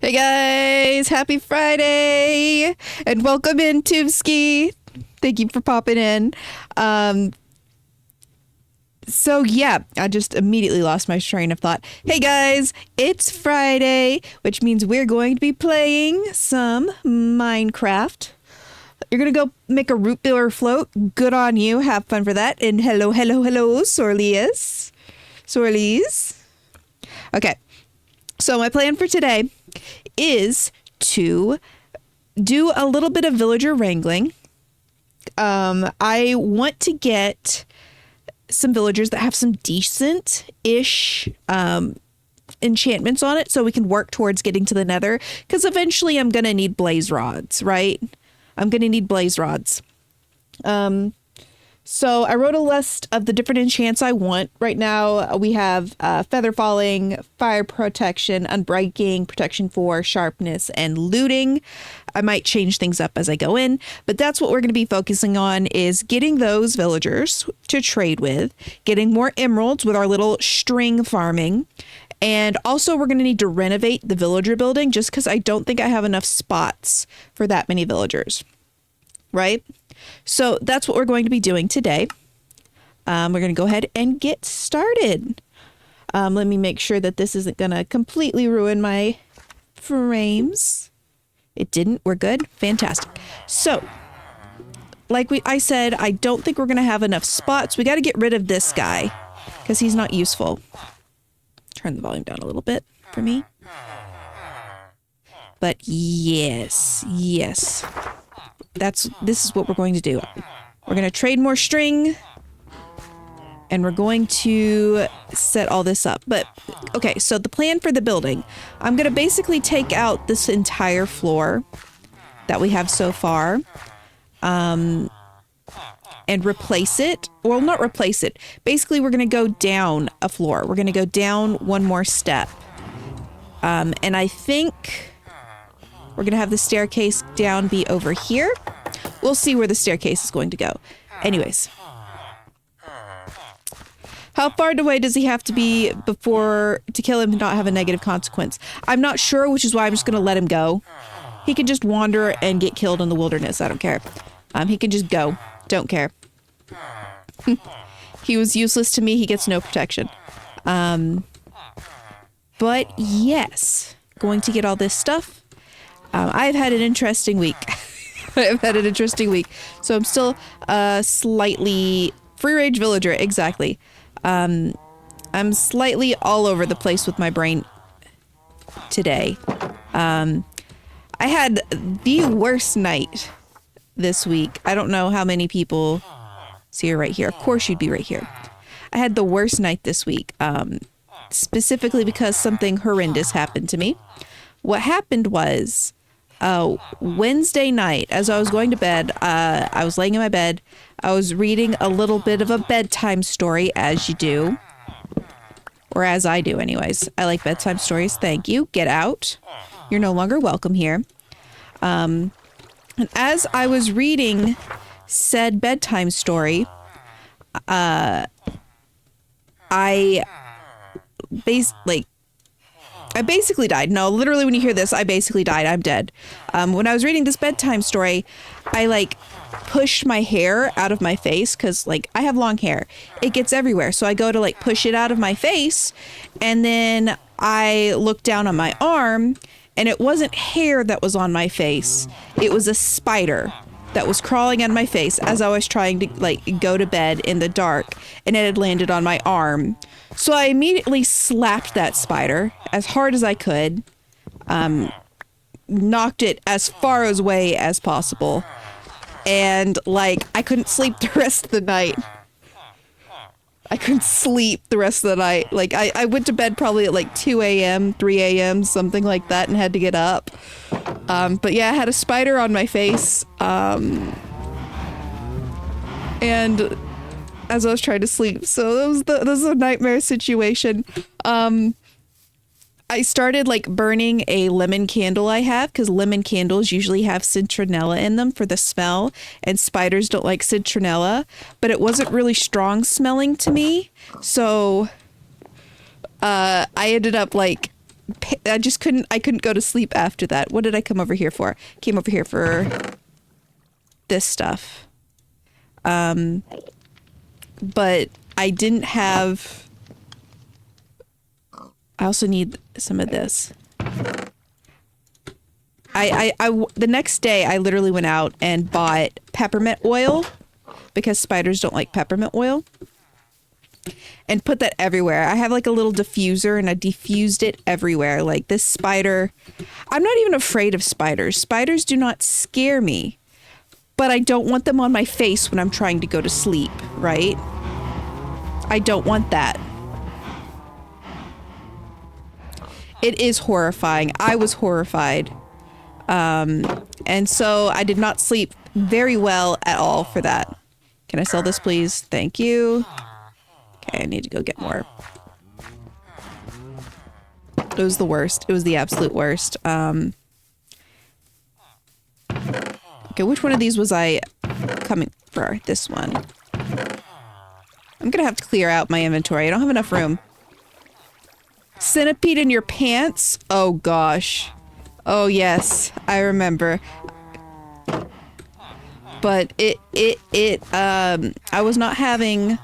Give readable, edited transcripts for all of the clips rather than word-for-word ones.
Hey guys, happy Friday and welcome in Tubski. Thank you for popping in. So yeah, I just immediately lost my train of thought. Hey guys, it's Friday, which means we're going to be playing some Minecraft. You're gonna go make a root beer float. Good on you. Have fun for that. And hello, Sorlies. Okay. So my plan for today is to do a little bit of villager wrangling. I want to get some villagers that have some decent-ish enchantments on it so we can work towards getting to the nether, because eventually I'm going to need blaze rods, right? I'm going to need blaze rods. So I wrote a list of the different enchants I want. Right now we have feather falling, fire protection, unbreaking, protection 4, sharpness, and looting. I might change things up as I go in, but that's what we're going to be focusing on, is getting those villagers to trade with, getting more emeralds with our little string farming. And also we're going to need to renovate the villager building just because I don't think I have enough spots for that many villagers, right? So that's what we're going to be doing today. We're going to go ahead and get started. Let me make sure that this isn't going to completely ruin my frames. It didn't. We're good. Fantastic. So, like I said, I don't think we're going to have enough spots. We got to get rid of this guy because he's not useful. Turn the volume down a little bit for me. But yes. This is what we're going to do. We're going to trade more string and we're going to set all this up. But okay, so the plan for the building, I'm going to basically take out this entire floor that we have so far, and replace it. Well, not replace it. Basically, we're going to go down a floor. We're going to go down one more step. And I think we're going to have the staircase down be over here. We'll see where the staircase is going to go. Anyways. How far away does he have to be before to kill him and not have a negative consequence? I'm not sure, which is why I'm just going to let him go. He can just wander and get killed in the wilderness. I don't care. He can just go. Don't care. He was useless to me. He gets no protection. But yes, going to get all this stuff. I've had an interesting week. So I'm still slightly free range villager. Exactly. I'm slightly all over the place with my brain today. I had the worst night this week. I don't know how many people see her right here. Of course you'd be right here. I had the worst night this week, specifically because something horrendous happened to me. What happened was, Wednesday night, as I was going to bed, I was laying in my bed. I was reading a little bit of a bedtime story, as you do. Or as I do, anyways. I like bedtime stories. Thank you. Get out. You're no longer welcome here. And as I was reading said bedtime story, I basically died. No, literally when you hear this, I basically died. I'm dead. When I was reading this bedtime story, I pushed my hair out of my face because I have long hair. It gets everywhere. So I go to push it out of my face, and then I look down on my arm, and it wasn't hair that was on my face. It was a spider that was crawling on my face as I was trying to go to bed in the dark, and it had landed on my arm. So I immediately slapped that spider as hard as I could, knocked it as far away as possible, and I couldn't sleep the rest of the night. I went to bed probably at 2 a.m., 3 a.m., something like that, and had to get up. But yeah, I had a spider on my face, and as I was trying to sleep. So that was a nightmare situation. I started burning a lemon candle I have, because lemon candles usually have citronella in them for the smell, and spiders don't like citronella, but it wasn't really strong smelling to me. So I ended up I couldn't go to sleep after that. What did I come over here for? Came over here for this stuff. But I didn't have... I also need some of this. The next day, I literally went out and bought peppermint oil because spiders don't like peppermint oil. And put that everywhere. I have like a little diffuser and I diffused it everywhere. Like this spider... I'm not even afraid of spiders. Spiders do not scare me. But I don't want them on my face when I'm trying to go to sleep, right? I don't want that. It is horrifying. I was horrified. And so I did not sleep very well at all for that. Can I sell this, please? Thank you. Okay, I need to go get more. It was the worst. It was the absolute worst. Okay, which one of these was I coming for? This one. I'm gonna have to clear out my inventory. I don't have enough room. Centipede in your pants? Oh gosh. Oh yes, I remember. But I was not having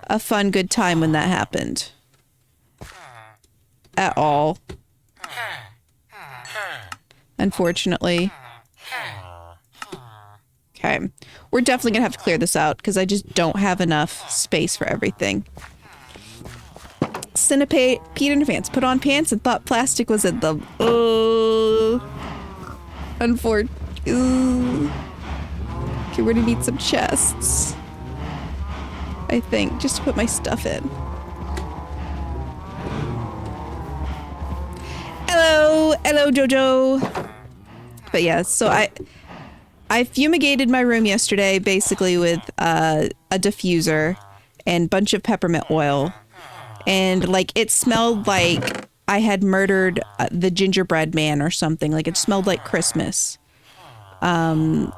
a fun, good time when that happened. At all. Unfortunately. Okay. We're definitely gonna have to clear this out because I just don't have enough space for everything. Centipede in your pants. Put on pants and thought plastic was at the... Unfortunately. Okay, we're gonna need some chests. I think, just to put my stuff in. Hello! Hello, Jojo! But yeah, so I fumigated my room yesterday, basically with a diffuser and a bunch of peppermint oil. And, like, it smelled like I had murdered the gingerbread man or something. Like, it smelled like Christmas. Let's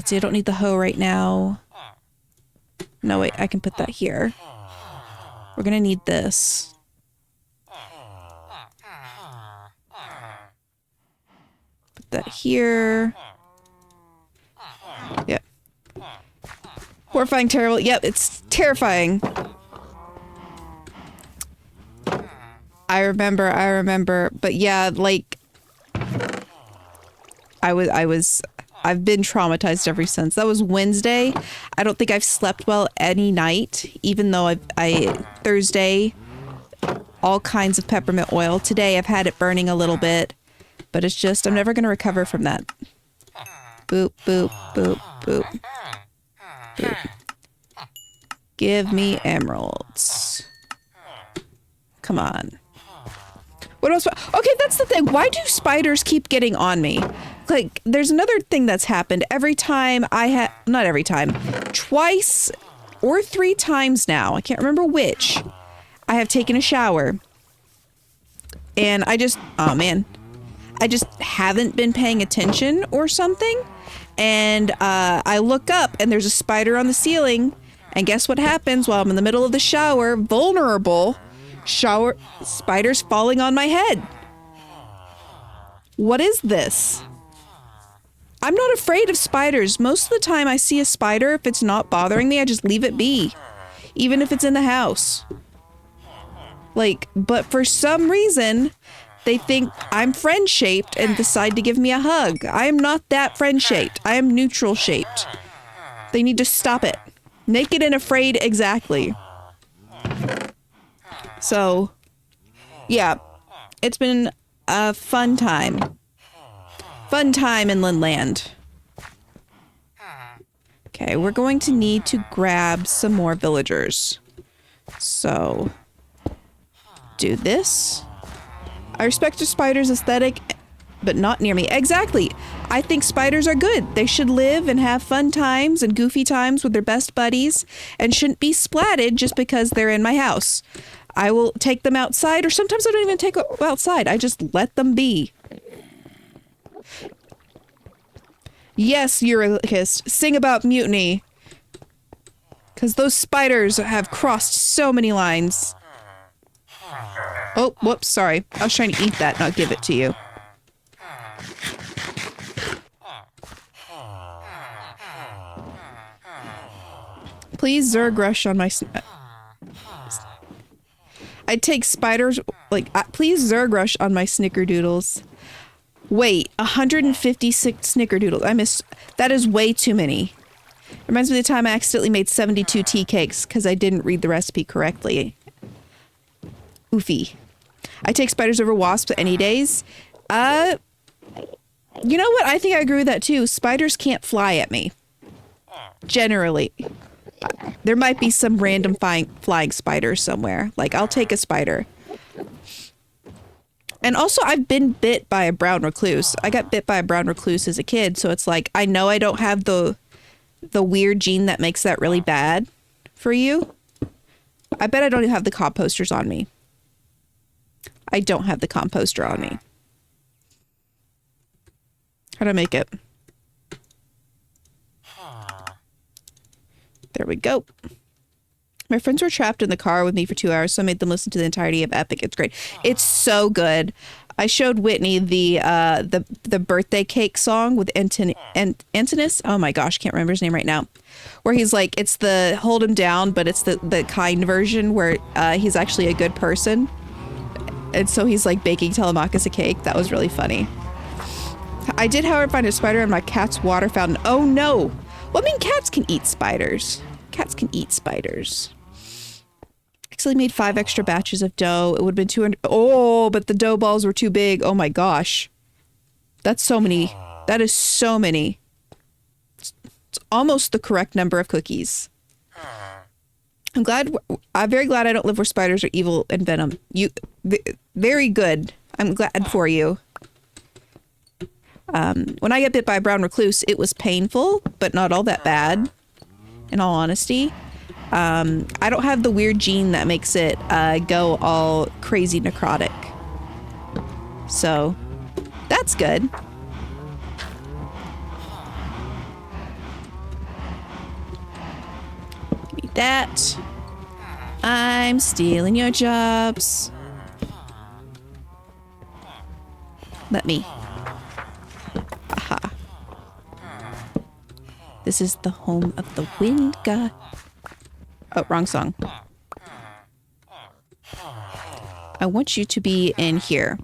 see, I don't need the hoe right now. No, wait, I can put that here. We're gonna need this. Put that here. Yep. Horrifying, terrible. Yep, it's terrifying. I remember. But yeah, like... I've been traumatized ever since. That was Wednesday. I don't think I've slept well any night, even though Thursday, all kinds of peppermint oil. Today I've had it burning a little bit, but it's just, I'm never going to recover from that. Boop, boop, boop, boop. Boop. Give me emeralds. Come on. What else? Okay, that's the thing. Why do spiders keep getting on me? Like, there's another thing that's happened. Every time not every time, twice or 3 times now, I can't remember which, I have taken a shower. And I just haven't been paying attention or something. And I look up and there's a spider on the ceiling. And guess what happens while I'm in the middle of the shower, vulnerable, spiders falling on my head. What is this? I'm not afraid of spiders. Most of the time I see a spider, if it's not bothering me, I just leave it be. Even if it's in the house. Like, but for some reason, they think I'm friend-shaped and decide to give me a hug. I am not that friend-shaped. I am neutral-shaped. They need to stop it. Naked and afraid, exactly. So, yeah. It's been a fun time. Fun time in Linland. Okay, we're going to need to grab some more villagers. So, do this. I respect a spider's aesthetic, but not near me. Exactly. I think spiders are good. They should live and have fun times and goofy times with their best buddies and shouldn't be splatted just because they're in my house. I will take them outside, or sometimes I don't even take them outside. I just let them be. Yes, Eurykist, sing about mutiny. Because those spiders have crossed so many lines. Oh, whoops, sorry. I was trying to eat that, not give it to you. Please Zerg rush on my... I'd take spiders... Like, please Zerg rush on my snickerdoodles. Wait, 156 snickerdoodles. I missed... That is way too many. Reminds me of the time I accidentally made 72 tea cakes because I didn't read the recipe correctly. Oofy. I take spiders over wasps any days. You know what? I think I agree with that too. Spiders can't fly at me. Generally. There might be some random flying spiders somewhere. Like, I'll take a spider. And also, I've been bit by a brown recluse. I got bit by a brown recluse as a kid, so it's like, I know I don't have the weird gene that makes that really bad for you. I bet I don't even have the composters on me. I don't have the composter on me. How do I make it? There we go. My friends were trapped in the car with me for 2 hours, so I made them listen to the entirety of Epic. It's great. It's so good. I showed Whitney the birthday cake song with Antinous. Oh my gosh, can't remember his name right now. Where he's like, it's the hold him down, but it's the kind version where he's actually a good person. And so he's like baking Telemachus a cake. That was really funny. I did, however, find a spider in my cat's water fountain. Oh no! Well, I mean, cats can eat spiders. Cats can eat spiders. Actually made 5 extra batches of dough. It would have been 200. Oh, but the dough balls were too big. Oh my gosh. That's so many. That is so many. It's almost the correct number of cookies. I'm very glad I don't live where spiders are evil and venom. Very good. I'm glad for you. When I got bit by a brown recluse, it was painful, but not all that bad, in all honesty. I don't have the weird gene that makes it go all crazy necrotic. So, that's good. Give me that. I'm stealing your jobs. Let me. Aha. This is the home of the wind god. Oh, wrong song. I want you to be in here.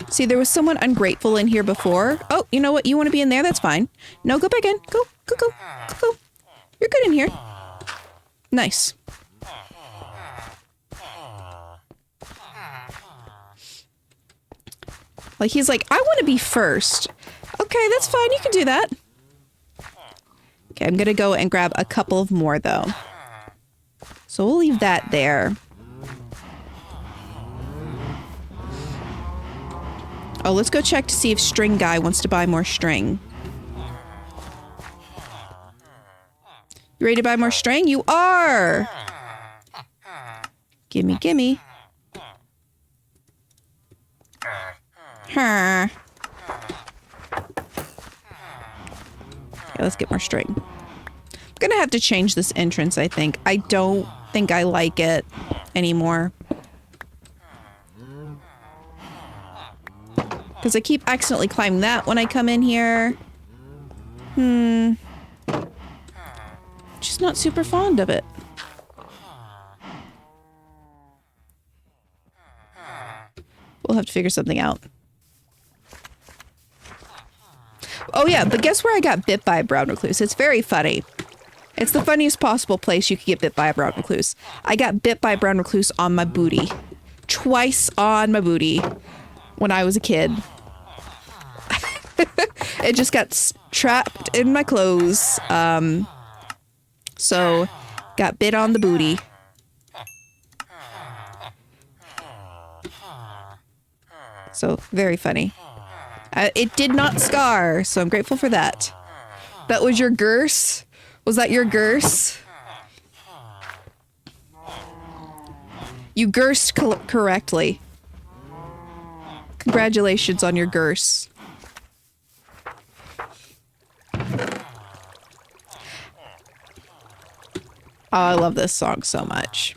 See, there was someone ungrateful in here before. Oh, you know what? You want to be in there? That's fine. No, go back in. Go, go, go, go, go. You're good in here. Nice. Like, he's like, I want to be first. Okay, that's fine. You can do that. Okay, I'm going to go and grab a couple of more, though. So we'll leave that there. Oh, let's go check to see if String Guy wants to buy more string. You ready to buy more string? You are! Gimme, gimme. Huh. Okay, let's get more string. I'm gonna have to change this entrance, I think. I don't think I like it anymore. Because I keep accidentally climbing that when I come in here. Just not super fond of it. We'll have to figure something out. Oh yeah, but guess where I got bit by a brown recluse? It's very funny. It's the funniest possible place you could get bit by a brown recluse. I got bit by a brown recluse on my booty. Twice on my booty when I was a kid. It just got trapped in my clothes. So, got bit on the booty. So, very funny. It did not scar, so I'm grateful for that. That was your Gurse? Was that your Gurse? You Gursed correctly. Congratulations on your Gurse. Oh, I love this song so much.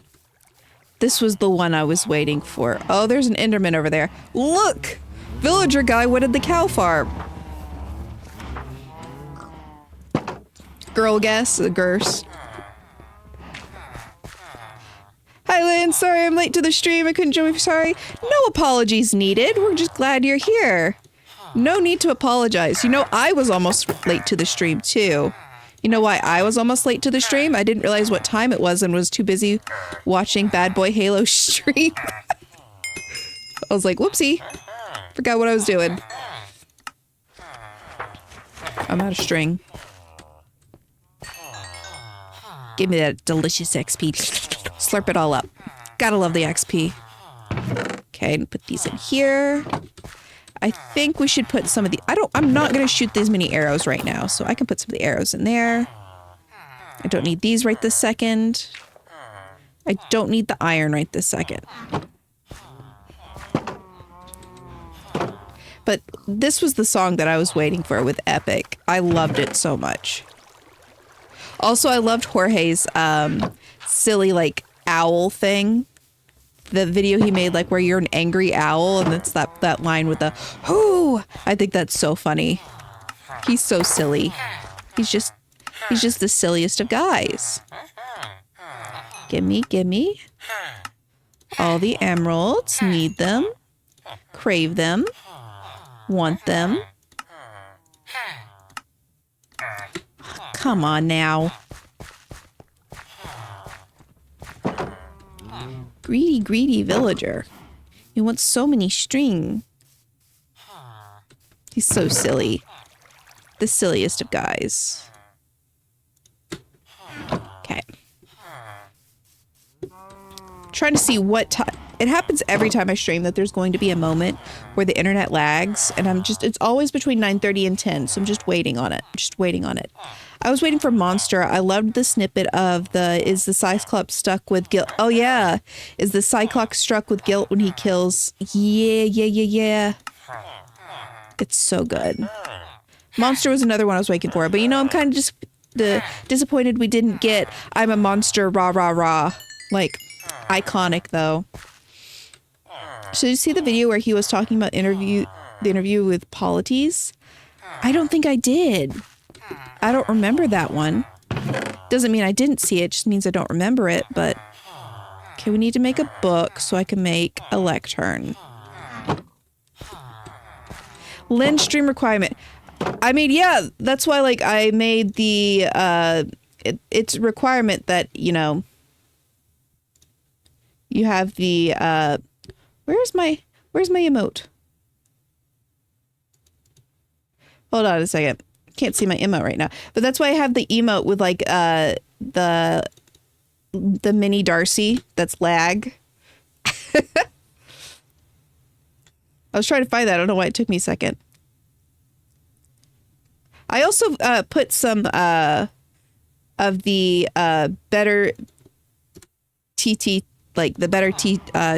This was the one I was waiting for. Oh, there's an Enderman over there. Look! Villager guy went at the cow farm. Girl guess, a Gurse. Hi, Lynn. Sorry I'm late to the stream. I couldn't join. Sorry. No apologies needed. We're just glad you're here. No need to apologize. You know, I was almost late to the stream, too. You know why I was almost late to the stream? I didn't realize what time it was and was too busy watching Bad Boy Halo stream. I was like, whoopsie. Forgot what I was doing. I'm out of string. Give me that delicious XP. Slurp it all up. Gotta love the XP. Okay, and put these in here. I think we should put some of the... I'm not going to shoot these many arrows right now, so I can put some of the arrows in there. I don't need these right this second. I don't need the iron right this second. But this was the song that I was waiting for with Epic. I loved it so much. Also, I loved Jorge's silly, like, owl thing. The video he made, like, where you're an angry owl, and it's that line with the, whoo! I think that's so funny. He's so silly. He's just the silliest of guys. Gimme. All the emeralds. Need them. Crave them. Want them. Come on now. Greedy villager. He wants so many string. He's so silly. The silliest of guys. Okay. Trying to see what time. It happens every time I stream that there's going to be a moment where the internet lags, and it's always between 9:30 and 10, so I'm just waiting on it. I was waiting for Monster. I loved the snippet of is the Cyclops stuck with guilt? Oh yeah. Is the Cyclops struck with guilt when he kills? Yeah. It's so good. Monster was another one I was waiting for, but you know, I'm kind of just disappointed we didn't get I'm a monster, rah, rah, rah. Like, iconic though. So you see the video where he was talking about the interview with Polites? I don't think I did. I don't remember that one. Doesn't mean I didn't see it, just means I don't remember it, but... Okay, we need to make a book so I can make a lectern. Lynn stream requirement. I mean, yeah, that's why, like, I made the, it's a requirement that, you know, you have the, where's my emote? Hold on a second. Can't see my emote right now, but that's why I have the emote with like the mini Darcy that's lag. I was trying to find that. I don't know why it took me a second. I also put some of the better TT, like the better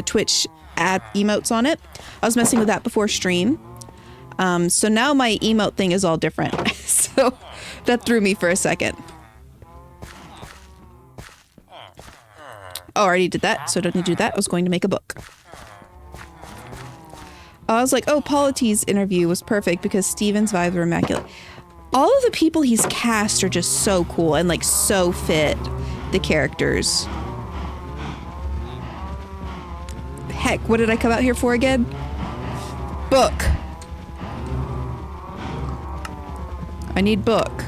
Twitch app emotes on it. I was messing with that before stream. So now my emote thing is all different. So that threw me for a second. Oh, I already did that, so I don't need to do that. I was going to make a book. I was like, oh, Polites' interview was perfect because Steven's vibes were immaculate. All of the people he's cast are just so cool and like so fit the characters. Heck, what did I come out here for again? Book. I need book.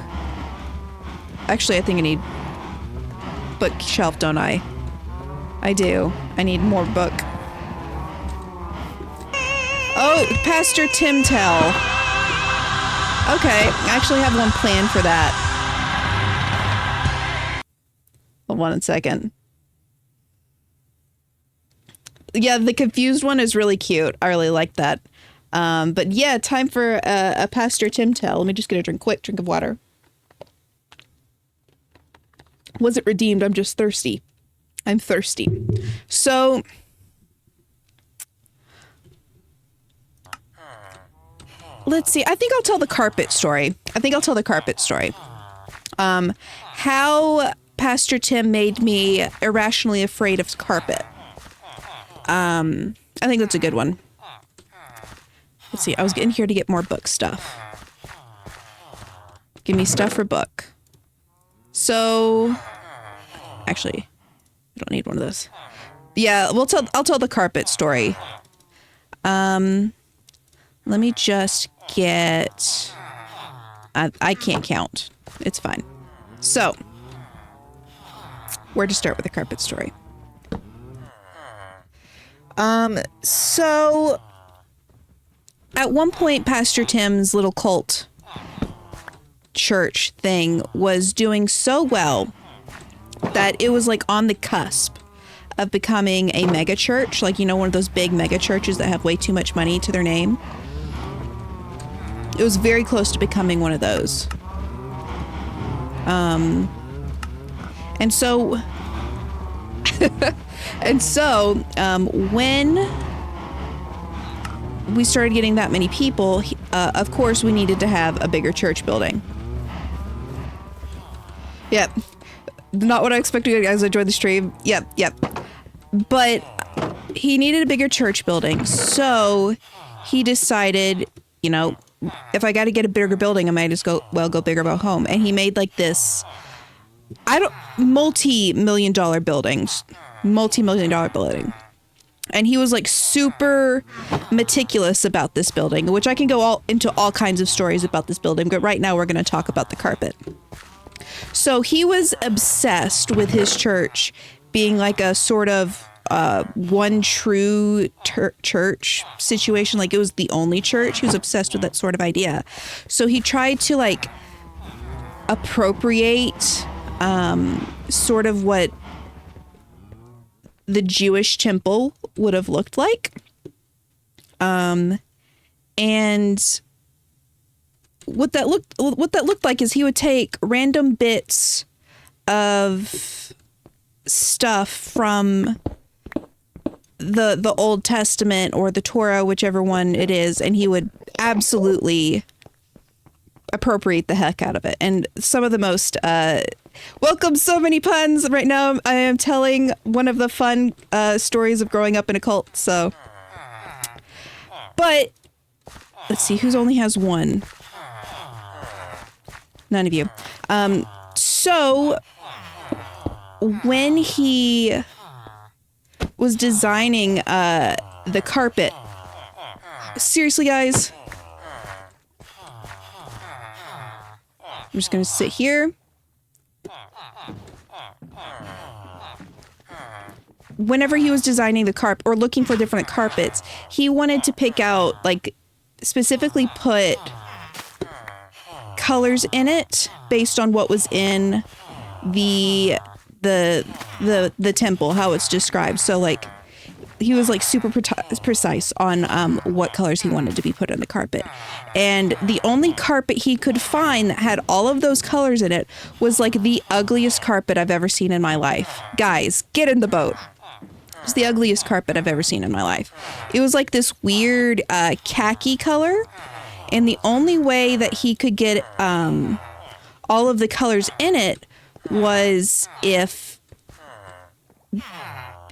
Actually, I think I need bookshelf, don't I? I do. I need more book. Oh, Pastor Tim Tell. Okay, I actually have one planned for that. Hold on a second. Yeah, the confused one is really cute. I really like that. But yeah, time for a Pastor Tim Tell. Let me just get a quick drink of water. Was it redeemed? I'm just thirsty. I'm thirsty. So... let's see. I think I'll tell the carpet story. How Pastor Tim made me irrationally afraid of carpet. I think that's a good one. Let's see. I was getting here to get more book stuff. Give me stuff for book. So, actually, I don't need one of those. Yeah, I'll tell the carpet story. Let me just get... I can't count. It's fine. So, where to start with the carpet story? So, at one point, Pastor Tim's little cult church thing was doing so well that it was like on the cusp of becoming a mega church, like, you know, one of those big mega churches that have way too much money to their name. It was very close to becoming one of those. And so when we started getting that many people, of course we needed to have a bigger church building. Yep. Not what I expected as I joined the stream. Yep. But he needed a bigger church building. So he decided, you know, if I got to get a bigger building, I might just go bigger about home. And he made like this, multi-million dollar building. And he was like super meticulous about this building, which I can go into all kinds of stories about this building. But right now we're going to talk about the carpet. So he was obsessed with his church being like a sort of one true church situation. Like it was the only church. He was obsessed with that sort of idea. So he tried to like appropriate sort of what the Jewish temple would have looked like. And what that looked like is he would take random bits of stuff from the Old Testament or the Torah, whichever one it is, and he would absolutely appropriate the heck out of it. And some of the most welcome, so many puns right now. I am telling one of the fun stories of growing up in a cult. So, but let's see, who's only has one. None of you. So when he was designing the carpet, seriously, guys, I'm just going to sit here. Whenever he was designing the carpet or looking for different carpets, he wanted to pick out, like, specifically put colors in it based on what was in the temple, how it's described. So like he was like super precise on what colors he wanted to be put on the carpet. And the only carpet he could find that had all of those colors in it was like the ugliest carpet I've ever seen in my life. Guys, get in the boat. It's the ugliest carpet I've ever seen in my life. It was like this weird khaki color. And the only way that he could get all of the colors in it was if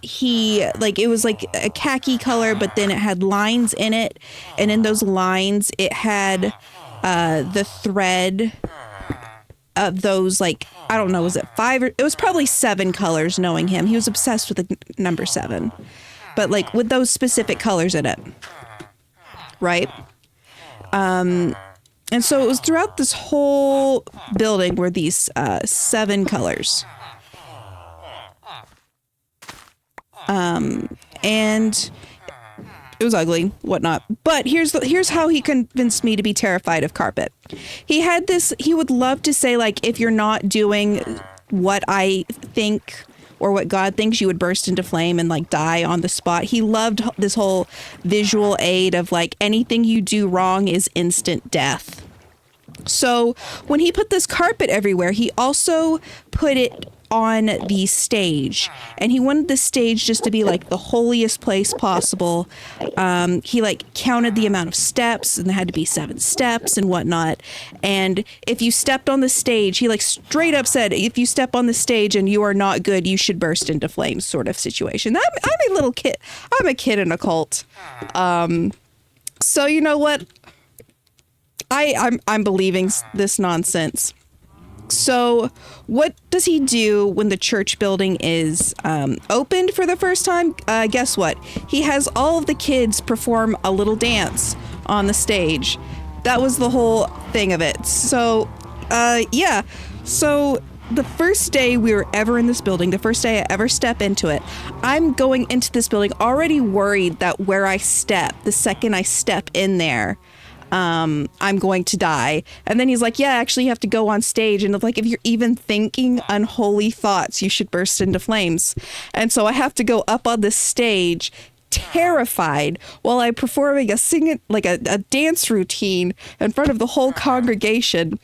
he, like, it was like a khaki color, but then it had lines in it. And in those lines, it had the thread of those, like, I don't know, was it 5 or it was probably 7 colors, knowing him. He was obsessed with the number 7, but like with those specific colors in it. Right. And so it was throughout this whole building were these 7 colors. And it was ugly, whatnot. But here's how he convinced me to be terrified of carpet. He would love to say, like, if you're not doing what I think or what God thinks, you would burst into flame and like die on the spot. He loved this whole visual aid of like anything you do wrong is instant death. So when he put this carpet everywhere, he also put it on the stage, and he wanted the stage just to be like the holiest place possible. He like counted the amount of steps, and there had to be 7 steps and whatnot. And if you stepped on the stage, he like straight up said, if you step on the stage and you are not good, you should burst into flames, sort of situation. I'm a little kid. I'm a kid in a cult. So you know what? I'm believing this nonsense. So what does he do when the church building is opened for the first time? Guess what? He has all of the kids perform a little dance on the stage. That was the whole thing of it. So, yeah. So the first day we were ever in this building, the first day I ever step into it, I'm going into this building already worried that where I step, the second I step in there, I'm going to die. And then he's like, yeah, actually you have to go on stage. And like, if you're even thinking unholy thoughts, you should burst into flames. And so I have to go up on this stage terrified while I'm performing a dance routine in front of the whole congregation.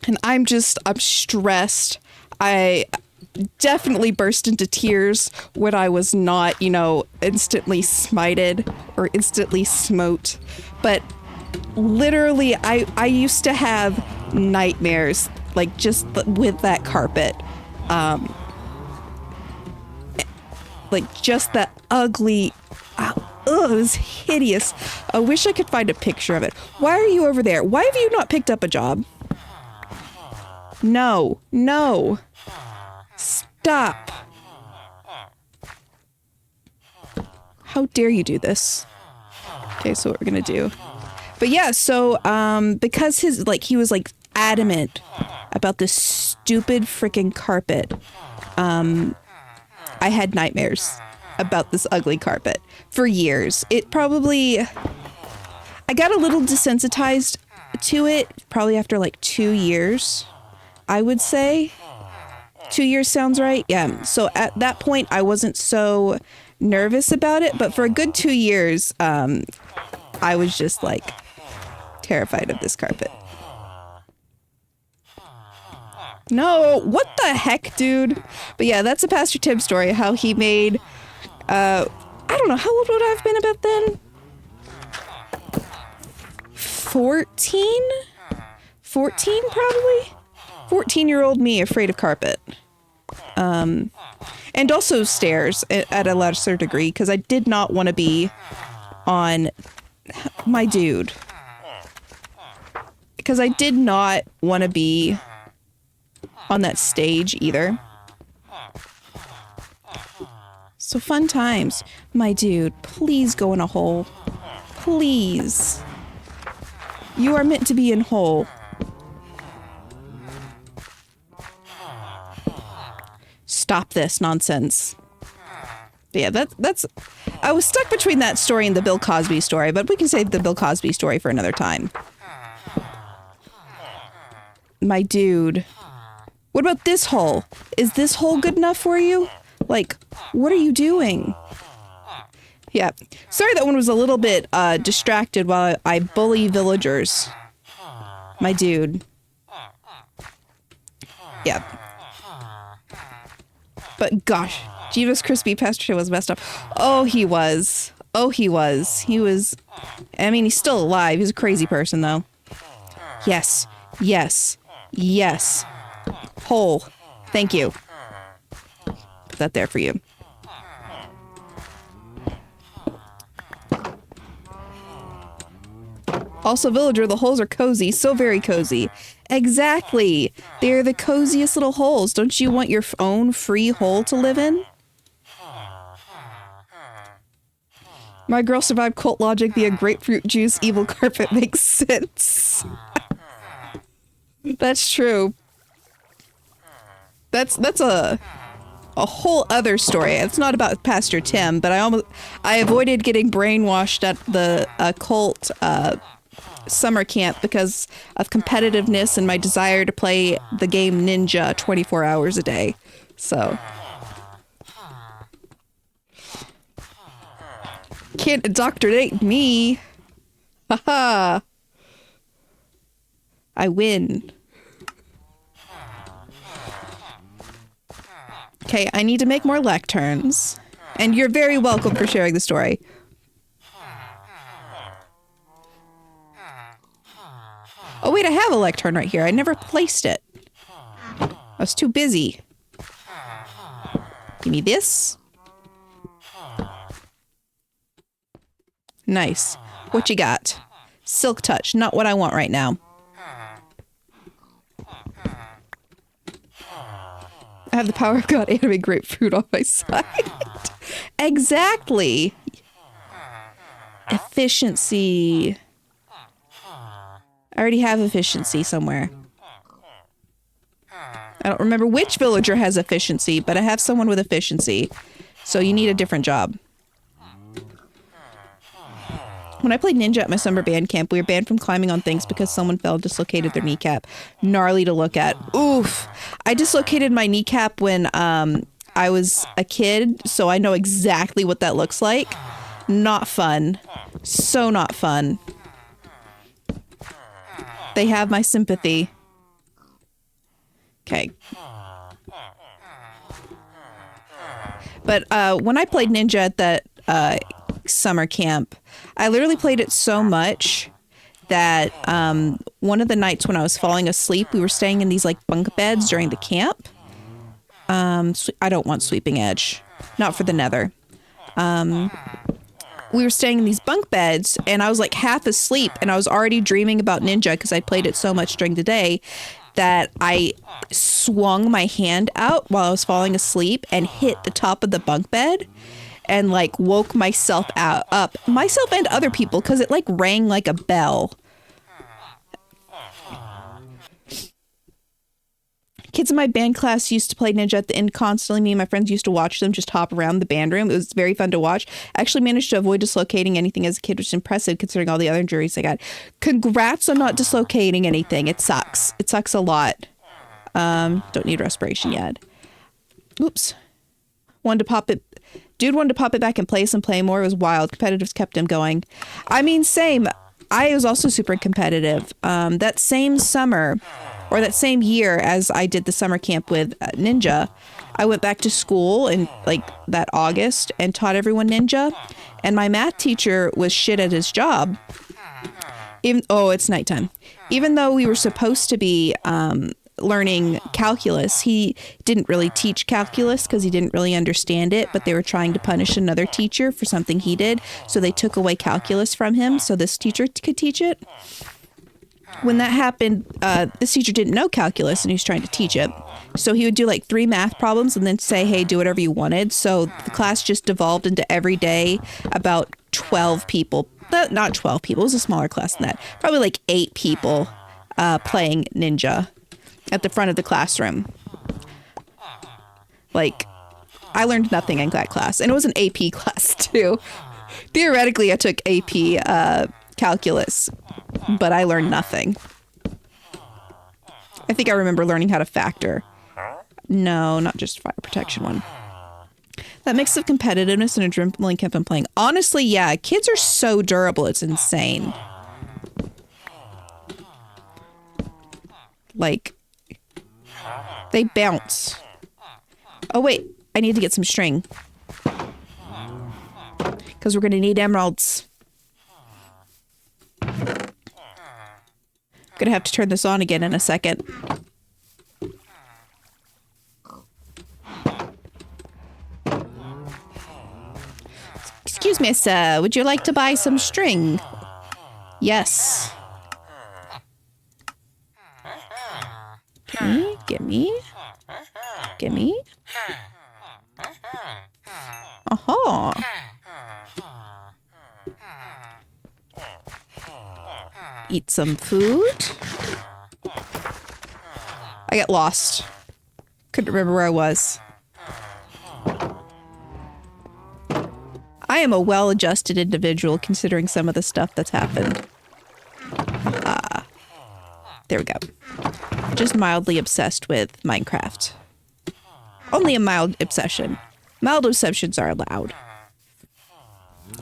And I'm stressed. I definitely burst into tears when I was not, instantly smited or instantly smote. But literally, I used to have nightmares, like just with that carpet. Like just that ugly, it was hideous. I wish I could find a picture of it. Why are you over there? Why have you not picked up a job? No. Stop. How dare you do this? Okay, so what we're gonna do. But yeah, so because he was like adamant about this stupid freaking carpet, I had nightmares about this ugly carpet for years. I got a little desensitized to it probably after like 2 years, I would say. 2 years sounds right. Yeah. So at that point, I wasn't so nervous about it, but for a good 2 years, I was just like terrified of this carpet. No, what the heck, dude? But yeah, that's a Pastor Tim story, how he made, I don't know, how old would I have been about then? 14? 14 probably? 14-year-old me afraid of carpet. And also stairs at a lesser degree, because I did not want to be on my dude. Because I did not want to be on that stage either. So fun times. My dude, please go in a hole. Please. You are meant to be in hole. Stop this nonsense. But yeah, that's... I was stuck between that story and the Bill Cosby story, but we can save the Bill Cosby story for another time. My dude. What about this hole? Is this hole good enough for you? Like, what are you doing? Yeah. Sorry that one was a little bit distracted while I bully villagers. My dude. Yeah. But gosh, Jeebus Crispy Pastor Tim was messed up. Oh, he was. He was... I mean, he's still alive. He's a crazy person, though. Yes. Hole. Thank you. Put that there for you. Also, villager, the holes are cozy. So very cozy. Exactly. They're the coziest little holes. Don't you want your own free hole to live in? My girl survived cult logic via grapefruit juice. Evil carpet makes sense. That's true. That's a whole other story. It's not about Pastor Tim, but I avoided getting brainwashed at the cult summer camp because of competitiveness and my desire to play the game Ninja 24 hours a day. So can't indoctrinate me. Haha. I win. Okay, I need to make more lecterns. And you're very welcome for sharing the story. Oh wait, I have a lectern right here. I never placed it. I was too busy. Give me this. Nice. What you got? Silk touch, not what I want right now. I have the power of God anime grapefruit on my side. Exactly. Efficiency. I already have efficiency somewhere. I don't remember which villager has efficiency, but I have someone with efficiency. So you need a different job. When I played ninja at my summer band camp, we were banned from climbing on things because someone fell and dislocated their kneecap. Gnarly to look at. Oof. I dislocated my kneecap when I was a kid, so I know exactly what that looks like. Not fun. So not fun. They have my sympathy. Okay. But when I played ninja at that summer camp, I literally played it so much that one of the nights when I was falling asleep, we were staying in these like bunk beds during the camp. I don't want sweeping edge. Not for the nether. We were staying in these bunk beds and I was like half asleep and I was already dreaming about ninja because I played it so much during the day that I swung my hand out while I was falling asleep and hit the top of the bunk bed and like woke myself up, myself and other people, because it like rang like a bell. Kids in my band class used to play ninja at the end constantly. Me and my friends used to watch them just hop around the band room. It was very fun to watch. I actually managed to avoid dislocating anything as a kid, which is impressive considering all the other injuries I got. Congrats on not dislocating anything. It sucks. It sucks a lot. Don't need respiration yet. Oops. Wanted to pop it. Dude wanted to pop it back in place and play more. It was wild. Competitives kept him going. I mean, same. I was also super competitive. That same summer, or that same year as I did the summer camp with Ninja, I went back to school in like that August and taught everyone Ninja. And my math teacher was shit at his job. It's nighttime. Even though we were supposed to be learning calculus, he didn't really teach calculus because he didn't really understand it, but they were trying to punish another teacher for something he did. So they took away calculus from him so this teacher could teach it. When that happened, this teacher didn't know calculus and he was trying to teach it. So he would do like 3 math problems and then say, hey, do whatever you wanted. So the class just devolved into every day about 12 people. Not 12 people. It was a smaller class than that. Probably like 8 people playing Ninja at the front of the classroom. Like, I learned nothing in that class. And it was an AP class too. Theoretically, I took AP calculus, but I learned nothing. I think I remember learning how to factor. No, not just fire protection one. That mix of competitiveness and adrenaline kept him playing. Honestly, yeah, kids are so durable. It's insane. Like, they bounce. Oh, wait. I need to get some string. Because we're going to need emeralds. I'm going to have to turn this on again in a second. Excuse me, sir. Would you like to buy some string? Yes. Okay, gimme. Gimme. Uh-huh. Eat some food. I got lost. Couldn't remember where I was. I am a well-adjusted individual considering some of the stuff that's happened. There we go. Just mildly obsessed with Minecraft. Only a mild obsession. Mild obsessions are allowed.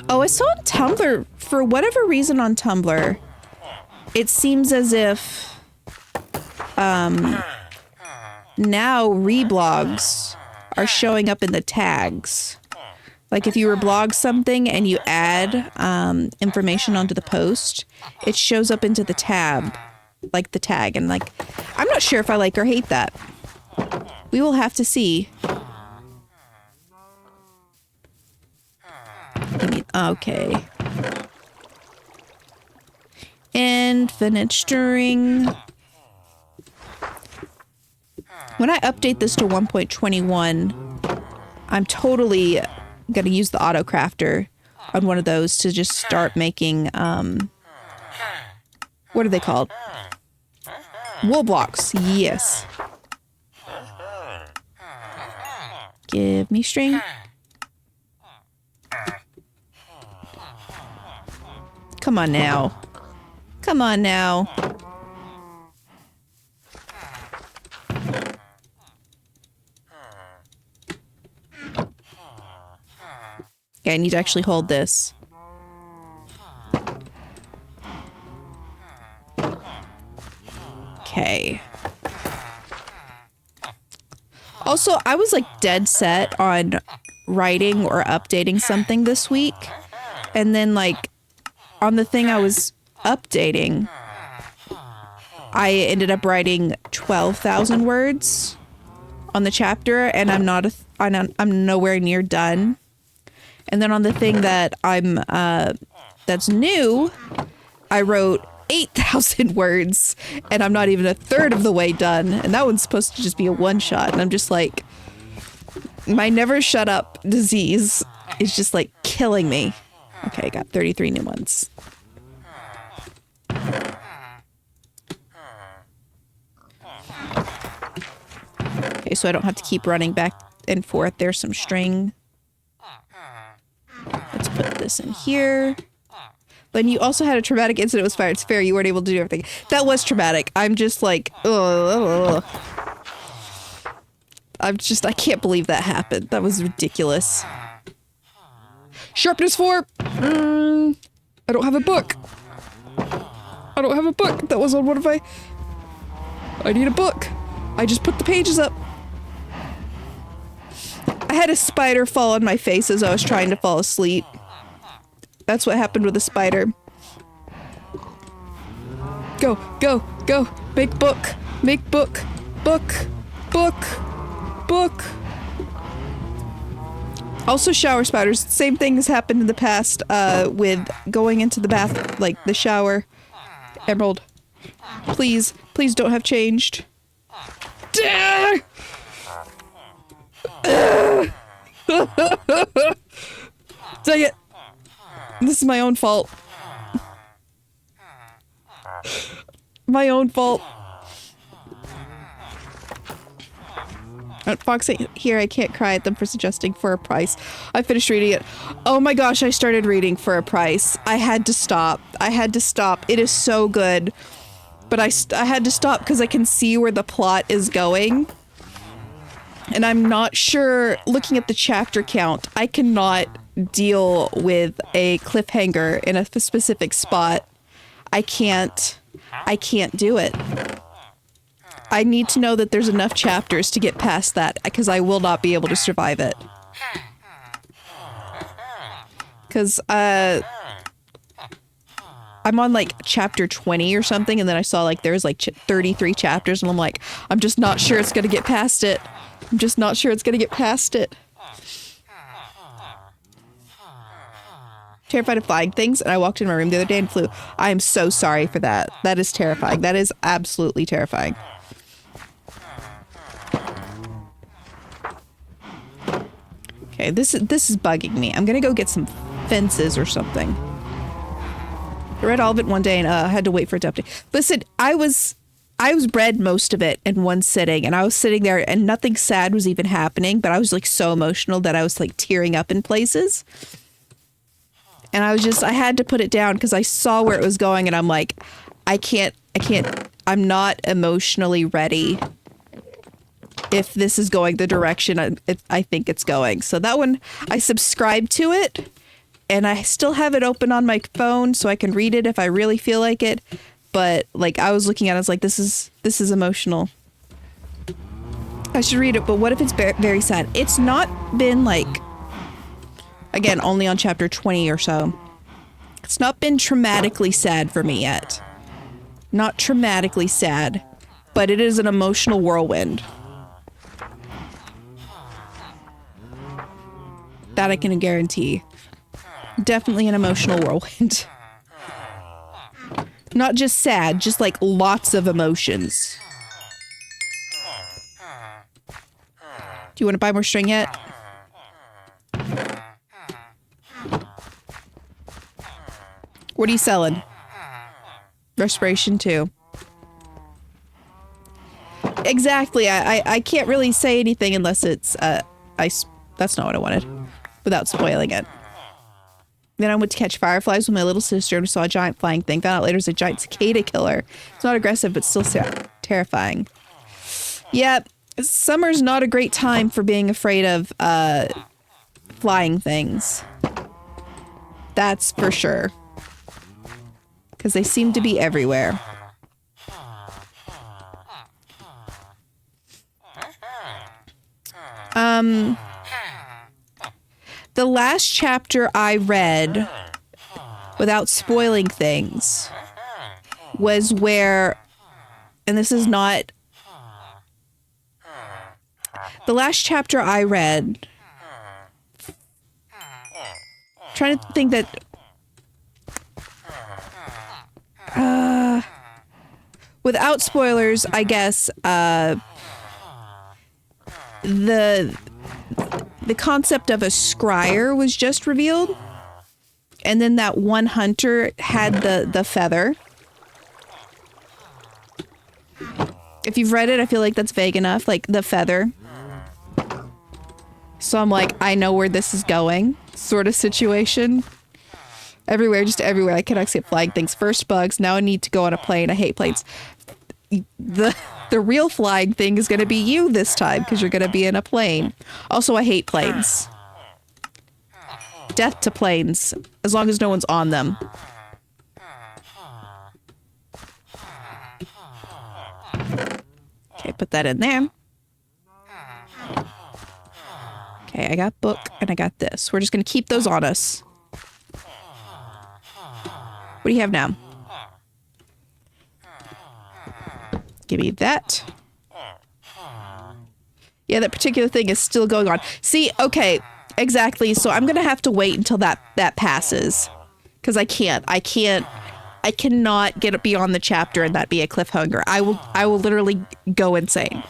Oh, I saw on Tumblr, for whatever reason on Tumblr, it seems as if now reblogs are showing up in the tags. Like if you reblog something and you add information onto the post, it shows up into the tab, like the tag. And like, I'm not sure if I like or hate that. We will have to see. Okay. Infinite string. When I update this to 1.21, I'm totally going to use the auto crafter on one of those to just start making, what are they called? Wool blocks. Yes. Give me string. Come on now. Come on now. Okay, I need to actually hold this. Okay. Also, I was like dead set on writing or updating something this week. And then like on the thing I was updating, I ended up writing 12,000 words on the chapter, and I'm nowhere near done. And then on the thing that that's new, I wrote 8,000 words, and I'm not even a third of the way done. And that one's supposed to just be a one shot. And I'm just like, my never shut up disease is just like killing me. Okay, I got 33 new ones. Okay, so I don't have to keep running back and forth. There's some string. Let's put this in here. But you also had a traumatic incident with fire. It's fair, you weren't able to do everything. That was traumatic. I'm just like, ugh. I can't believe that happened. That was ridiculous. Sharpness 4! I don't have a book. I don't have a book. That was on one of my... I need a book. I just put the pages up. I had a spider fall on my face as I was trying to fall asleep. That's what happened with the spider. Go, go, go. Make book. Make book. Book. Book. Book. Also shower spiders. Same thing has happened in the past with going into the bath, like the shower. Emerald. Please. Please don't have changed. Dang it. This is my own fault. My own fault. Fox ain't here. I can't cry at them for suggesting For a Price. I finished reading it. Oh my gosh, I started reading For a Price. I had to stop. I had to stop. It is so good. But I had to stop because I can see where the plot is going. And I'm not sure, looking at the chapter count, I cannot deal with a cliffhanger in a specific spot. I can't do it. I need to know that there's enough chapters to get past that, because I will not be able to survive it. Because, I'm on like chapter 20 or something, and then I saw like there's like 33 chapters, and I'm like, I'm just not sure it's gonna get past it. I'm just not sure it's gonna get past it. Terrified of flying things, and I walked in my room the other day and flew. I am so sorry for that. That is terrifying. That is absolutely terrifying. Okay, this is bugging me. I'm gonna go get some fences or something. I read all of it one day and I had to wait for it to update. Listen, I was read most of it in one sitting, and I was sitting there and nothing sad was even happening, but I was like so emotional that I was like tearing up in places. And I had to put it down because I saw where it was going, and I'm like, I'm not emotionally ready if this is going the direction I think it's going. So that one, I subscribed to it, and I still have it open on my phone so I can read it if I really feel like it. but like I was looking at it, I was like, this is emotional. I should read it, but what if it's very sad? It's not been like, again, only on chapter 20 or so. It's not been traumatically sad for me yet. Not traumatically sad, but it is an emotional whirlwind. That I can guarantee. Definitely an emotional whirlwind. Not just sad, just like lots of emotions. Do you want to buy more string yet? What are you selling? Respiration 2. Exactly. I can't really say anything unless it's that's not what I wanted. Without spoiling it. Then I went to catch fireflies with my little sister and saw a giant flying thing. Found out later it was a giant cicada killer. It's not aggressive, but still terrifying. Yeah, summer's not a great time for being afraid of flying things. That's for sure. Because they seem to be everywhere. The last chapter I read, without spoiling things, was where, and this is not, the last chapter I read, trying to think that, without spoilers, I guess, the concept of a scryer was just revealed. And then that one hunter had the feather. If you've read it, I feel like that's vague enough, like the feather. So I'm like, I know where this is going, sort of situation. Everywhere, just everywhere. I cannot see flying things. First bugs, now I need to go on a plane. I hate planes. The real flying thing is going to be you this time because you're going to be in a plane. Also, I hate planes. Death to planes, as long as no one's on them. Okay, put that in there. Okay, I got book and I got this. We're just going to keep those on us. What do you have now? Give me that. Yeah, that particular thing is still going on. See, okay, exactly. So I'm going to have to wait until that passes. Because I cannot get beyond the chapter and that be a cliffhanger. I will literally go insane.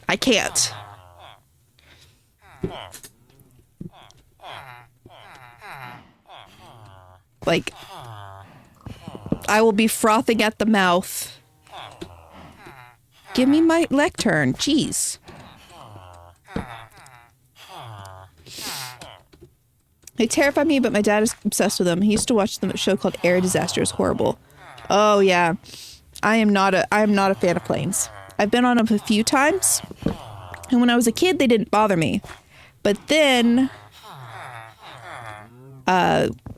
I can't. Like, I will be frothing at the mouth. Give me my lectern. Jeez. They terrify me, but my dad is obsessed with them. He used to watch them at a show called Air Disaster. It's horrible. Oh yeah. I am not a fan of planes. I've been on them a few times. And when I was a kid, they didn't bother me. But then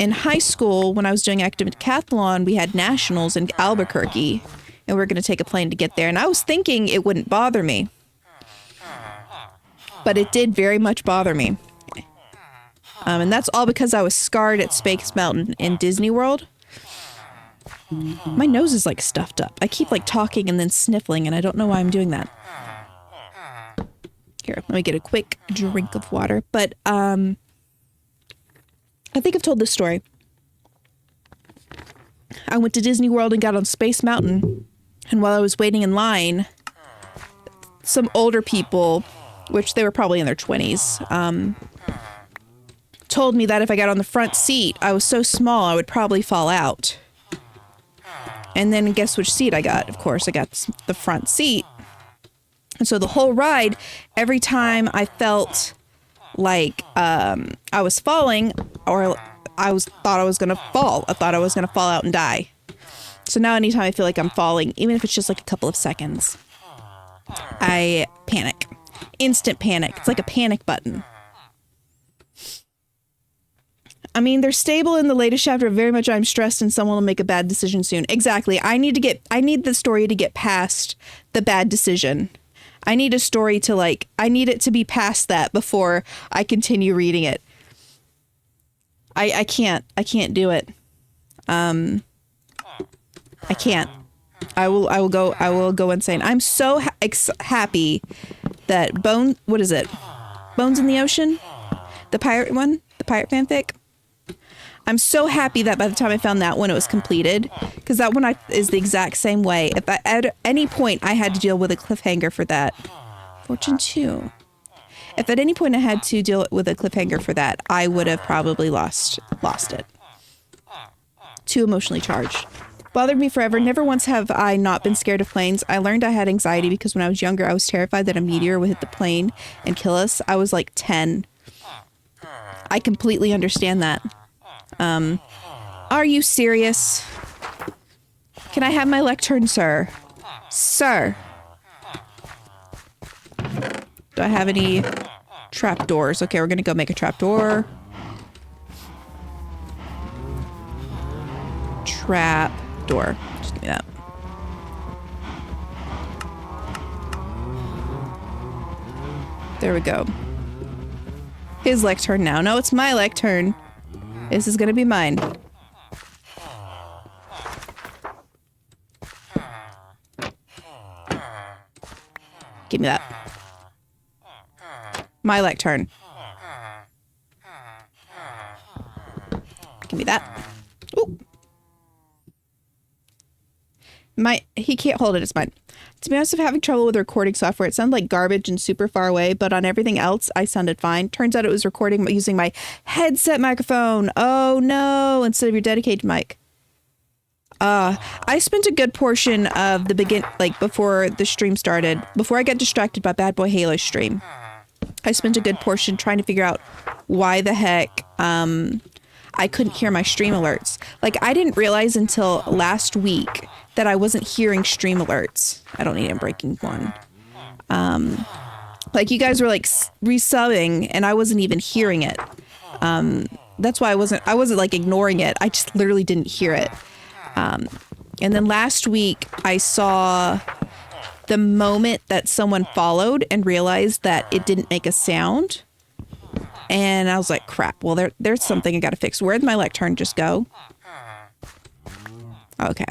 in high school, when I was doing active decathlon, we had nationals in Albuquerque. And we were going to take a plane to get there. And I was thinking it wouldn't bother me. But it did very much bother me. And that's all because I was scarred at Space Mountain in Disney World. My nose is like stuffed up. I keep like talking and then sniffling, and I don't know why I'm doing that. Here, let me get a quick drink of water. But I think I've told this story. I went to Disney World and got on Space Mountain. And while I was waiting in line, some older people, which they were probably in their 20s, told me that if I got on the front seat, I was so small I would probably fall out. And then guess which seat I got? Of course, I got the front seat. And so the whole ride, every time I felt like I was falling or thought I was going to fall, I thought I was going to fall out and die. So now anytime I feel like I'm falling, even if it's just like a couple of seconds, I panic. Instant panic. It's like a panic button. I mean, they're stable in the latest chapter. Very much I'm stressed and someone will make a bad decision soon. Exactly. I need the story to get past the bad decision. I need a story to I need it to be past that before I continue reading it. I can't do it. I can't. I will go insane. I'm so happy that what is it? Bones in the Ocean? The pirate one? The pirate fanfic? I'm so happy that by the time I found that one, it was completed. Because that one is the exact same way. If at any point I had to deal with a cliffhanger for that. Fortune 2. If at any point I had to deal with a cliffhanger for that, I would have probably lost it. Too emotionally charged. Bothered me forever. Never once have I not been scared of planes. I learned I had anxiety because when I was younger, I was terrified that a meteor would hit the plane and kill us. I was like 10. I completely understand that. Are you serious? Can I have my lectern, sir? Sir. Do I have any trapdoors? Okay, we're gonna go make a trapdoor. Trap door. Just give me that. There we go. His lectern now. No, it's my lectern. This is gonna be mine. Give me that. My lectern. Give me that. Ooh. He can't hold it, it's mine. To be honest, I'm having trouble with recording software. It sounded like garbage and super far away, but on everything else, I sounded fine. Turns out it was recording using my headset microphone. Oh no, instead of your dedicated mic. I spent a good portion of the before the stream started, before I got distracted by Bad Boy Halo's stream. I spent a good portion trying to figure out why the heck, I couldn't hear my stream alerts. Like, I didn't realize until last week that I wasn't hearing stream alerts. I don't need a breaking one. Like, you guys were like resubbing and I wasn't even hearing it. That's why I wasn't like ignoring it. I just literally didn't hear it. And then last week I saw the moment that someone followed and realized that it didn't make a sound. And I was like, crap, well, there's something I got to fix. Where'd my lectern just go? Okay.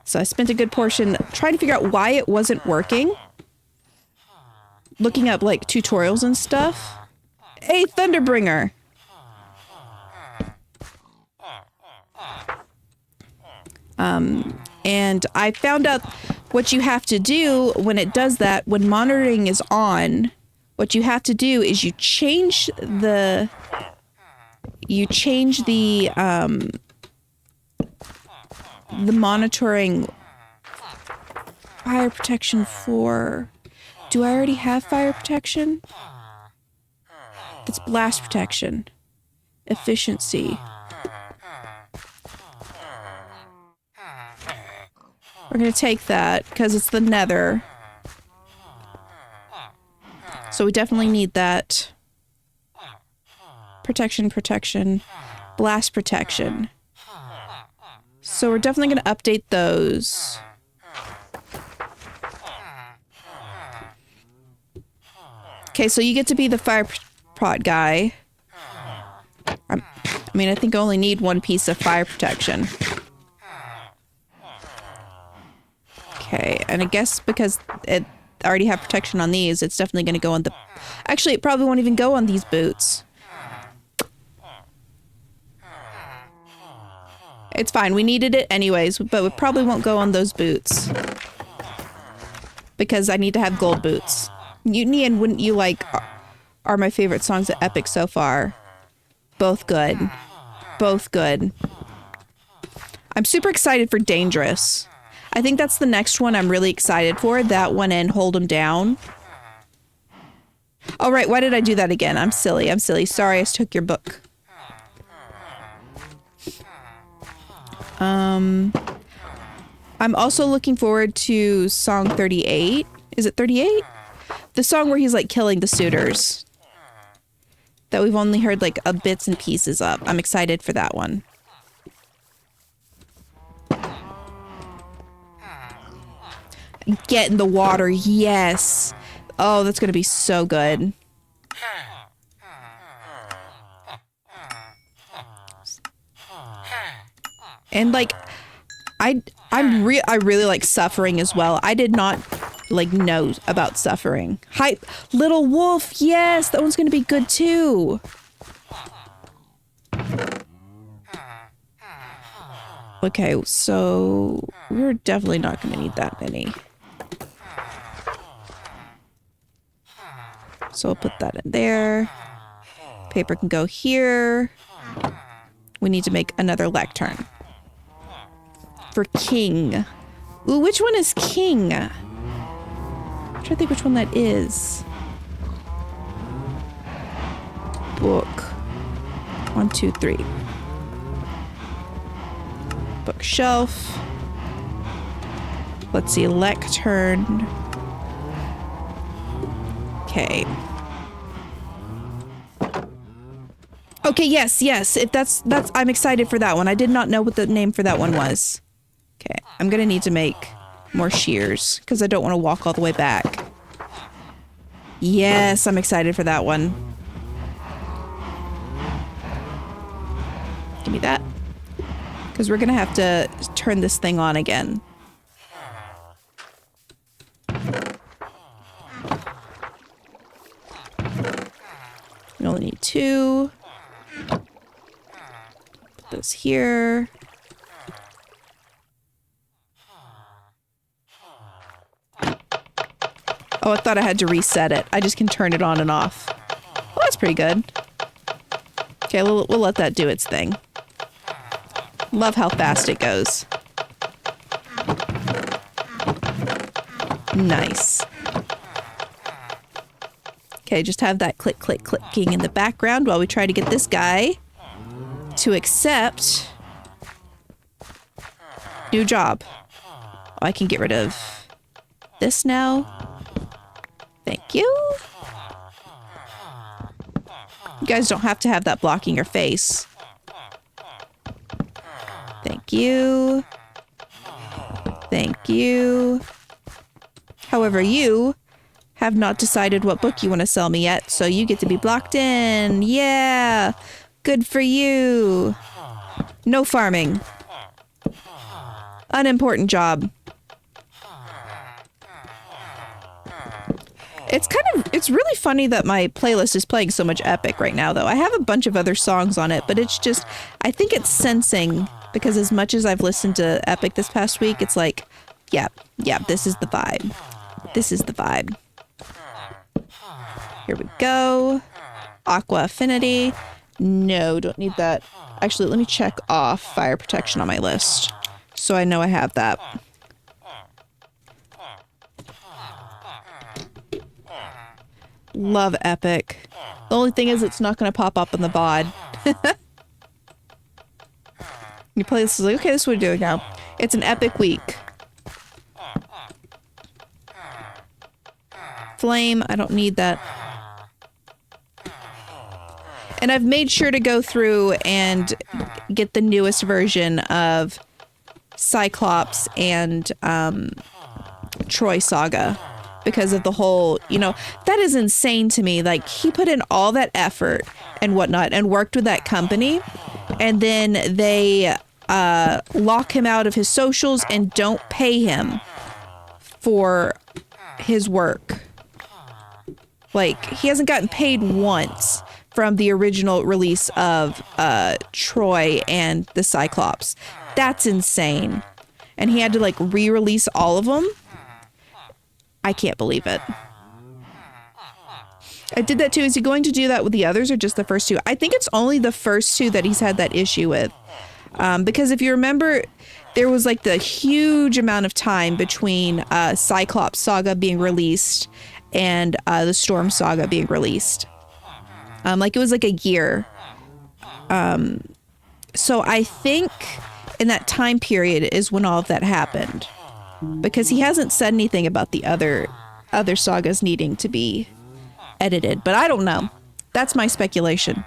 So I spent a good portion trying to figure out why it wasn't working. Looking up like tutorials and stuff. Hey, Thunderbringer. And I found out what you have to do when it does that, when monitoring is on, what you have to do is you change the monitoring fire protection for, do I already have fire protection? It's blast protection. Efficiency. We're going to take that because it's the nether. So we definitely need that. Protection, blast protection. So we're definitely going to update those. Okay, so you get to be the fire prot guy. I mean, I think I only need one piece of fire protection. Okay, and I guess because it I already have protection on these, it's definitely going to go on the... Actually, it probably won't even go on these boots. It's fine, we needed it anyways, but it probably won't go on those boots. Because I need to have gold boots. Mutiny and Wouldn't You Like are my favorite songs at Epic so far. Both good. Both good. I'm super excited for Dangerous. I think that's the next one I'm really excited for. That one and Hold 'Em Down. Oh, right. Why did I do that again? I'm silly. Sorry, I took your book. I'm also looking forward to song 38. Is it 38? The song where he's like killing the suitors. that we've only heard like a bits and pieces of. I'm excited for that one. Get in the water, yes. Oh, that's gonna be so good. And like, I really like Suffering as well. I did not like know about Suffering. Hi, Little Wolf, yes, that one's gonna be good too. Okay, so we're definitely not gonna need that many. So I'll put that in there. Paper can go here. We need to make another lectern. For King. Ooh, which one is King? I'm trying to think which one that is. Book. 1, 2, 3. Bookshelf. Let's see, lectern. Okay. Okay, yes. If that's I'm excited for that one. I did not know what the name for that one was. Okay, I'm gonna need to make more shears because I don't want to walk all the way back. Yes, I'm excited for that one. Give me that. Because we're gonna have to turn this thing on again. We only need 2. Put this here. Oh, I thought I had to reset it. I just can turn it on and off. Well, that's pretty good. Okay, we'll let that do its thing. Love how fast it goes. Nice. Okay, just have that click, click, clicking in the background while we try to get this guy to accept new job. Oh, I can get rid of this now. Thank you. You guys don't have to have that blocking your face. Thank you. Thank you. However, you have not decided what book you want to sell me yet, so you get to be blocked in. Yeah. Good for you. No farming. Unimportant job. It's really funny that my playlist is playing so much Epic right now, though. I have a bunch of other songs on it, but it's just, I think it's sensing, because as much as I've listened to Epic this past week, it's like, yeah, this is the vibe. This is the vibe. Here we go. Aqua Affinity. No, don't need that. Actually, let me check off fire protection on my list, so I know I have that. Love Epic. The only thing is it's not going to pop up in the VOD. You play this, is like, okay, this is what we're doing now. It's an epic week. Flame, I don't need that. And I've made sure to go through and get the newest version of Cyclops and Troy Saga. Because of the whole, that is insane to me. Like, he put in all that effort and whatnot and worked with that company. And then they lock him out of his socials and don't pay him for his work. Like, he hasn't gotten paid once from the original release of Troy and the Cyclops. That's insane. And he had to, like, re-release all of them. I can't believe it. I did that too. Is he going to do that with the others or just the first 2? I think it's only the first 2 that he's had that issue with. Because if you remember, there was like the huge amount of time between Cyclops Saga being released and the Storm Saga being released. Like it was like a year. So I think in that time period is when all of that happened. Because he hasn't said anything about the other sagas needing to be edited, but I don't know. That's my speculation.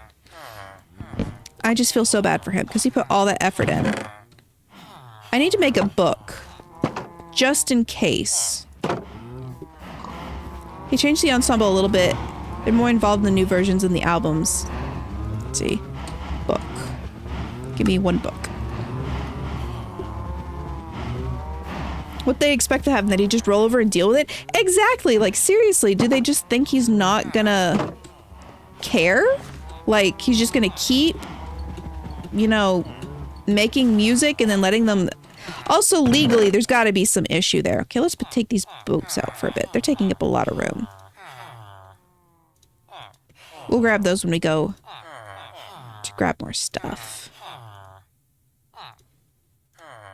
I just feel so bad for him because he put all that effort in. I need to make a book just in case. He changed the ensemble a little bit. They're more involved in the new versions and the albums. Let's see. Book. Give me one book. What they expect to have, and that he just roll over and deal with it? Exactly. Like, seriously, do they just think he's not gonna care? Like, he's just gonna keep, you know, making music and then letting them... Also, legally, there's got to be some issue there. Okay, let's take these books out for a bit. They're taking up a lot of room. We'll grab those when we go to grab more stuff.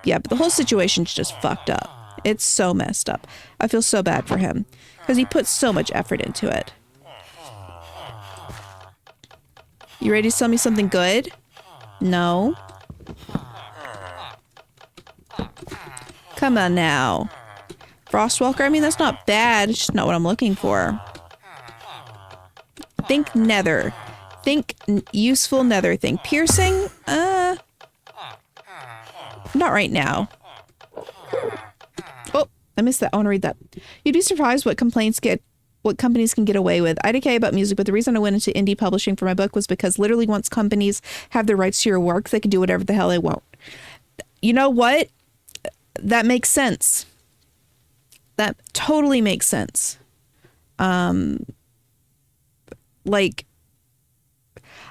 Yeah, but the whole situation's just fucked up. It's so messed up. I feel so bad for him because he put so much effort into it. You ready to sell me something good? No. Come on now. Frostwalker? I mean, that's not bad. It's just not what I'm looking for. Think nether. Think useful nether thing. Piercing? Not right now. Oh, I missed that. I want to read that. You'd be surprised what companies can get away with. IDK about music, but the reason I went into indie publishing for my book was because literally once companies have the rights to your work, they can do whatever the hell they want. You know what? That makes sense. That totally makes sense. Like,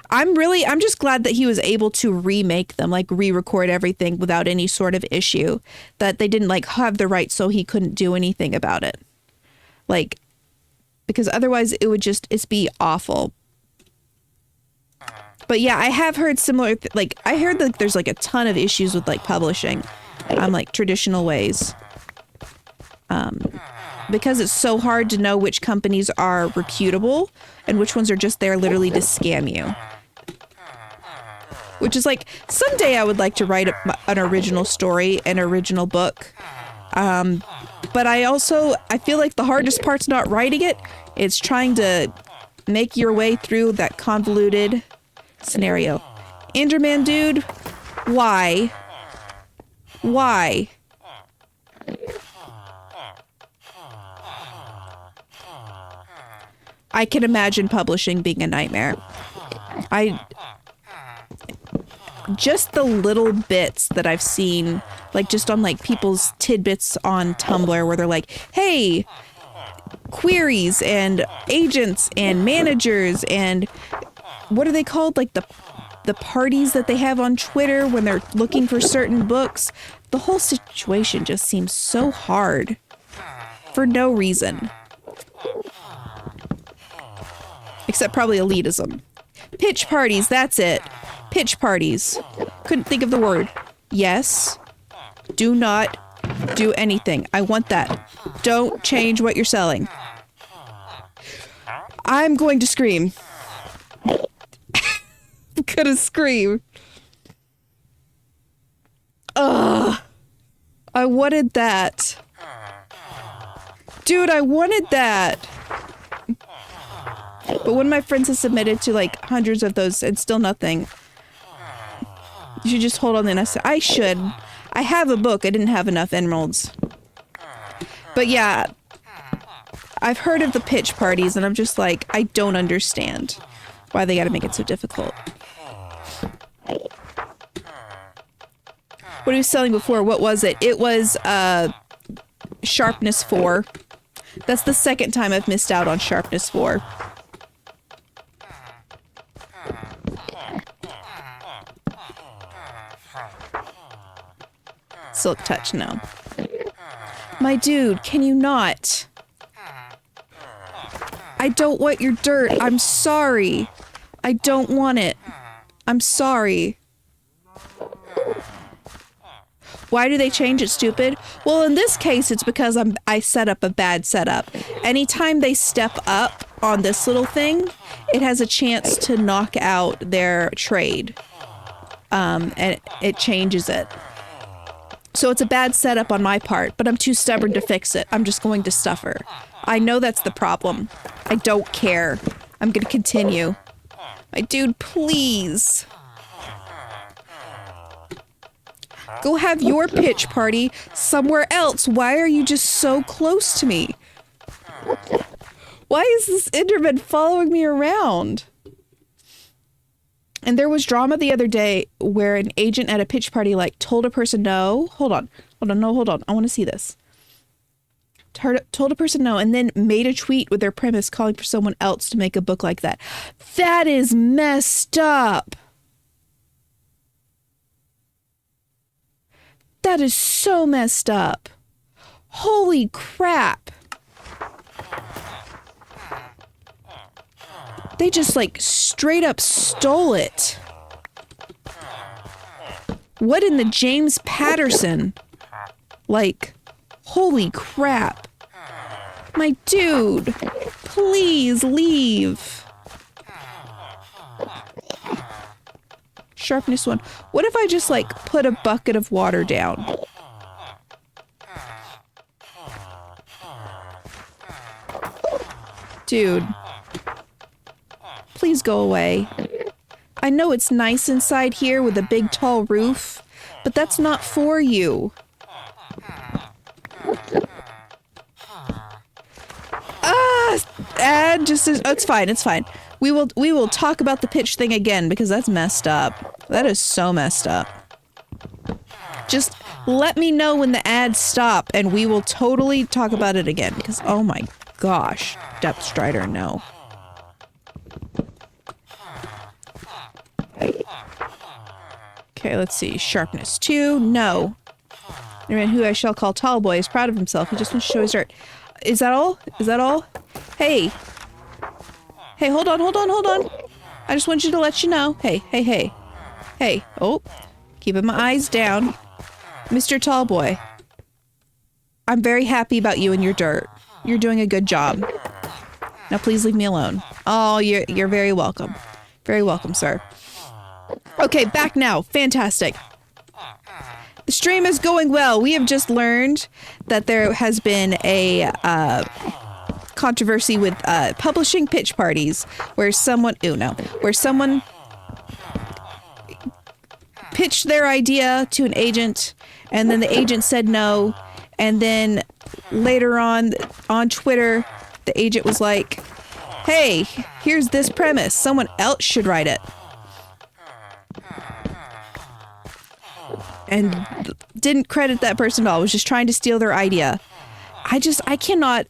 I'm just glad that he was able to remake them, like re-record everything without any sort of issue, that they didn't like have the rights so he couldn't do anything about it. Like, because otherwise it would just, it's be awful. But yeah, I have heard similar, like, I heard that there's like a ton of issues with like publishing, like traditional ways. Because it's so hard to know which companies are reputable and which ones are just there literally to scam you. Which is like, someday I would like to write an original story, an original book. But I feel like the hardest part's not writing it. It's trying to make your way through that convoluted scenario. Enderman dude, why? Why? I can imagine publishing being a nightmare. Just the little bits that I've seen, like just on like people's tidbits on Tumblr where they're like, hey, queries and agents and managers and what are they called? Like the parties that they have on Twitter when they're looking for certain books. The whole situation just seems so hard for no reason. Except probably elitism. Pitch parties, that's it. Pitch parties. Couldn't think of the word. Yes. Do not do anything. I want that. Don't change what you're selling. I'm going to scream. I'm gonna scream. Ugh. I wanted that. Dude, I wanted that. But one of my friends has submitted to like hundreds of those and still nothing. You should just hold on the nest. I should. I have a book. I didn't have enough emeralds. But yeah, I've heard of the pitch parties and I'm just like, I don't understand why they gotta make it so difficult. What he was selling before, what was it? It was Sharpness 4. That's the second time I've missed out on Sharpness 4. Silk Touch, no. My dude, can you not? I don't want your dirt. I'm sorry. I don't want it. I'm sorry. Why do they change it, stupid? Well, in this case, it's because I set up a bad setup. Anytime they step up on this little thing, it has a chance to knock out their trade. And it changes it. So it's a bad setup on my part, but I'm too stubborn to fix it. I'm just going to suffer. I know that's the problem. I don't care. I'm going to continue. My dude, please. Go have your pitch party somewhere else. Why are you just so close to me? Why is this Enderman following me around? And there was drama the other day where an agent at a pitch party like told a person no. Hold on. I want to see this. Told a person no and then made a tweet with their premise calling for someone else to make a book like that. That is messed up. That is so messed up. Holy crap. They just like straight up stole it. What in the James Patterson? Like, holy crap. My dude, please leave. Sharpness 1. What if I just like put a bucket of water down? Dude. Please go away. I know it's nice inside here with a big tall roof, but that's not for you. And just it's fine. We will talk about the pitch thing again because that's messed up. That is so messed up. Just let me know when the ads stop and we will totally talk about it again because oh my gosh, Depth Strider, no. Okay, let's see. Sharpness 2, no. The man who I shall call Tallboy is proud of himself. He just wants to show his dirt. Is that all? Is that all? Hey. Hey, hold on. I just want you to let you know. Hey. Oh, keeping my eyes down. Mr. Tallboy. I'm very happy about you and your dirt. You're doing a good job. Now please leave me alone. Oh, you're very welcome. Very welcome, sir. Okay, back now. Fantastic. The stream is going well. We have just learned that there has been a controversy with publishing pitch parties where someone pitched their idea to an agent and then the agent said no, and then later on Twitter the agent was like, hey, here's this premise, someone else should write it, and didn't credit that person at all, was just trying to steal their idea. I cannot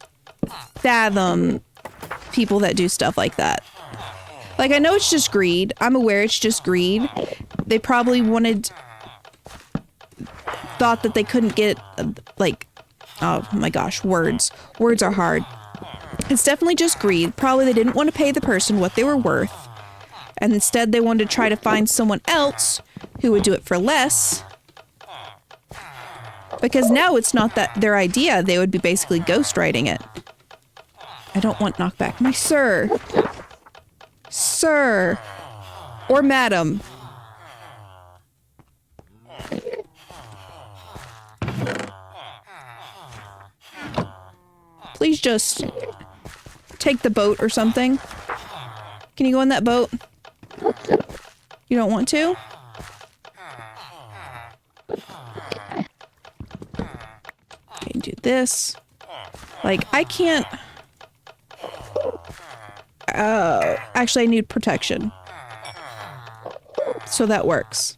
fathom people that do stuff like that. Like, I know it's just greed. I'm aware it's just greed. They probably thought that they couldn't get, like, oh my gosh, words. Words are hard. It's definitely just greed. Probably they didn't want to pay the person what they were worth. And instead they wanted to try to find someone else who would do it for less. Because now it's not that their idea, they would be basically ghostwriting it. I don't want knockback. My sir. Sir. Or madam. Please just take the boat or something. Can you go on that boat? You don't want to? Okay, do this. Like, I can't... actually, I need protection. So that works.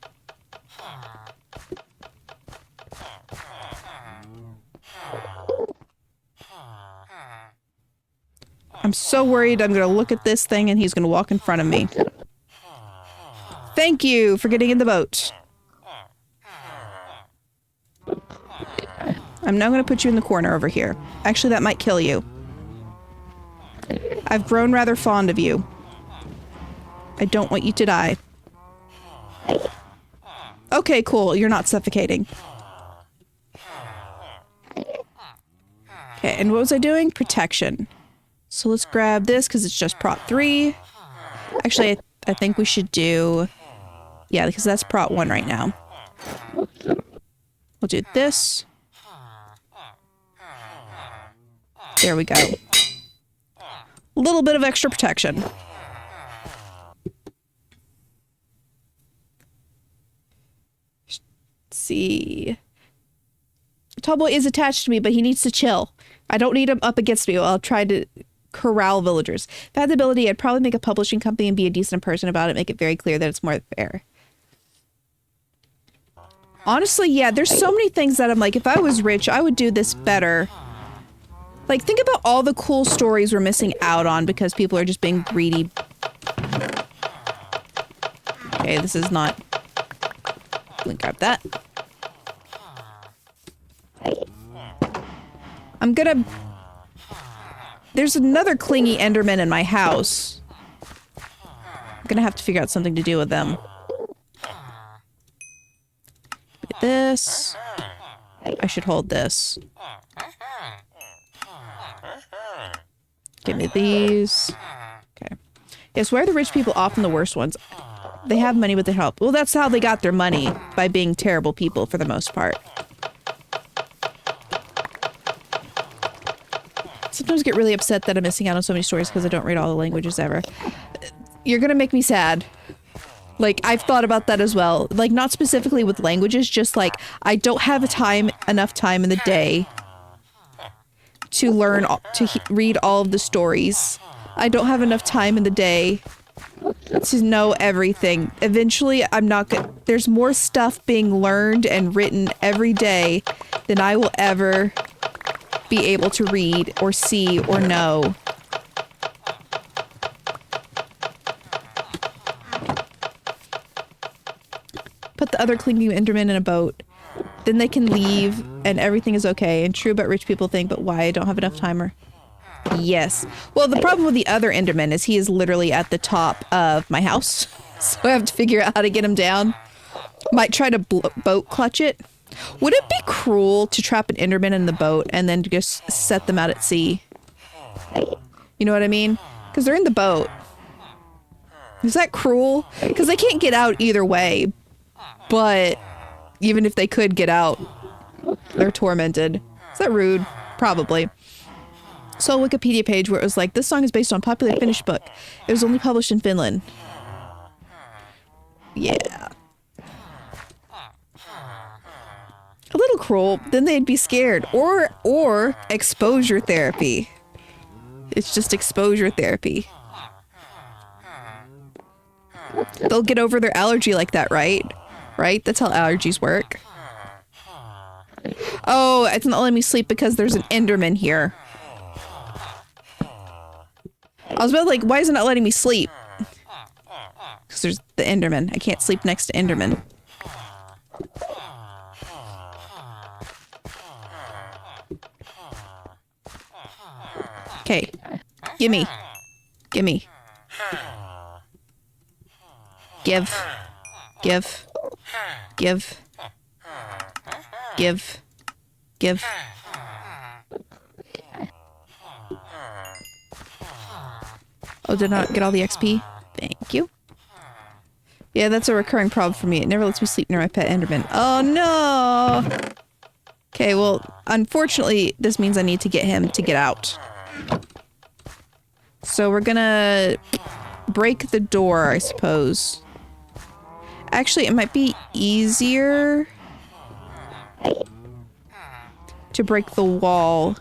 I'm so worried I'm going to look at this thing and he's going to walk in front of me. Thank you for getting in the boat. I'm now going to put you in the corner over here. Actually, that might kill you. I've grown rather fond of you. I don't want you to die. Okay, cool. You're not suffocating. Okay, and what was I doing? Protection. So let's grab this because it's just prot 3. Actually, I think we should do... Yeah, because that's prot 1 right now. We'll do this. There we go. A little bit of extra protection. see. Tallboy is attached to me, but he needs to chill. I don't need him up against me. I'll try to corral villagers. If I had the ability, I'd probably make a publishing company and be a decent person about it, make it very clear that it's more fair. Honestly, yeah, there's so many things that I'm like, if I was rich, I would do this better. Like, think about all the cool stories we're missing out on because people are just being greedy. Okay, this is not... Let me grab that. I'm gonna... There's another clingy Enderman in my house. I'm gonna have to figure out something to do with them. Get this. I should hold this. Give me these. Okay. Yes, why are the rich people often the worst ones? They have money, but they help. Well, that's how they got their money, by being terrible people for the most part. Sometimes I get really upset that I'm missing out on so many stories because I don't read all the languages ever. You're gonna make me sad. Like, I've thought about that as well. Like, not specifically with languages, just like, I don't have enough time in the day to learn, read all of the stories. I don't have enough time in the day to know everything. Eventually, I'm not gonna... There's more stuff being learned and written every day than I will ever be able to read or see or know. Put the other clinging Enderman in a boat. Then they can leave and everything is okay. And true about rich people think, but why? I don't have enough timer. Yes. Well, the problem with the other Enderman is he is literally at the top of my house. So I have to figure out how to get him down. Might try to boat clutch it. Would it be cruel to trap an Enderman in the boat and then just set them out at sea? You know what I mean? Because they're in the boat. Is that cruel? Because they can't get out either way. But even if they could get out, they're tormented. Is that rude? Probably. Saw a Wikipedia page where it was like, this song is based on a popular Finnish book. It was only published in Finland. Yeah. A little cruel. Then they'd be scared. Or exposure therapy. It's just exposure therapy. They'll get over their allergy like that, right? Right? That's how allergies work. Oh, it's not letting me sleep because there's an Enderman here. I was about like, why is it not letting me sleep? Because there's the Enderman. I can't sleep next to Enderman. Okay. Gimme. Gimme. Give. Give. Give. Give. Give. Oh, did not get all the XP? Thank you. Yeah, that's a recurring problem for me. It never lets me sleep near my pet Enderman. Oh, no! Okay, well, unfortunately, this means I need to get him to get out. So we're gonna break the door, I suppose. Actually, it might be easier to break the wall.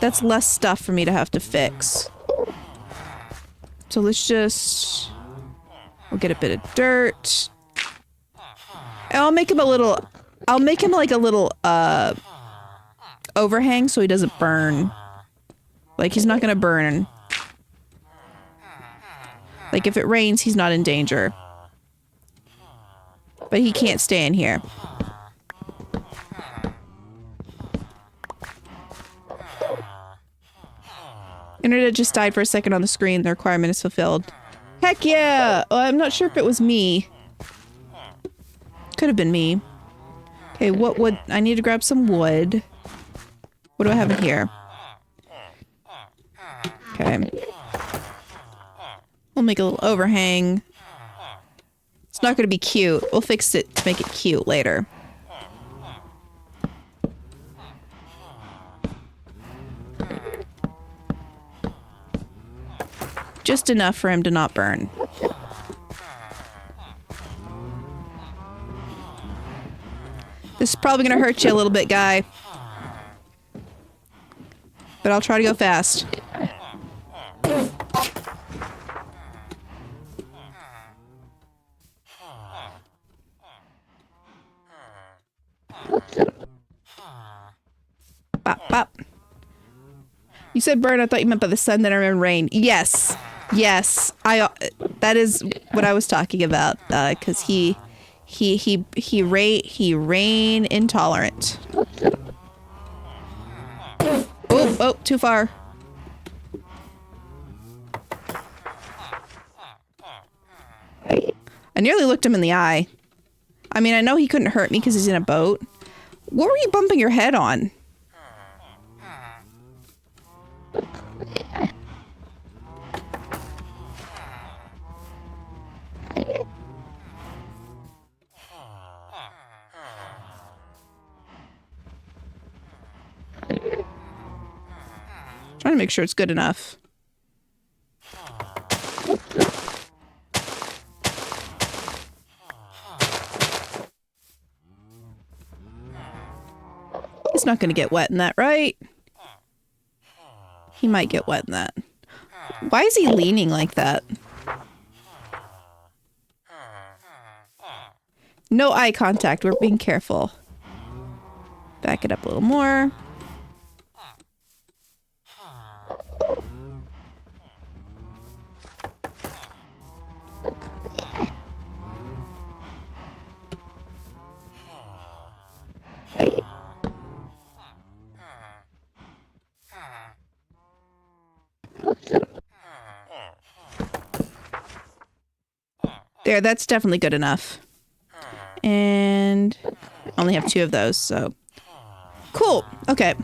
That's less stuff for me to have to fix. So let's just... We'll get a bit of dirt. And I'll make him a little... I'll make him like a little, overhang so he doesn't burn. Like, he's not gonna burn. Like, if it rains, he's not in danger. But he can't stay in here. Internet just died for a second on the screen. The requirement is fulfilled. Heck yeah! Well, I'm not sure if it was me. Could have been me. Okay, what wood? I need to grab some wood. What do I have in here? Okay. We'll make a little overhang. It's not going to be cute. We'll fix it to make it cute later. Just enough for him to not burn. This is probably gonna hurt you a little bit, guy. But I'll try to go fast. Bop, bop. You said burn. I thought you meant by the sun, then I remember rain. Yes. Yes. That is what I was talking about. Cause he rain intolerant. Oh, too far. I nearly looked him in the eye. I mean, I know he couldn't hurt me because he's in a boat. What were you bumping your head on? Trying to make sure it's good enough. He's not going to get wet in that, right? He might get wet in that. Why is he leaning like that? No eye contact. We're being careful. Back it up a little more. There, that's definitely good enough. And I only have 2 of those, so. Cool. Okay.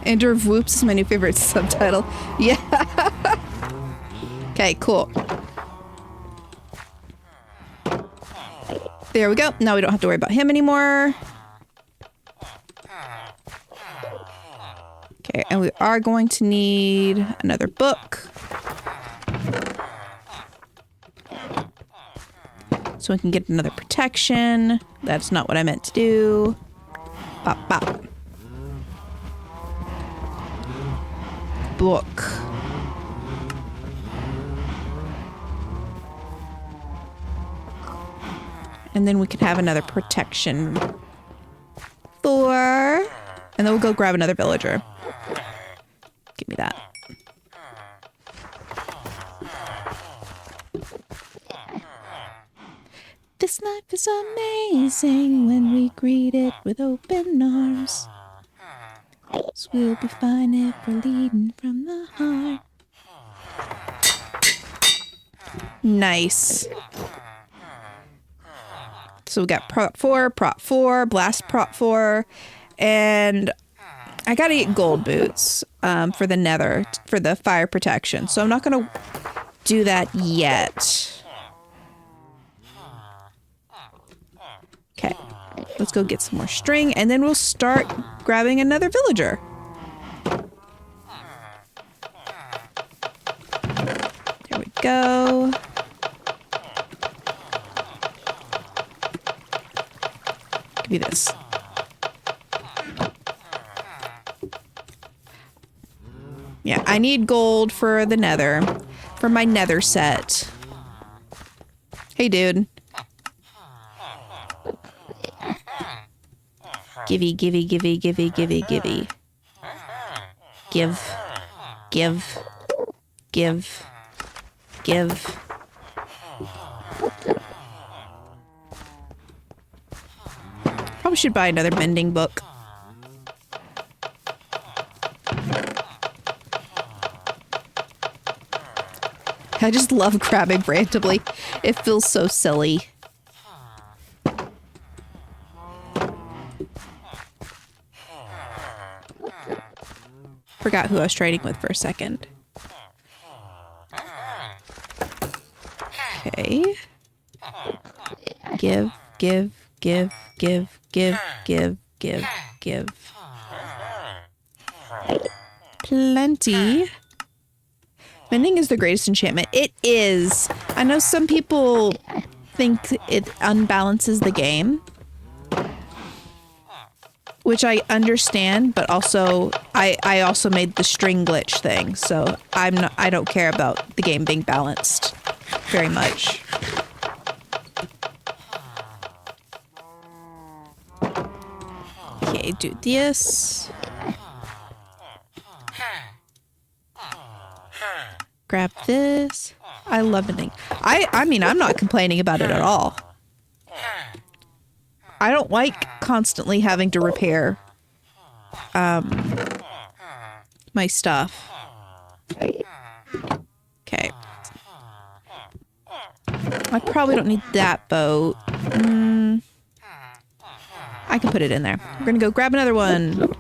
Andrew Whoops is my new favorite subtitle. Yeah. Okay, cool. There we go. Now we don't have to worry about him anymore. Okay, and we are going to need another book. So we can get another protection. That's not what I meant to do. Bop, bop. Book. And then we can have another protection. 4. And then we'll go grab another villager. Give me that. This life is amazing when we greet it with open arms. So we'll be fine if we're leading from the heart. Nice. So we got prot 4, blast prot 4, and I gotta get gold boots for the nether, for the fire protection. So I'm not gonna do that yet. Okay, let's go get some more string, and then we'll start grabbing another villager. There we go. Give me this. Yeah, I need gold for the nether, for my nether set. Hey, dude. Givey, givey, givey, givey, givey, givey. Give. Give. Give. Give. Probably should buy another mending book. I just love grabbing randomly. It feels so silly. Forgot who I was trading with for a second. Okay. Give, give, give, give, give, give, give, give. Plenty. Mending is the greatest enchantment. It is. I know some people think it unbalances the game, which I understand, but also I also made the string glitch thing, so I don't care about the game being balanced very much. Okay, do this. Grab this. I love it. I mean, I'm not complaining about it at all. I don't like constantly having to repair my stuff. Okay. I probably don't need that boat. I can put it in there. We're gonna go grab another one.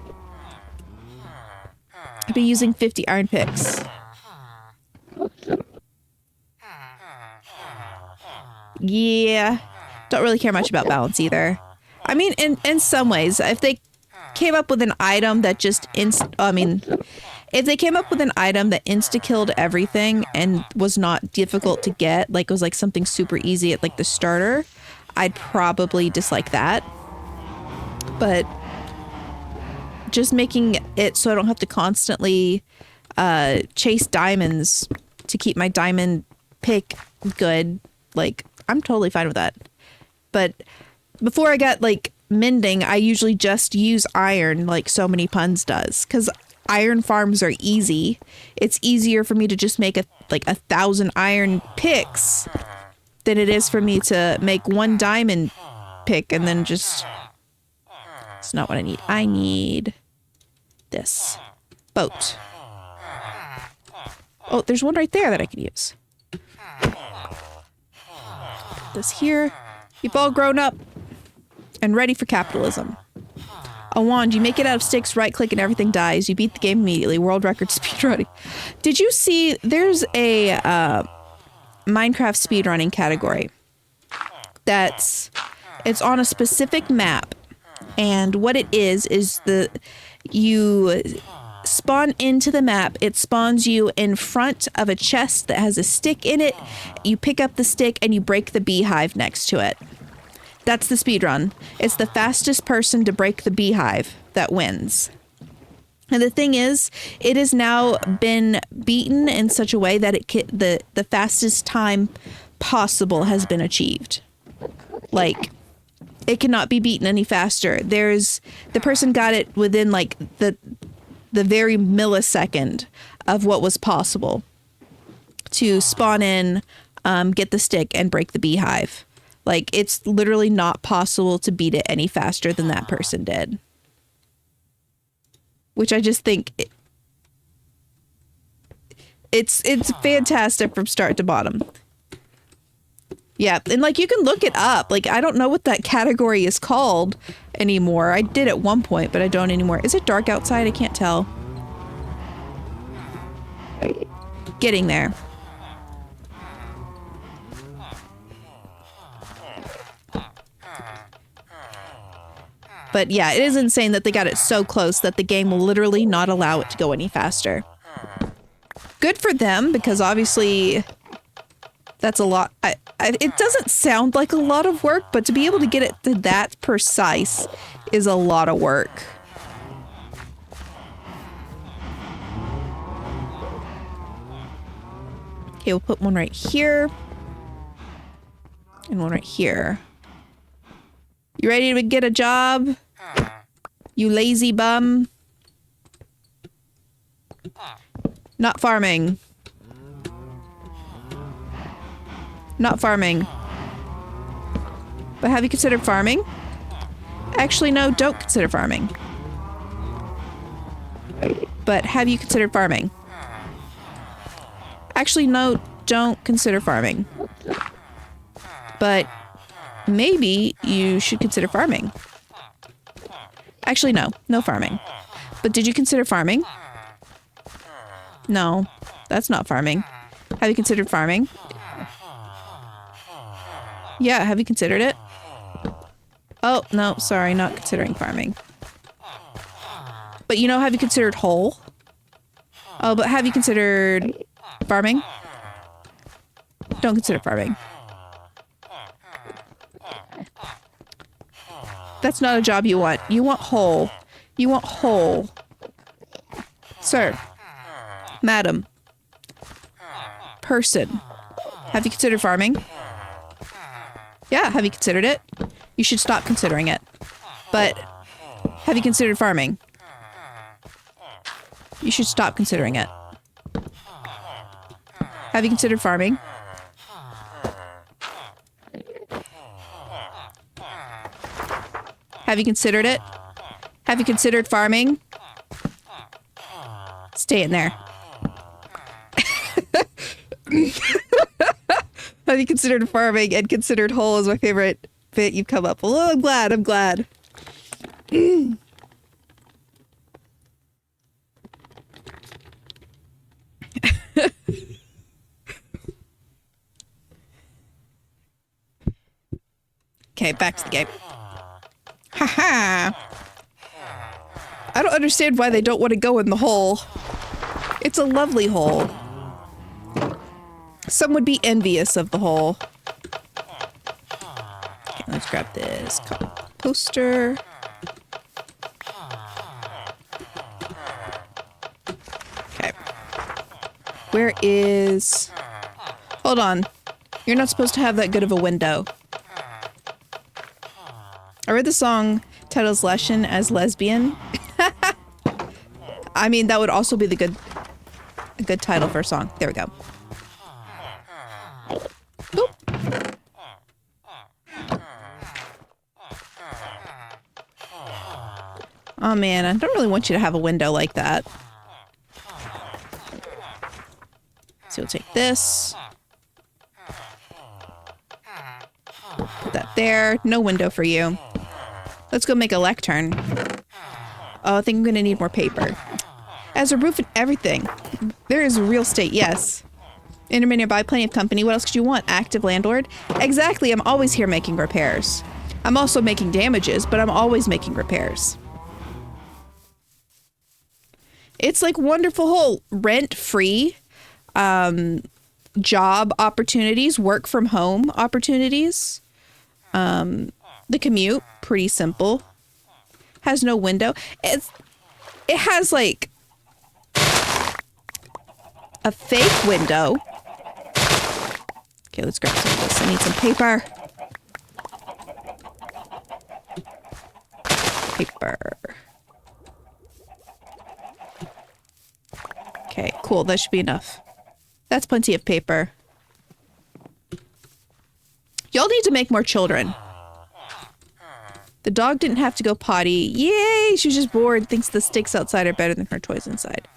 I've been using 50 iron picks. Yeah. Don't really care much about balance either. I mean, in some ways, if they came up with an item that just if they came up with an item that insta-killed everything and was not difficult to get, like it was like something super easy at like the starter, I'd probably dislike that. But just making it so I don't have to constantly chase diamonds to keep my diamond pick good, like I'm totally fine with that. But before I got like mending, I usually just use iron like So Many Puns does, because iron farms are easy. It's easier for me to just make 1,000 iron picks than it is for me to make one diamond pick and then just... It's not what I need. I need this boat. Oh, there's one right there that I can use. This here. You've all grown up and ready for capitalism. A wand, you make it out of sticks, right click and everything dies. You beat the game immediately. World record speedrunning. Did you see there's a Minecraft speedrunning category it's on a specific map, and what it is you spawn into the map. It spawns you in front of a chest that has a stick in it. You pick up the stick and you break the beehive next to it. That's the speedrun. It's the fastest person to break the beehive that wins. And the thing is, it has now been beaten in such a way that the fastest time possible has been achieved. Like, it cannot be beaten any faster. The person got it within like the very millisecond of what was possible to spawn in, get the stick and break the beehive. Like, it's literally not possible to beat it any faster than that person did. Which I just think it's fantastic from start to bottom. Yeah, and like you can look it up. Like, I don't know what that category is called anymore. I did at one point, but I don't anymore. Is it dark outside? I can't tell. Getting there. But yeah, it is insane that they got it so close that the game will literally not allow it to go any faster. Good for them, because obviously that's a lot. It doesn't sound like a lot of work, but to be able to get it to that precise is a lot of work. Okay, we'll put one right here. And one right here. You ready to get a job? You lazy bum. Not farming. Not farming. But have you considered farming? Actually, no, don't consider farming. But have you considered farming? Actually, no, don't consider farming. But maybe you should consider farming. Actually, no. No farming. But did you consider farming? No, that's not farming. Have you considered farming? Yeah, have you considered it? Oh, no, sorry, not considering farming. But you know, have you considered whole? Oh, but have you considered farming? Don't consider farming. That's not a job you want. You want whole. You want whole. Sir. Madam. Person. Have you considered farming? Yeah, have you considered it? You should stop considering it. But have you considered farming? You should stop considering it. Have you considered farming? Have you considered it? Have you considered farming? Stay in there. Have you considered farming and considered whole is my favorite bit you've come up with. Oh, I'm glad. I'm glad. Okay, back to the game. Haha. I don't understand why they don't want to go in the hole. It's a lovely hole. Some would be envious of the hole. Okay, let's grab this poster. Okay. Where is... Hold on. You're not supposed to have that good of a window. I read the song Title's Lesson as lesbian. I mean, that would also be a good title for a song. There we go. Boop. Oh man, I don't really want you to have a window like that. So we'll take this. Put that there. No window for you. Let's go make a lectern. Oh, I think I'm gonna need more paper. As a roof and everything. There is real estate, yes. Internet nearby, plenty of company. What else could you want? Active landlord? Exactly, I'm always here making repairs. I'm also making damages, but I'm always making repairs. It's like wonderful whole rent-free job opportunities, work from home opportunities. The commute, pretty simple. Has no window. It has like a fake window. Okay, let's grab some of this. I need some paper. Paper. Okay, cool. That should be enough. That's plenty of paper. Y'all need to make more children. The dog didn't have to go potty. Yay! She was just bored. Thinks the sticks outside are better than her toys inside.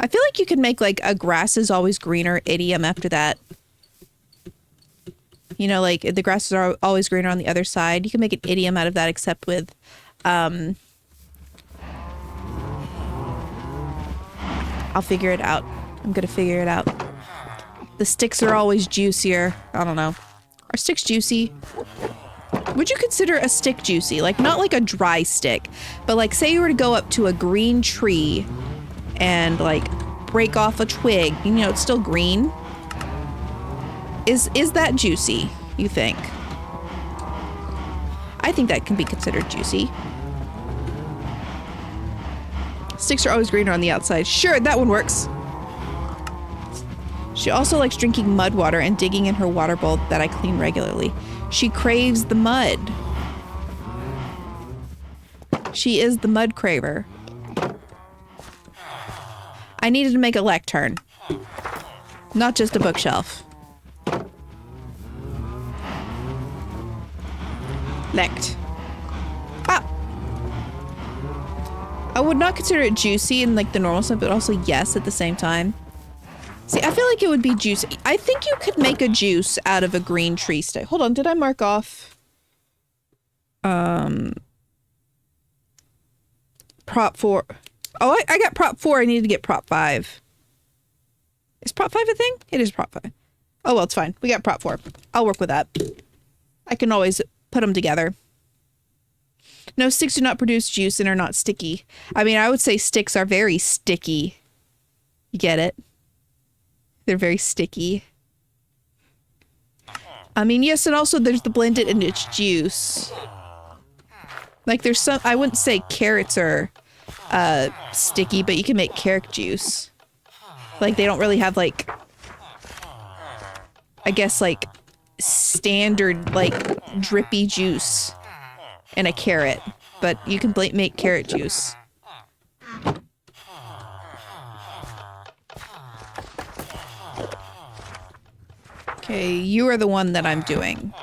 I feel like you could make like a grass is always greener idiom after that. You know, like the grasses are always greener on the other side. You can make an idiom out of that, except with, I'll figure it out. I'm gonna figure it out. The sticks are always juicier. I don't know. Are sticks juicy? Would you consider a stick juicy? Like, not like a dry stick, but like, say you were to go up to a green tree and like break off a twig, you know, it's still green. Is that juicy, you think? I think that can be considered juicy. Sticks are always greener on the outside. Sure, that one works. She also likes drinking mud water and digging in her water bowl that I clean regularly. She craves the mud. She is the mud craver. I needed to make a lectern. Not just a bookshelf. Lect. Ah! I would not consider it juicy in like the normal sense, but also yes at the same time. See, I feel like it would be juicy. I think you could make a juice out of a green tree stick. Hold on, did I mark off? Prop 4. Oh, I got prop 4. I need to get prop 5. Is prop 5 a thing? It is prop 5. Oh, well, it's fine. We got prop 4. I'll work with that. I can always put them together. No, sticks do not produce juice and are not sticky. I mean, I would say sticks are very sticky. You get it? They're very sticky. I mean, yes, and also there's the blended and its juice. Like there's some, I wouldn't say carrots are sticky, but you can make carrot juice. Like they don't really have like, I guess like standard like drippy juice in a carrot, but you can make carrot juice. Okay, you are the one that I'm doing.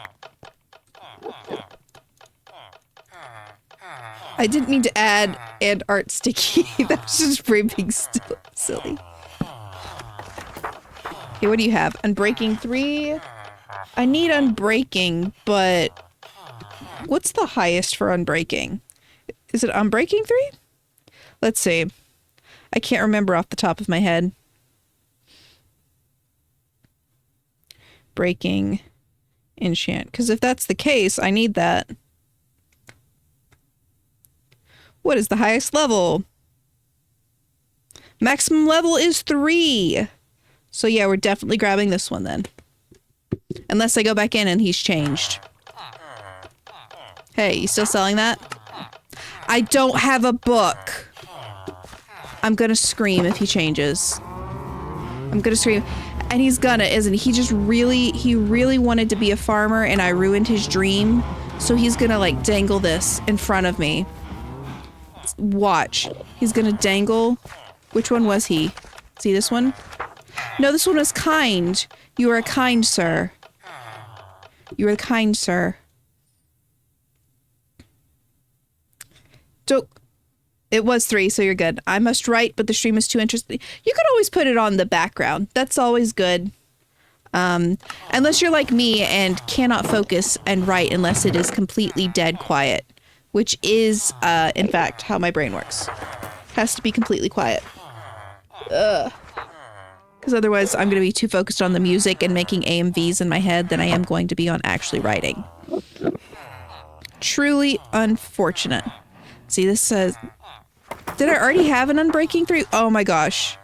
I didn't mean to add and art sticky. That was just being silly. Okay, what do you have? Unbreaking 3? I need Unbreaking, but what's the highest for Unbreaking? Is it Unbreaking 3? Let's see. I can't remember off the top of my head. Breaking enchant. Because if that's the case, I need that. What is the highest level? Maximum level is 3. So yeah, we're definitely grabbing this one then. Unless I go back in and he's changed. Hey, you still selling that? I don't have a book. I'm gonna scream if he changes. I'm gonna scream. And he's gonna, isn't he? He really wanted to be a farmer and I ruined his dream. So he's gonna like dangle this in front of me. Watch. He's gonna dangle. Which one was he? See this one? No, this one was kind. You are a kind sir. You are a kind sir. Don't. It was 3, so you're good. I must write, but the stream is too interesting. You could always put it on the background. That's always good. Unless you're like me and cannot focus and write unless it is completely dead quiet. Which is, in fact, how my brain works. Has to be completely quiet. Ugh. Because otherwise I'm going to be too focused on the music and making AMVs in my head than I am going to be on actually writing. Truly unfortunate. See, this says... Did I already have an Unbreaking 3? Oh my gosh.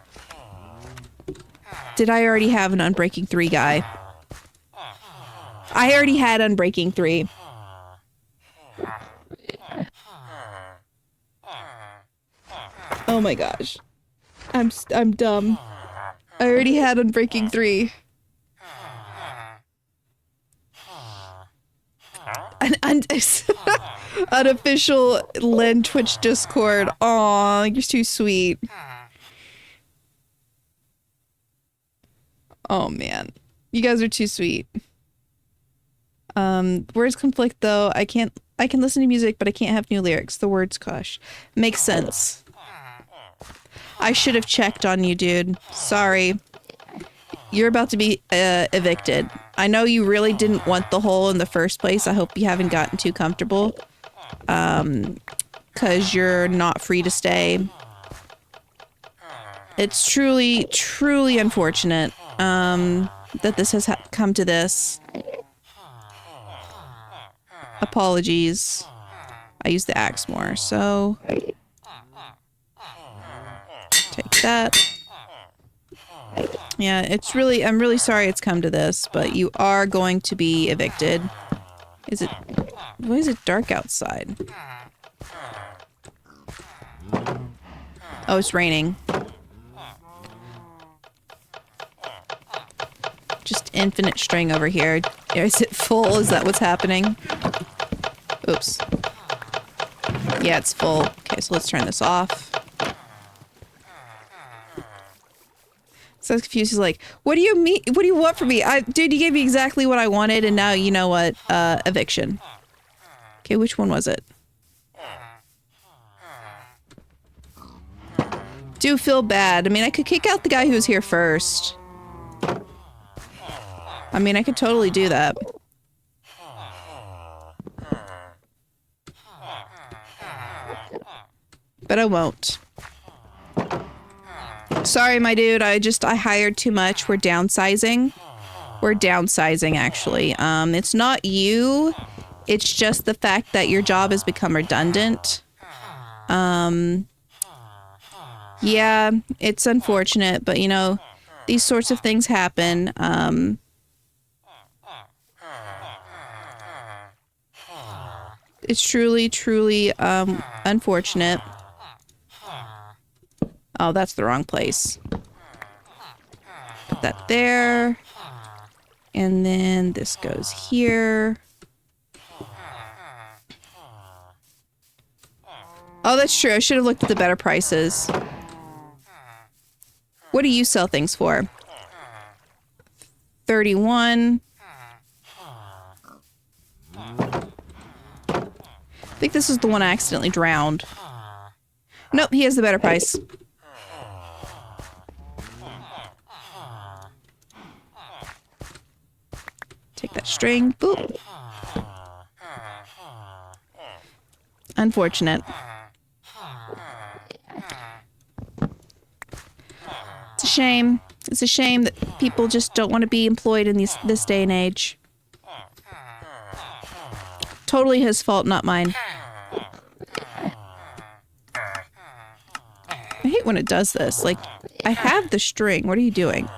Did I already have an Unbreaking 3 guy? I already had Unbreaking 3. Oh my gosh. I'm dumb. I already had Unbreaking 3. An unofficial Len Twitch Discord. Aw, you're too sweet. Oh man. You guys are too sweet. Words conflict though. I can listen to music, but I can't have new lyrics. The words clash. Makes sense. I should have checked on you, dude. Sorry. You're about to be evicted. I know you really didn't want the hole in the first place. I hope you haven't gotten too comfortable. 'Cause you're not free to stay. It's truly, truly unfortunate that this has come to this. Apologies. I use the axe more, so... Take that. Yeah, it's really, I'm really sorry it's come to this, but you are going to be evicted. Why is it dark outside? Oh, it's raining. Just infinite string over here. Is it full? Is that what's happening? Oops. Yeah, it's full. Okay, so let's turn this off. So confused. He's like, what do you mean? What do you want from me? Dude, you gave me exactly what I wanted, and now you know what? Eviction. Okay, which one was it? Do feel bad. I mean, I could kick out the guy who was here first. I mean, I could totally do that. But I won't. Sorry, my dude. I hired too much. We're downsizing. We're downsizing, actually. It's not you. It's just the fact that your job has become redundant. Yeah, it's unfortunate, but you know, these sorts of things happen. It's truly, truly unfortunate. Oh, that's the wrong place. Put that there. And then this goes here. Oh, that's true. I should have looked at the better prices. What do you sell things for? 31. I think this is the one I accidentally drowned. Nope, he has the better price. Take that string. Boop. Unfortunate. It's a shame. It's a shame that people just don't want to be employed in this day and age. Totally his fault, not mine. I hate when it does this. Like, I have the string. What are you doing?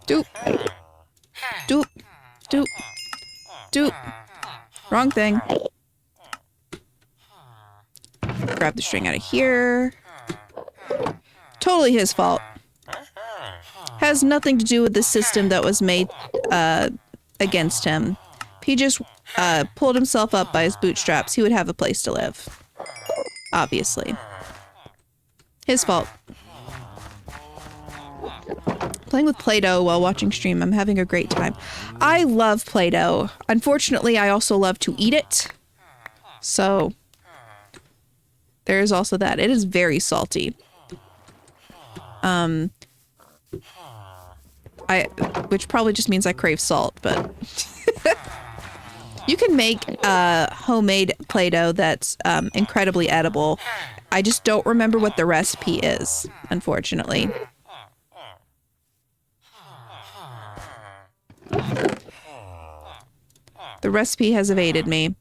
Doop. Doop. Doop. Doop. Wrong thing. Grab the string out of here. Totally his fault. Has nothing to do with the system that was made against him. If he just pulled himself up by his bootstraps, he would have a place to live. Obviously. His fault. Playing with Play-Doh while watching stream. I'm having a great time. I love Play-Doh. Unfortunately, I also love to eat it. So, there is also that. It is very salty. Which probably just means I crave salt, but... You can make homemade Play-Doh that's incredibly edible. I just don't remember what the recipe is, unfortunately. The recipe has evaded me.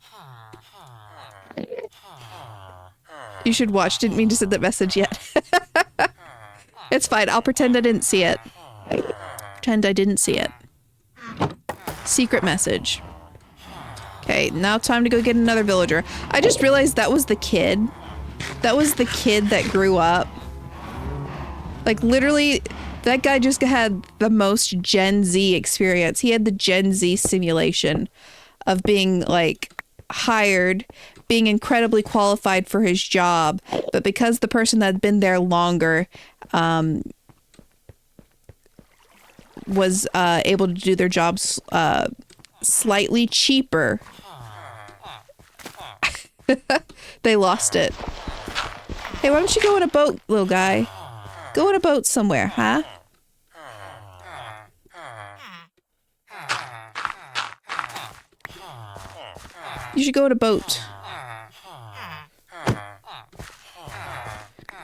You should watch. Didn't mean to send that message yet. It's fine. I'll pretend I didn't see it. Pretend I didn't see it. Secret message. Okay, now time to go get another villager. I just realized that was the kid. That was the kid that grew up. Like, literally, that guy just had the most Gen Z experience. He had the Gen Z simulation of being, like, hired, being incredibly qualified for his job, but because the person that had been there longer was able to do their jobs slightly cheaper, they lost it. Hey, why don't you go in a boat, little guy? Go in a boat somewhere, huh? You should go in a boat.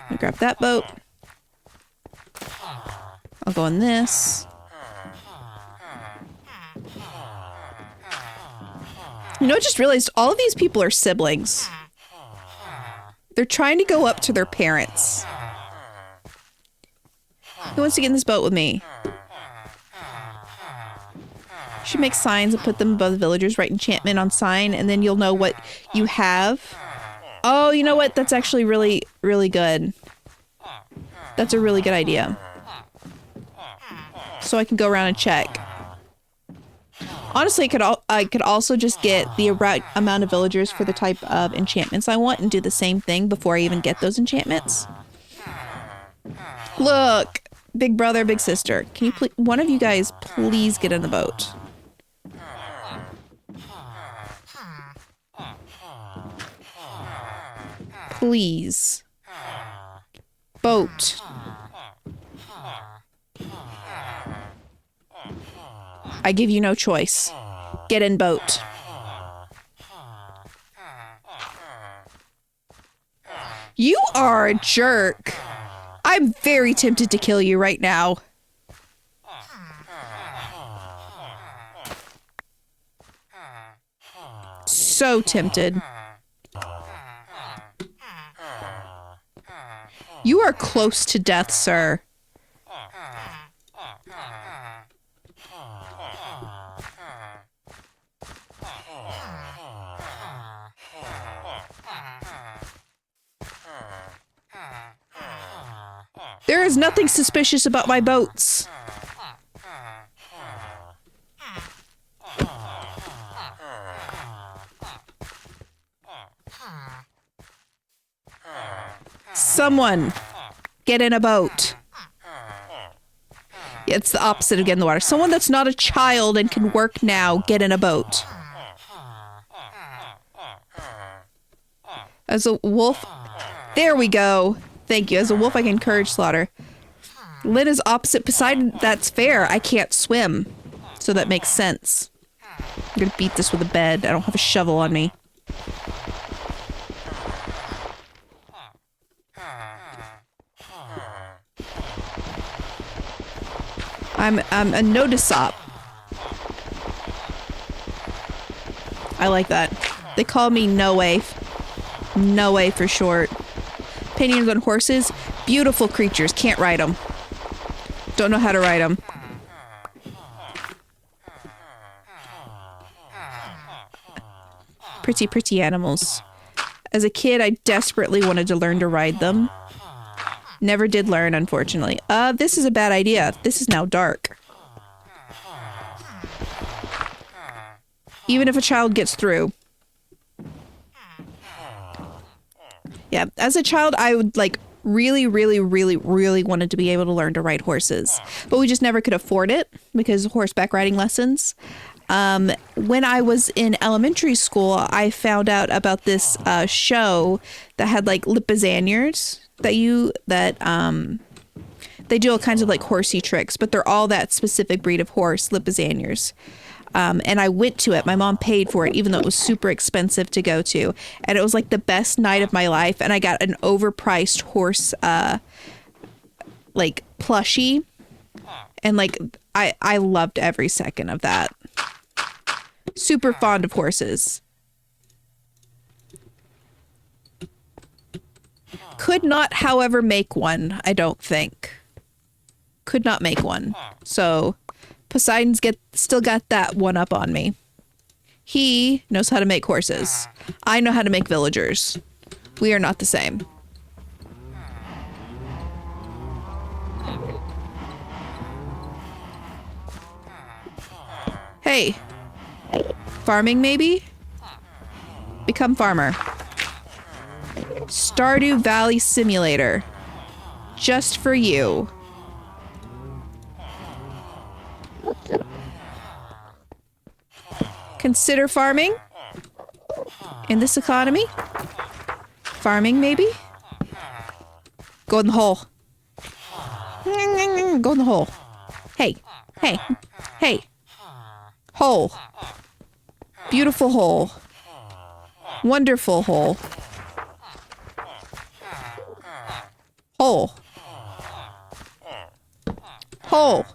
I'll grab that boat. I'll go in this. You know, I just realized all of these people are siblings. They're trying to go up to their parents. Who wants to get in this boat with me? You should make signs and put them above the villagers. Write enchantment on sign, and then you'll know what you have. Oh, you know what? That's actually really, really good. That's a really good idea. So I can go around and check. Honestly, I could also just get the right amount of villagers for the type of enchantments I want and do the same thing before I even get those enchantments. Look! Big brother, big sister. Can you please, one of you guys please get in the boat? Please. Boat. I give you no choice. Get in boat. You are a jerk. I'm very tempted to kill you right now. So tempted. You are close to death, sir. There is nothing suspicious about my boats. Someone, get in a boat. It's the opposite of get in the water. Someone that's not a child and can work now, get in a boat. As a wolf, there we go. Thank you. As a wolf, I can encourage slaughter. Lynn is opposite. Poseidon, that's fair. I can't swim. So that makes sense. I'm gonna beat this with a bed. I don't have a shovel on me. I'm a Nodisop. I like that. They call me Noe. Noe for short. Opinions on horses. Beautiful creatures. Can't ride them. Don't know how to ride them. Pretty, pretty animals. As a kid, I desperately wanted to learn to ride them. Never did learn, unfortunately. This is a bad idea. This is now dark. Even if a child gets through. Yeah, as a child, I would like really wanted to be able to learn to ride horses. But we just never could afford it because of horseback riding lessons. When I was in elementary school, I found out about this show that had like Lipizaniers they do all kinds of like horsey tricks, but they're all that specific breed of horse, Lipizaniers. And I went to it. My mom paid for it, even though it was super expensive to go to. And it was like the best night of my life. And I got an overpriced horse, like plushie. And like, I loved every second of that. Super fond of horses. Could not, however, make one, I don't think. Could not make one. So Poseidon's still got that one up on me. He knows how to make horses. I know how to make villagers. We are not the same. Hey. Farming, maybe? Become farmer. Stardew Valley Simulator. Just for you. Consider farming? In this economy? Farming, maybe? Go in the hole. Go in the hole. Hey. Hey. Hey. Hole. Beautiful hole. Wonderful hole. Hole. Hole.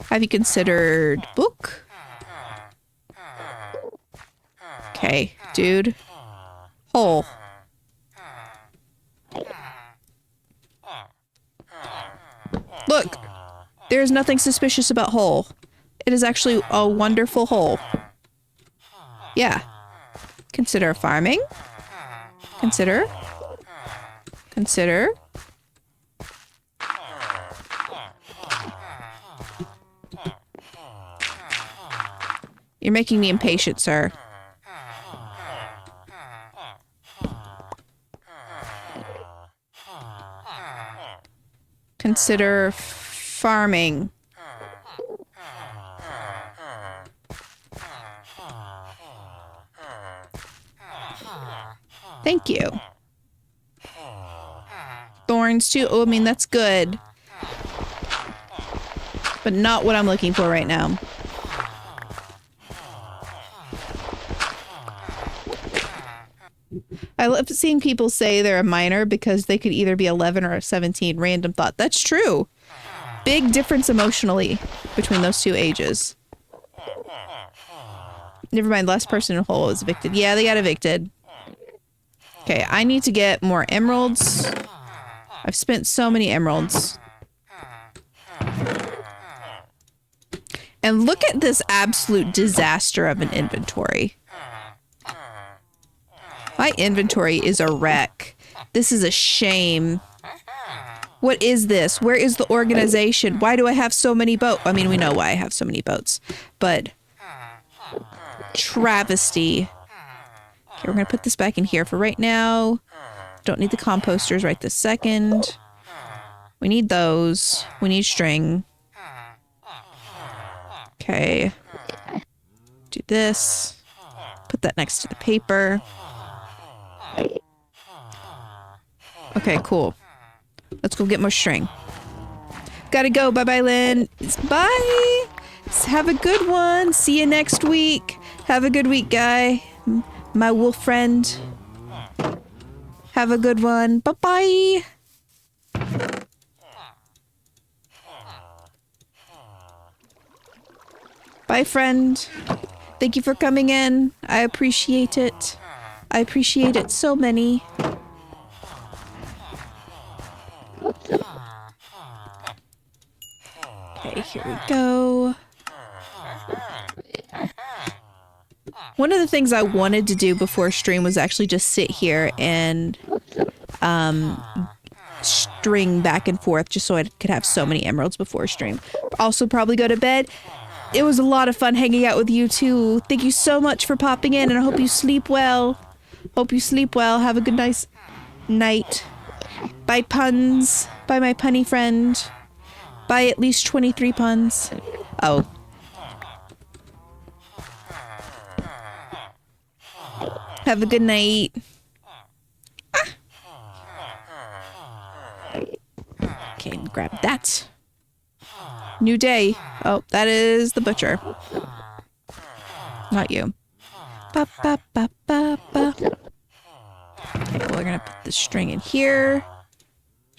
Have you considered book? Okay, dude. Hole. Look, there is nothing suspicious about hole. It is actually a wonderful hole. Yeah. Consider farming. Consider. Consider. You're making me impatient, sir. Consider farming. Thank you. Thorns too. Oh, I mean, that's good. But not what I'm looking for right now. I love seeing people say they're a minor because they could either be 11 or 17. Random thought. That's true. Big difference emotionally between those two ages. Never mind, last person in hole was evicted. Yeah, they got evicted. Okay, I need to get more emeralds. I've spent so many emeralds. And look at this absolute disaster of an inventory. My inventory is a wreck. This is a shame. What is this? Where is the organization? Why do I have so many boats? I mean, we know why I have so many boats, but travesty. Okay, we're gonna put this back in here for right now. Don't need the composters right this second. We need those. We need string. Okay. Do this. Put that next to the paper. Okay, cool. Let's go get more string. Gotta go. Bye-bye, Lynn. Bye. Have a good one. See you next week. Have a good week, guy. My wolf friend. Have a good one. Bye-bye. Bye, friend. Thank you for coming in. I appreciate it. I appreciate it so many. Okay, here we go. One of the things I wanted to do before stream was actually just sit here and string back and forth just so I could have so many emeralds before stream. Also probably go to bed. It was a lot of fun hanging out with you too. Thank you so much for popping in and I hope you sleep well. Hope you sleep well. Have a good nice night. Bye puns. Bye my punny friend. Bye at least 23 puns. Oh. Have a good night. Ah. Okay, grab that. New day. Oh, that is the butcher. Not you. Ba, ba, ba, ba, ba. Okay, well, we're gonna put the string in here.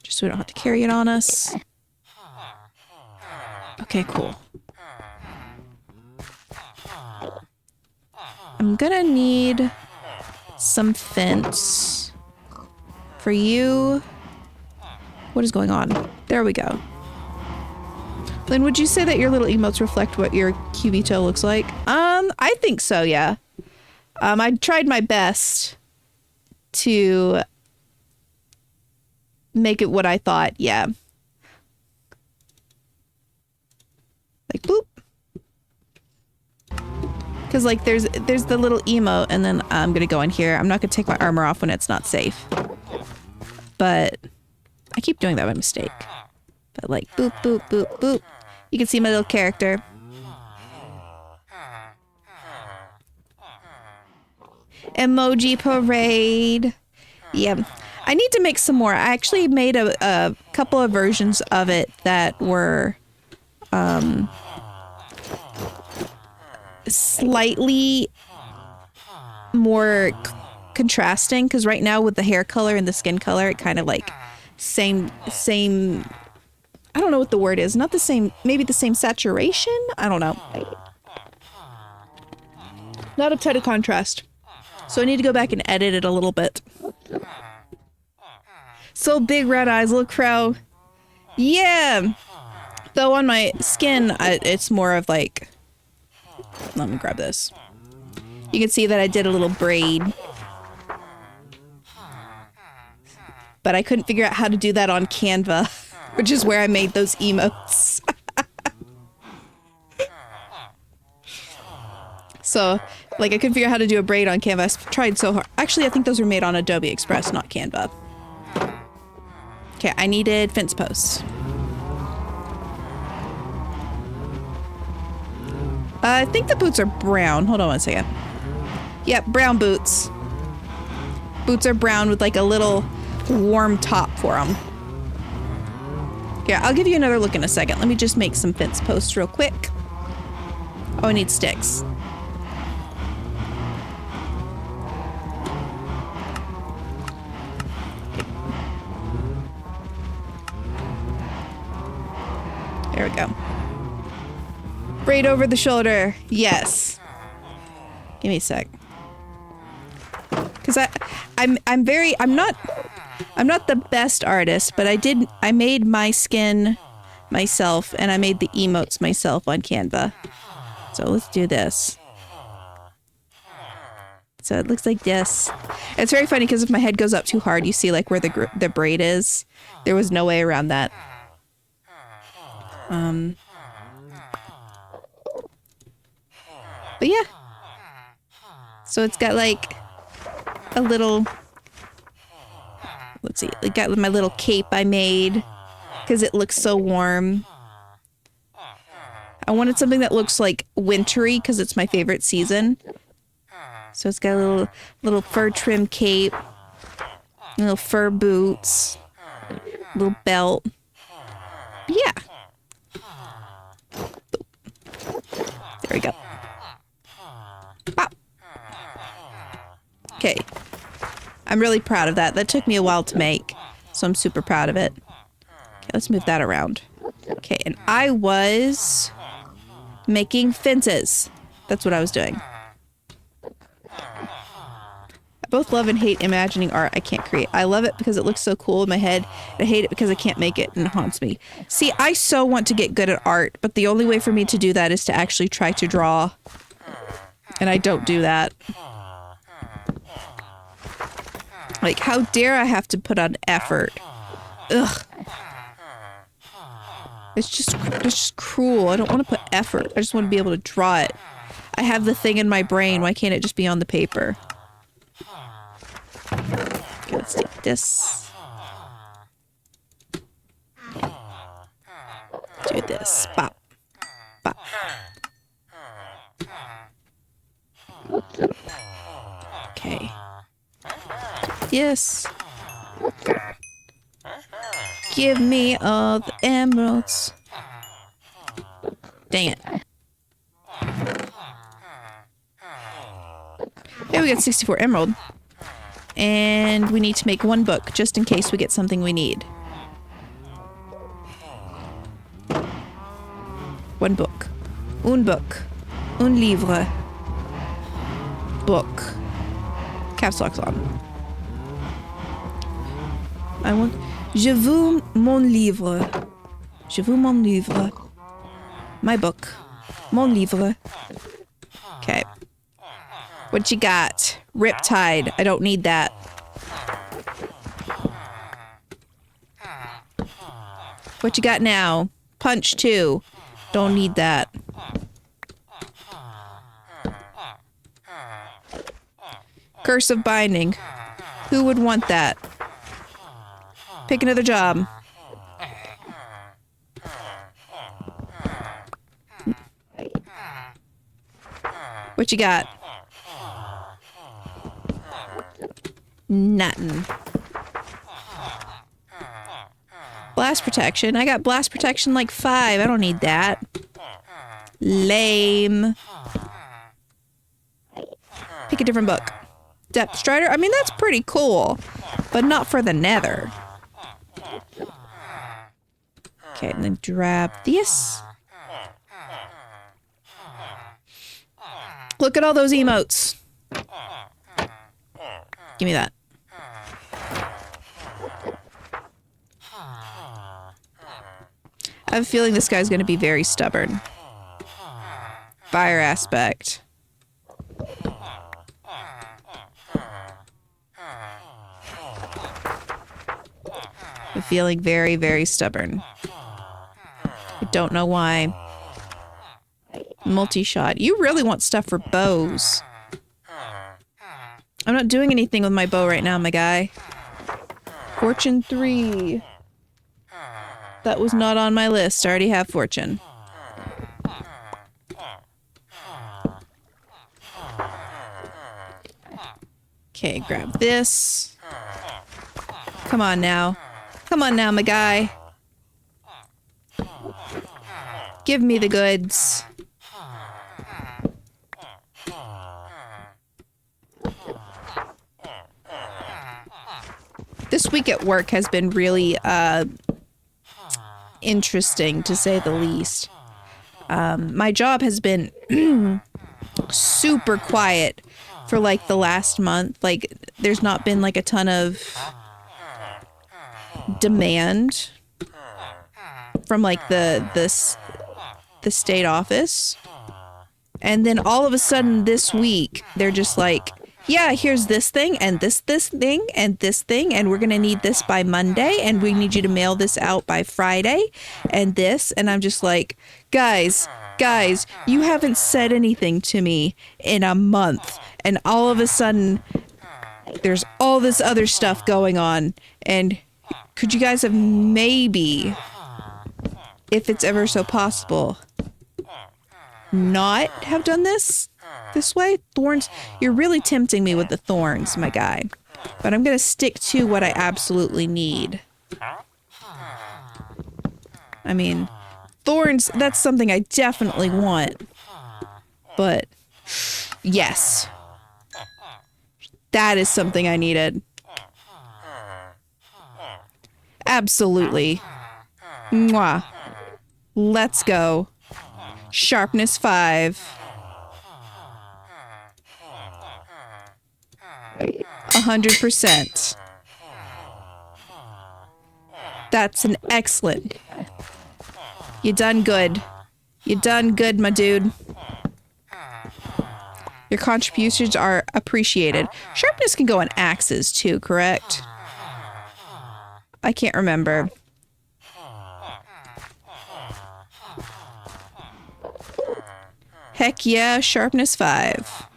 Just so we don't have to carry it on us. Okay, cool. I'm gonna need some fence for you. What is going on? There we go. Lynn, would you say that your little emotes reflect what your Cubito looks like? I think so, yeah. I tried my best to make it what I thought, yeah. Like, boop. Because, like, there's the little emote, and then I'm gonna go in here. I'm not gonna take my armor off when it's not safe. But I keep doing that by mistake. But, like, boop, boop, boop, boop. You can see my little character. Emoji parade. Yeah. I need to make some more. I actually made a couple of versions of it that were slightly more contrasting, because right now with the hair color and the skin color, it kind of like same I don't know what the word is. Not the same, maybe the same saturation? I don't know. Not a ton of contrast. So I need to go back and edit it a little bit. So big red eyes, little crow. Yeah! Though on my skin, it's more of like... Let me grab this. You can see that I did a little braid. But I couldn't figure out how to do that on Canva, which is where I made those emotes. So, like, I couldn't figure out how to do a braid on Canva. I tried so hard. Actually, I think those were made on Adobe Express, not Canva. Okay, I needed fence posts. I think the boots are brown. Hold on one second. Yep, brown boots. Boots are brown with like a little warm top for them. Yeah, I'll give you another look in a second. Let me just make some fence posts real quick. Oh, I need sticks. There we go. Braid over the shoulder. Yes. Give me a sec. Cause I'm not the best artist, but I made my skin myself and I made the emotes myself on Canva. So let's do this. So it looks like this. It's very funny because if my head goes up too hard, you see like where the braid is. There was no way around that. But yeah. So it's got like a little, let's see, it got my little cape I made because it looks so warm. I wanted something that looks like wintry because it's my favorite season. So it's got a little fur trim cape, little fur boots, little belt. Yeah. There we go. Pop. Okay. I'm really proud of that. That took me a while to make, so I'm super proud of it. Okay, let's move that around. Okay, and I was making fences. That's what I was doing. I both love and hate imagining art I can't create. I love it because it looks so cool in my head. I hate it because I can't make it and it haunts me. See, I so want to get good at art, but the only way for me to do that is to actually try to draw. And I don't do that. Like, how dare I have to put on effort? Ugh. It's just cruel. I don't want to put effort. I just want to be able to draw it. I have the thing in my brain. Why can't it just be on the paper? Okay, let's take this. Do this. Bop. Bop. Okay. Yes. Give me all the emeralds. Dang it. Here we got 64 emerald. And we need to make one book just in case we get something we need. One book. Un book. Un livre. Book. Caps locks on. I want... Je veux mon livre. Je veux mon livre. My book. Mon livre. Okay. What you got? Riptide. I don't need that. What you got now? Punch 2. Don't need that. Curse of Binding. Who would want that? Pick another job. What you got? Nothing. Blast protection. I got blast protection like 5. I don't need that. Lame. Pick a different book. Depth Strider. I mean, that's pretty cool, but not for the Nether. Okay, and then grab this. Look at all those emotes. Give me that. I have a feeling this guy's going to be very stubborn. Fire aspect. I'm feeling very, very stubborn. I don't know why. Multi-shot. You really want stuff for bows. I'm not doing anything with my bow right now, my guy. Fortune 3. That was not on my list. I already have Fortune. Okay, grab this. Come on now. Come on now, my guy. Give me the goods. This week at work has been really interesting, to say the least. My job has been super quiet for like the last month. Like, there's not been like a ton of demand from like the state office. And then all of a sudden this week, they're just like, yeah, here's this thing and this thing and this thing, and we're gonna need this by Monday, and we need you to mail this out by Friday, and this, and I'm just like, guys, you haven't said anything to me in a month, and all of a sudden, there's all this other stuff going on, and could you guys have maybe, if it's ever so possible, not have done this way? Thorns, you're really tempting me with the thorns, my guy. But I'm going to stick to what I absolutely need. I mean, thorns, that's something I definitely want. But, yes. That is something I needed. Absolutely. Mwah. Let's go. Sharpness 5. 100%. That's an excellent. You done good. You done good, my dude. Your contributions are appreciated. Sharpness can go on axes too, correct? I can't remember. Heck yeah, sharpness 5.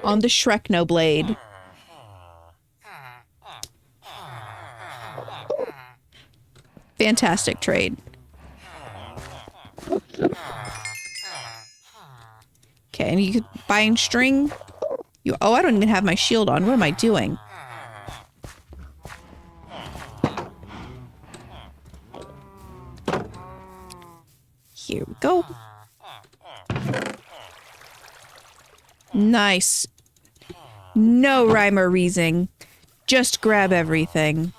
On the Shrekno blade. Fantastic trade. Okay, and you could buying string. Oh, I don't even have my shield on. What am I doing? Here we go. Nice. No rhyme or reason. Just grab everything.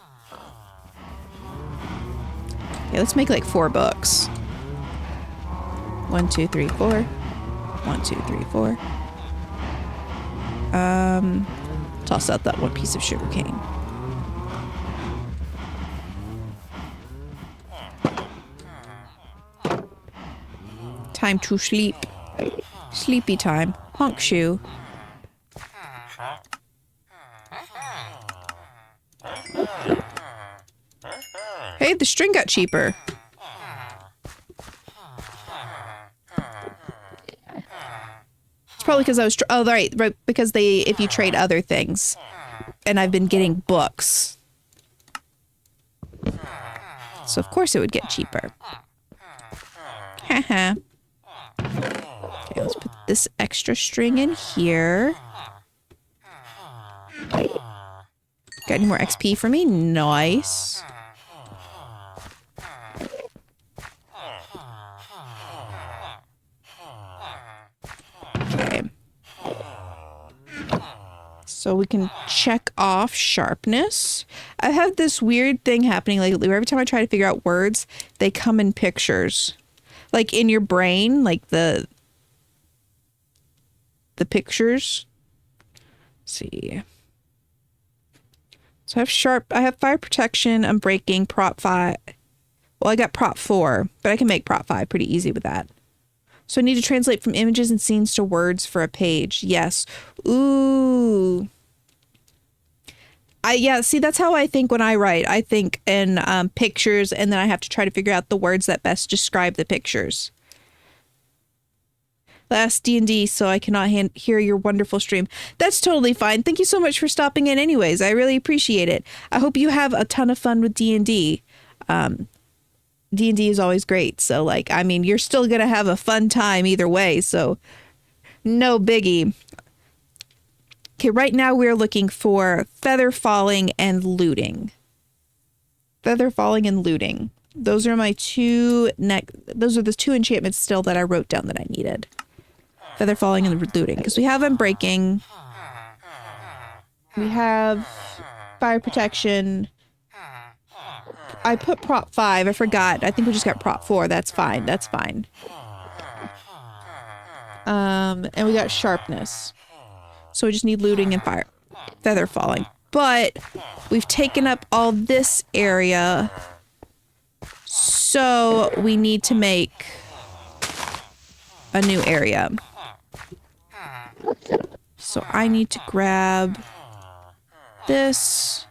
Okay, let's make like 4 books. 1, 2, 3, 4. 1, 2, 3, 4. Toss out that 1 piece of sugar cane. Time to sleep. Sleepy time. Honk shoe. Hey, the string got cheaper. It's probably because I was... oh, right. Because if you trade other things. And I've been getting books. So, of course, it would get cheaper. Haha. Okay, let's put this extra string in here. Got any more XP for me? Nice. Okay. So we can check off sharpness. I have this weird thing happening lately where every time I try to figure out words, they come in pictures. Like in your brain, like the pictures. Let's see. So I have fire protection, unbreaking, prop 5. Well, I got prop 4, but I can make prop 5 pretty easy with that. So I need to translate from images and scenes to words for a page. Yes. Ooh. Yeah, see, that's how I think when I write. I think in pictures, and then I have to try to figure out the words that best describe the pictures. Last D&D, so I cannot hear your wonderful stream. That's totally fine. Thank you so much for stopping in anyways. I really appreciate it. I hope you have a ton of fun with D&D. D&D is always great. So, like, I mean, you're still going to have a fun time either way. So, no biggie. Okay, right now we're looking for feather falling and looting. Feather falling and looting. Those are my those are the 2 enchantments still that I wrote down that I needed. Feather falling and looting. Because we have unbreaking. We have fire protection. I put prop 5. I forgot. I think we just got prop 4. That's fine. That's fine. And we got sharpness. So we just need looting and feather falling. But we've taken up all this area. So we need to make a new area. So I need to grab this.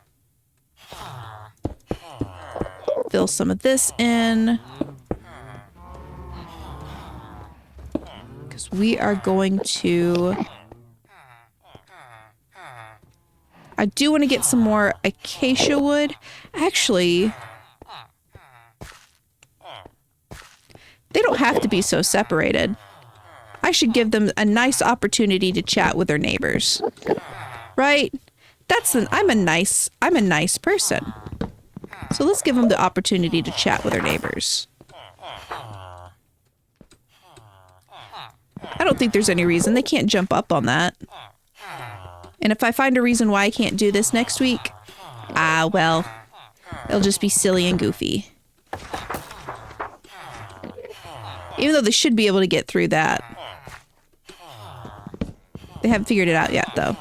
Fill some of this in. Because we are going to... I do want to get some more acacia wood. Actually, they don't have to be so separated. I should give them a nice opportunity to chat with their neighbors. Right? I'm a nice person. So let's give them the opportunity to chat with their neighbors. I don't think there's any reason they can't jump up on that. And if I find a reason why I can't do this next week, well, it'll just be silly and goofy. Even though they should be able to get through that. They haven't figured it out yet, though.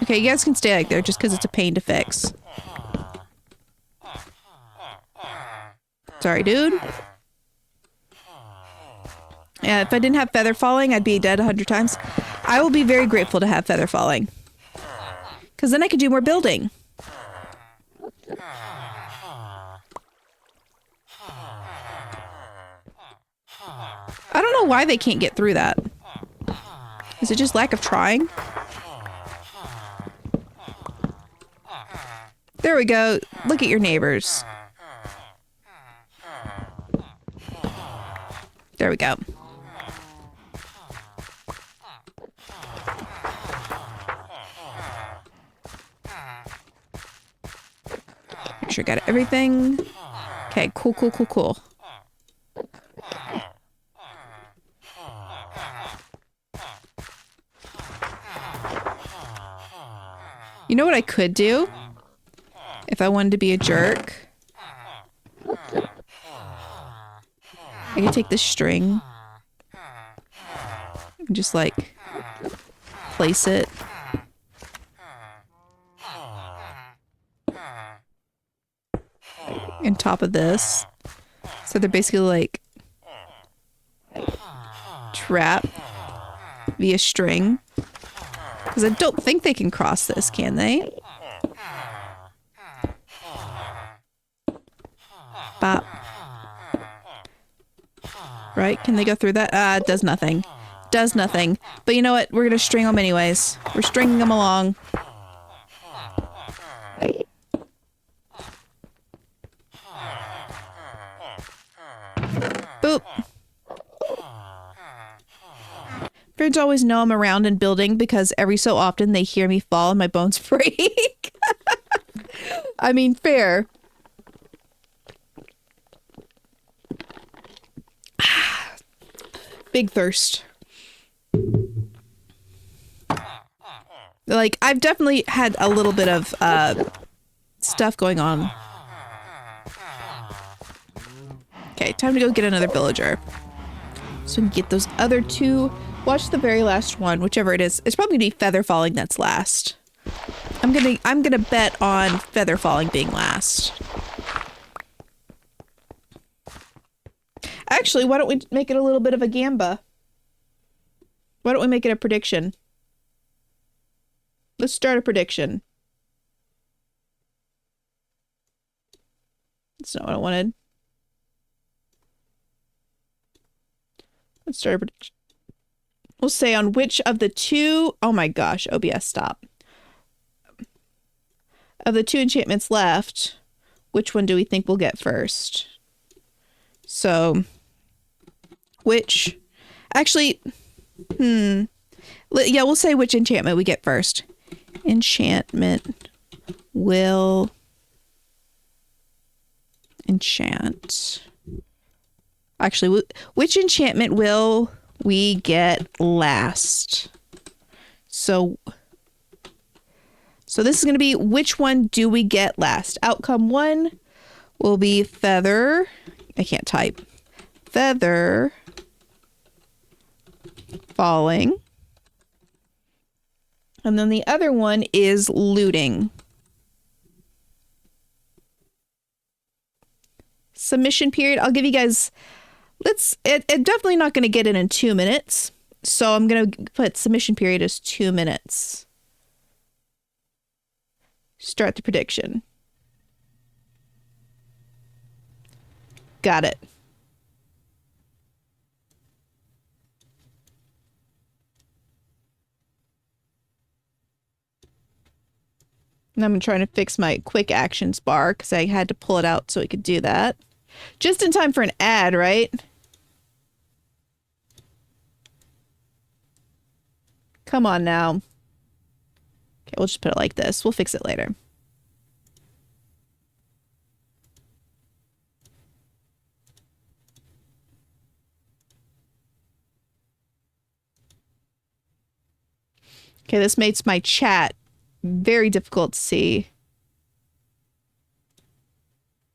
Okay, you guys can stay like there just because it's a pain to fix. Sorry, dude. Yeah, if I didn't have feather falling, I'd be dead 100 times. I will be very grateful to have feather falling. Because then I could do more building. I don't know why they can't get through that. Is it just lack of trying? There we go. Look at your neighbors. There we go. Make sure I got everything. Okay, cool. You know what I could do? If I wanted to be a jerk? I could take this string and just like place it. On top of this. So they're basically like trapped via string. Because I don't think they can cross this, can they? Bop. Right? Can they go through that? It does nothing. Does nothing. But you know what? We're going to string them anyways. We're stringing them along. Boop. Birds always know I'm around and building because every so often they hear me fall and my bones break. I mean, fair. Big thirst. Like, I've definitely had a little bit of stuff going on. Okay, time to go get another villager. So we can get those other two. Watch the very last one, whichever it is. It's probably gonna be feather falling that's last. I'm gonna bet on feather falling being last. Actually, why don't we make it a little bit of a gamba? Why don't we make it a prediction? Let's start a prediction. That's not what I wanted. Let's start a prediction. We'll say on which of the two... Oh my gosh, OBS, stop. Of the two enchantments left, which one do we think we'll get first? So... Which, actually, yeah, we'll say which enchantment we get first. Enchantment will enchant. Actually, which enchantment will we get last? So this is going to be which one do we get last? Outcome 1 will be feather. I can't type. Feather falling. And then the other one is looting. submission period. I'll give you guys, it definitely not going to get it in 2 minutes. So I'm going to put submission period as 2 minutes. Start the prediction. Got it. And I'm trying to fix my quick actions bar because I had to pull it out so I could do that. Just in time for an ad, right? Come on now. Okay, we'll just put it like this. We'll fix it later. Okay, this makes my chat very difficult to see.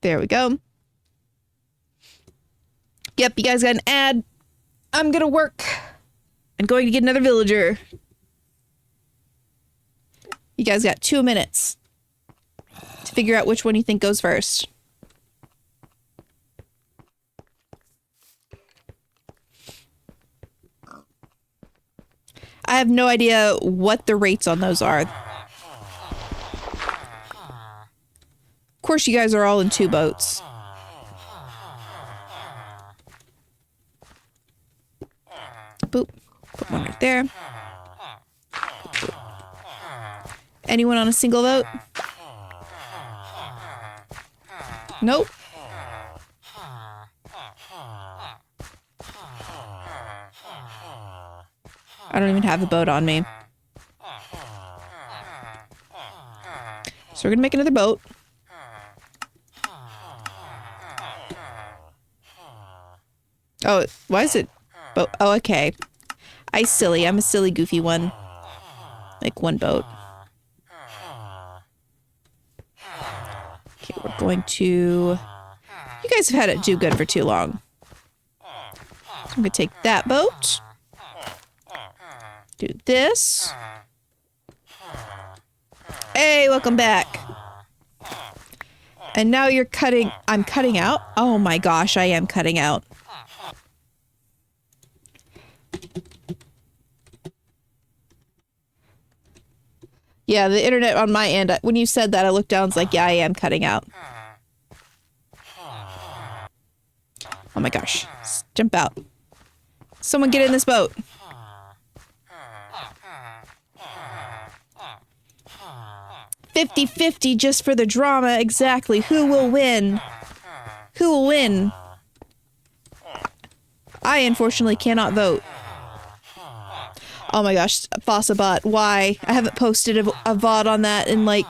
There we go. Yep, you guys got an ad. I'm gonna work. I'm going to get another villager. You guys got 2 minutes to figure out which one you think goes first. I have no idea what the rates on those are. Of course, you guys are all in 2 boats. Boop. Put one right there. Boop. Anyone on a single vote? Nope. I don't even have a boat on me. So we're gonna make another boat. Oh, why is it boat? Oh, okay. I'm a silly goofy one. Like 1 boat. Okay, we're going to... You guys have had it do good for too long. So I'm gonna take that boat. Do this. Hey, welcome back. And now you're cutting... I'm cutting out? Oh my gosh, I am cutting out. Yeah, the internet on my end, when you said that, I looked down, it's like, yeah, I am cutting out. Oh my gosh. Jump out. Someone get in this boat. $50-50 just for the drama. Exactly. Who will win? Who will win? I unfortunately cannot vote. Oh my gosh, Fossabot, why? I haven't posted a VOD on that in like...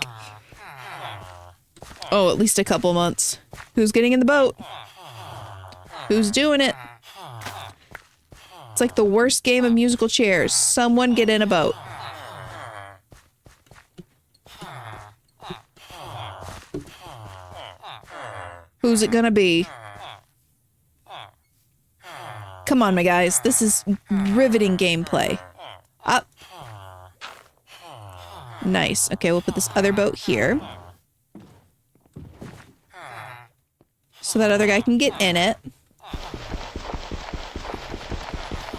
Oh, at least a couple months. Who's getting in the boat? Who's doing it? It's like the worst game of musical chairs. Someone get in a boat. Who's it gonna be? Come on, my guys. This is riveting gameplay. Up. Nice. Okay, we'll put this other boat here. So that other guy can get in it.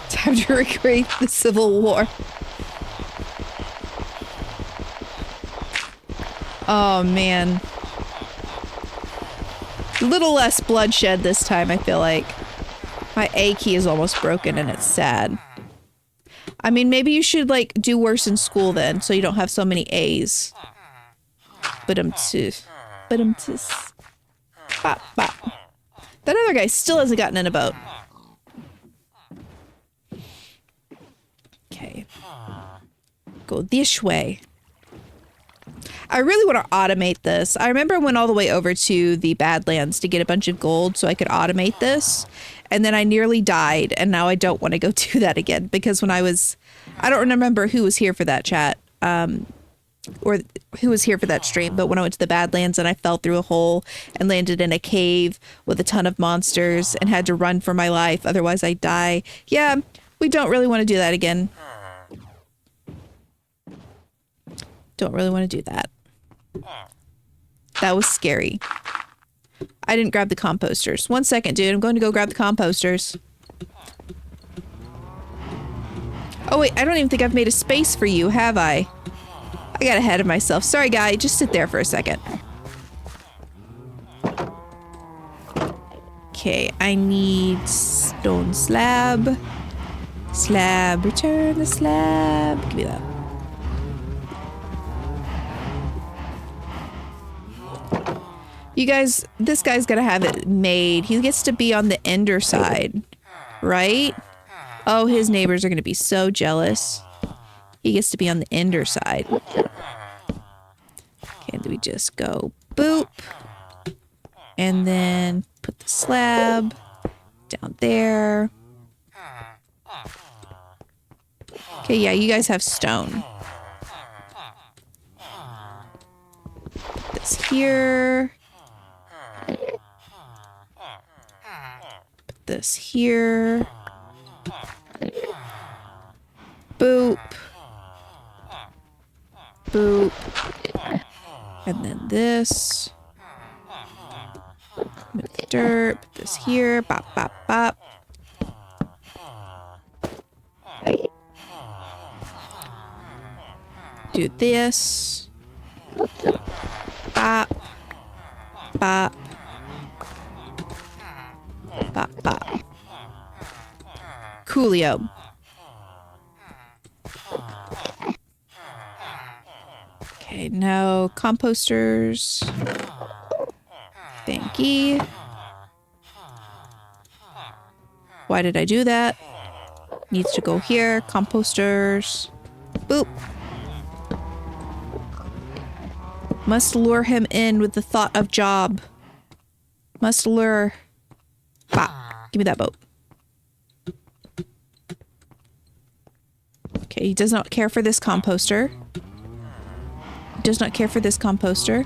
Time to recreate the Civil War. Oh, man. A little less bloodshed this time, I feel like. My A key is almost broken and it's sad. I mean, maybe you should, like, do worse in school then, so you don't have so many A's. Ba-dum-tis. Bop, bop. That other guy still hasn't gotten in a boat. Okay. Go this way. I really want to automate this. I remember I went all the way over to the Badlands to get a bunch of gold so I could automate this. And then I nearly died, and now I don't want to go do that again, because when I don't remember who was here for that chat, or who was here for that stream, but when I went to the Badlands and I fell through a hole and landed in a cave with a ton of monsters and had to run for my life, otherwise I'd die. Yeah, we don't really want to do that again. Don't really want to do that. That was scary. I didn't grab the composters. 1 second, dude. I'm going to go grab the composters. Oh, wait. I don't even think I've made a space for you, have I? I got ahead of myself. Sorry, guy. Just sit there for a second. Okay, I need stone slab. Slab. Return the slab. Give me that. You guys, this guy's gonna have it made. He gets to be on the ender side, right? Oh, his neighbors are gonna be so jealous. He gets to be on the ender side. Okay, do we just go boop? And then put the slab down there. Okay, yeah, you guys have stone. Put this here. Put this here. Boop. Boop. And then this. With the dirt. Put this here. Bop, bop, bop. Do this. Bop. Bop. Bop, bop. Coolio. Okay, no composters. Thank you. Why did I do that? Needs to go here. Composters. Boop. Must lure him in with the thought of job. Must lure. Bop. Give me that boat. Okay, he does not care for this composter. Does not care for this composter.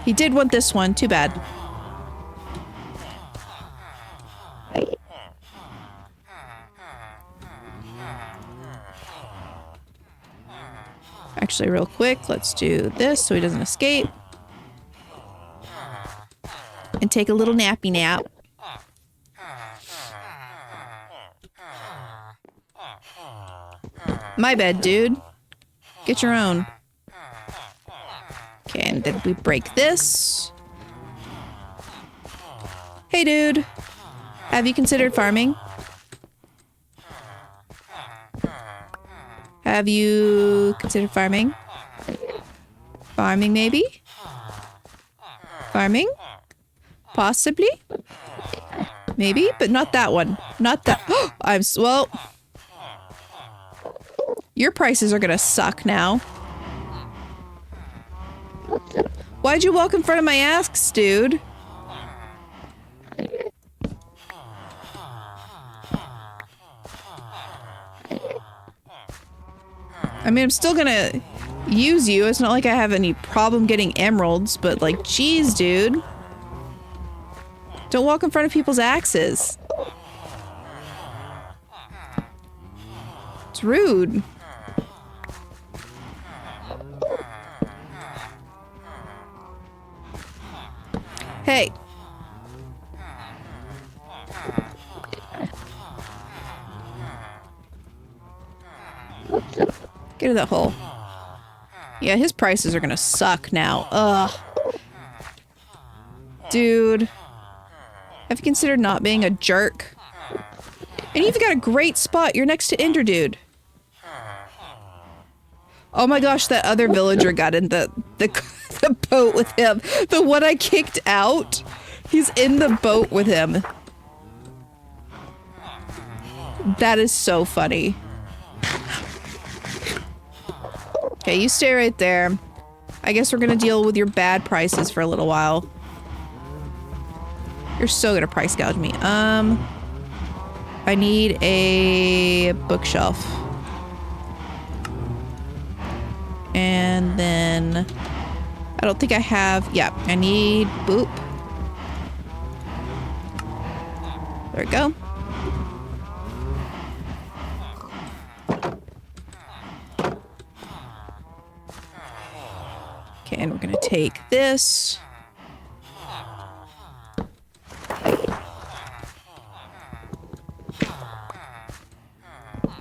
He did want this one. Too bad. Actually, real quick, let's do this so he doesn't escape. And take a little nappy nap. My bed, dude. Get your own. Okay, and then we break this. Hey, dude. Have you considered farming? Have you considered farming? Farming, maybe? Farming? Possibly? Maybe, but not that one. Not that. Well. Your prices are gonna suck now. Why'd you walk in front of my asks, dude? I mean, I'm still gonna use you. It's not like I have any problem getting emeralds, but like, geez, dude. Don't walk in front of people's axes. It's rude. Hey. Get in that hole. Yeah, his prices are gonna suck now. Ugh. Dude. Have you considered not being a jerk? And you've got a great spot. You're next to Ender Dude. Oh my gosh, that other villager got in the boat with him. The one I kicked out. He's in the boat with him. That is so funny. Okay, you stay right there. I guess we're gonna deal with your bad prices for a little while. You're so gonna price gouge me. I need a bookshelf. And then I don't think I have, yeah, I need boop. There we go. Okay, and we're gonna take this.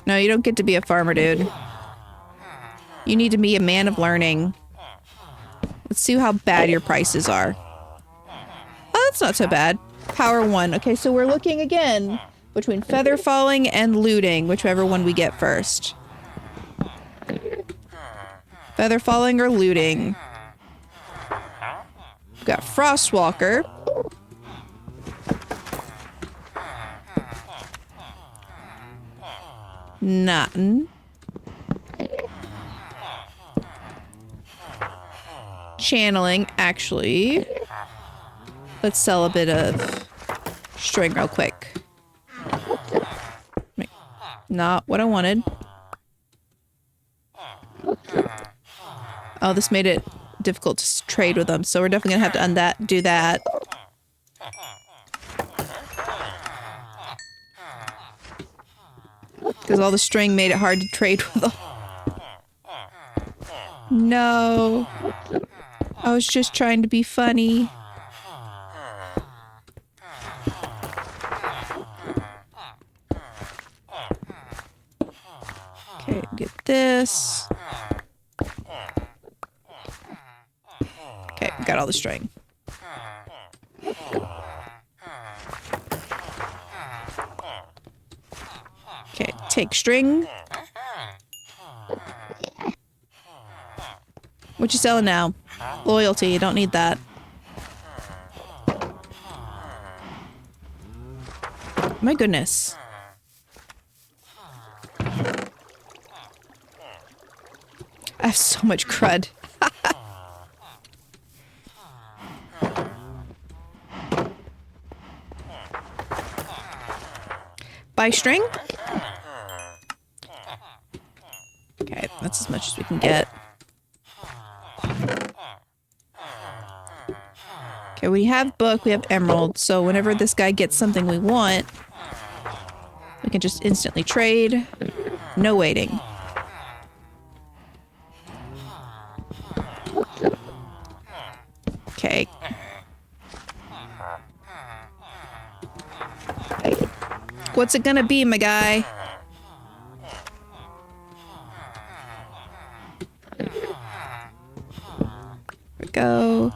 No, you don't get to be a farmer, dude. You need to be a man of learning. Let's see how bad your prices are. Oh, that's not so bad. Power 1. Okay, so we're looking again between feather falling and looting, whichever one we get first. Feather falling or looting. We've got Frostwalker. Nothing. Channeling, actually. Let's sell a bit of string real quick. Not what I wanted. Oh, this made it difficult to trade with them, so we're definitely gonna have to do that. Because all the string made it hard to trade with them. No. I was just trying to be funny. Okay, get this. Okay, got all the string. Okay, take string. What you selling now? Loyalty, you don't need that. My goodness. I have so much crud. Buy string? Okay, that's as much as we can get. Okay, we have book, we have emerald, so whenever this guy gets something we want, we can just instantly trade. No waiting. Okay. What's it gonna be, my guy? There we go.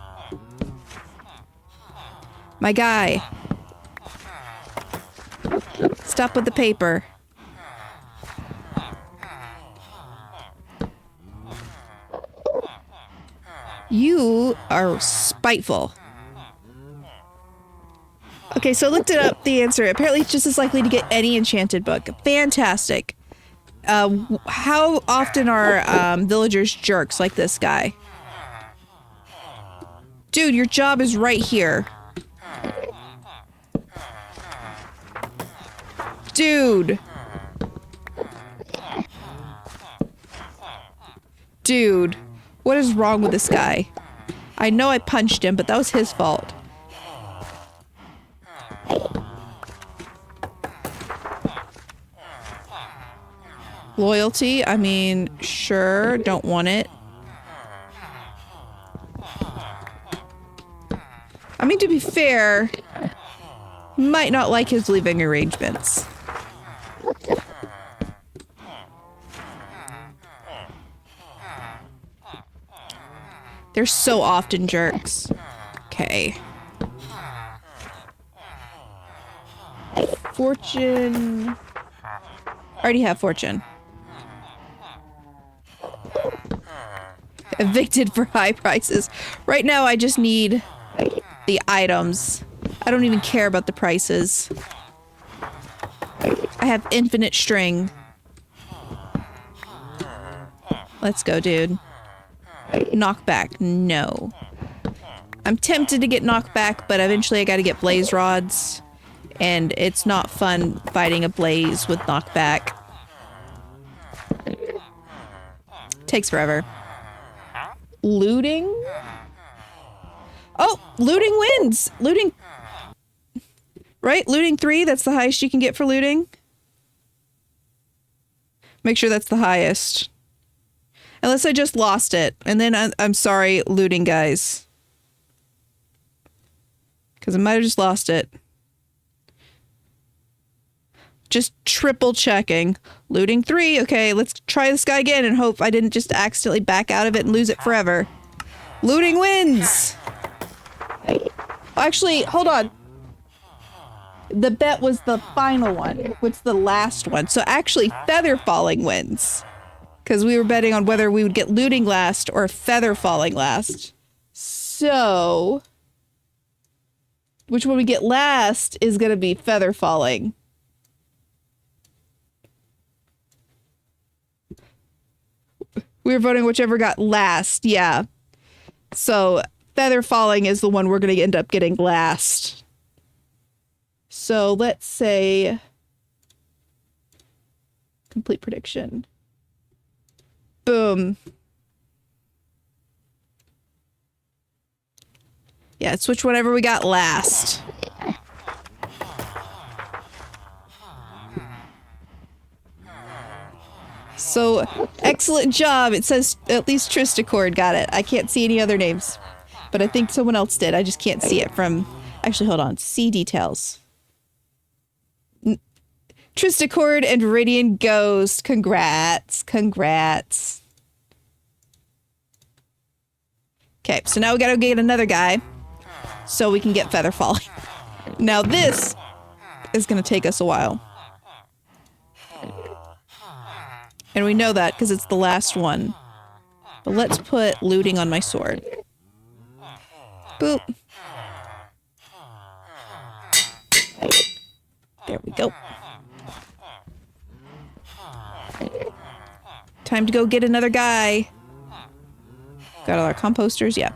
My guy. Stop with the paper. You are spiteful. Okay, so I looked it up, the answer. Apparently it's just as likely to get any enchanted book. Fantastic. How often are villagers jerks like this guy? Dude, your job is right here. Dude. Dude. What is wrong with this guy? I know I punched him, but that was his fault. Loyalty, I mean, sure, don't want it. I mean, to be fair, might not like his living arrangements. They're so often jerks. Okay. Fortune. Already have fortune. Evicted for high prices. Right now I just need the items. I don't even care about the prices. I have infinite string. Let's go, dude. Knockback, no. I'm tempted to get knockback, but eventually I gotta get blaze rods. And it's not fun fighting a blaze with knockback. Takes forever. Looting? Oh, looting wins! Looting... Right? Looting 3, that's the highest you can get for looting. Make sure that's the highest. Unless I just lost it. And then I'm sorry, looting guys. Because I might have just lost it. Just triple checking. Looting 3. Okay, let's try this guy again and hope I didn't just accidentally back out of it and lose it forever. Looting wins! Actually, hold on. The bet was the final one. What's the last one? So actually, feather falling wins. Because we were betting on whether we would get looting last or feather falling last. So, which one we get last is going to be feather falling. We were voting whichever got last, yeah. So, feather falling is the one we're going to end up getting last. So, let's say... complete prediction. Boom. Yeah, switch whatever we got last. So, excellent job. It says at least Tristicord got it. I can't see any other names. But I think someone else did. I just can't see it from... Actually, hold on. See details. Tristicord and Viridian Ghost. Congrats. Congrats. Okay, so now we gotta get another guy so we can get feather falling. Now this is gonna take us a while. And we know that because it's the last one. But let's put looting on my sword. Boop. There we go. Time to go get another guy. Got all our composters? Yeah.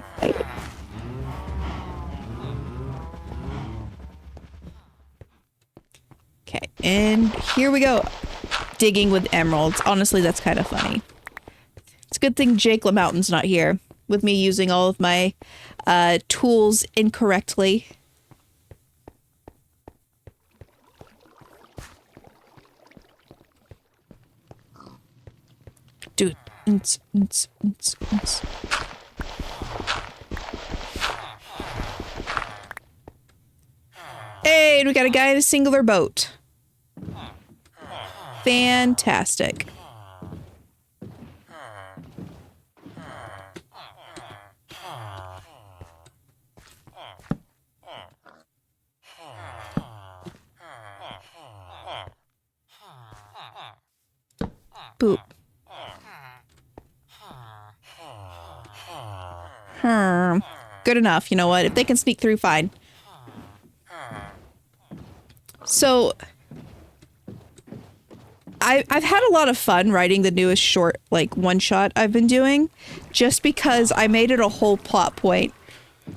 Okay, and here we go. Digging with emeralds. Honestly, that's kind of funny. It's a good thing Jake LaMountain's not here with me using all of my tools incorrectly. Dude. Hey, we got a guy in a singular boat. Fantastic. Boop. Good enough. You know what? If they can sneak through, fine. So, I've had a lot of fun writing the newest short, like, one-shot I've been doing, just because I made it a whole plot point.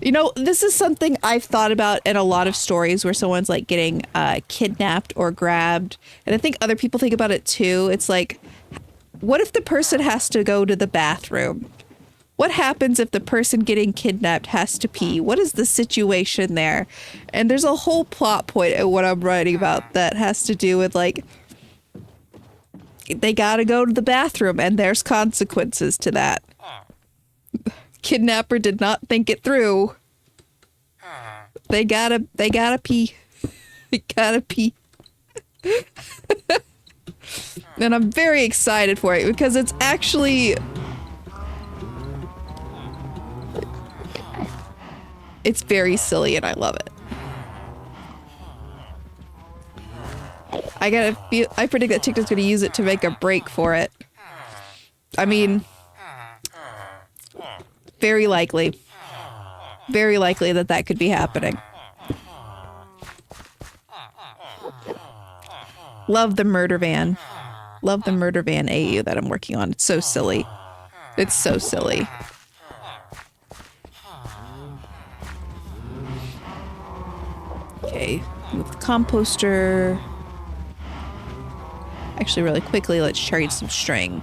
You know, this is something I've thought about in a lot of stories where someone's, like, getting kidnapped or grabbed, and I think other people think about it, too. It's like, what if the person has to go to the bathroom? What happens if the person getting kidnapped has to pee? What is the situation there? And there's a whole plot point at what I'm writing about that has to do with, like, they gotta go to the bathroom and there's consequences to that. Kidnapper did not think it through. They gotta pee. They gotta pee. And I'm very excited for it because it's actually... It's very silly and I love it. I predict that TikTok's gonna use it to make a break for it. I mean, very likely. Very likely that that could be happening. Love the murder van. Love the murder van AU that I'm working on. It's so silly. It's so silly. Okay, with the composter. Actually, really quickly, let's trade some string.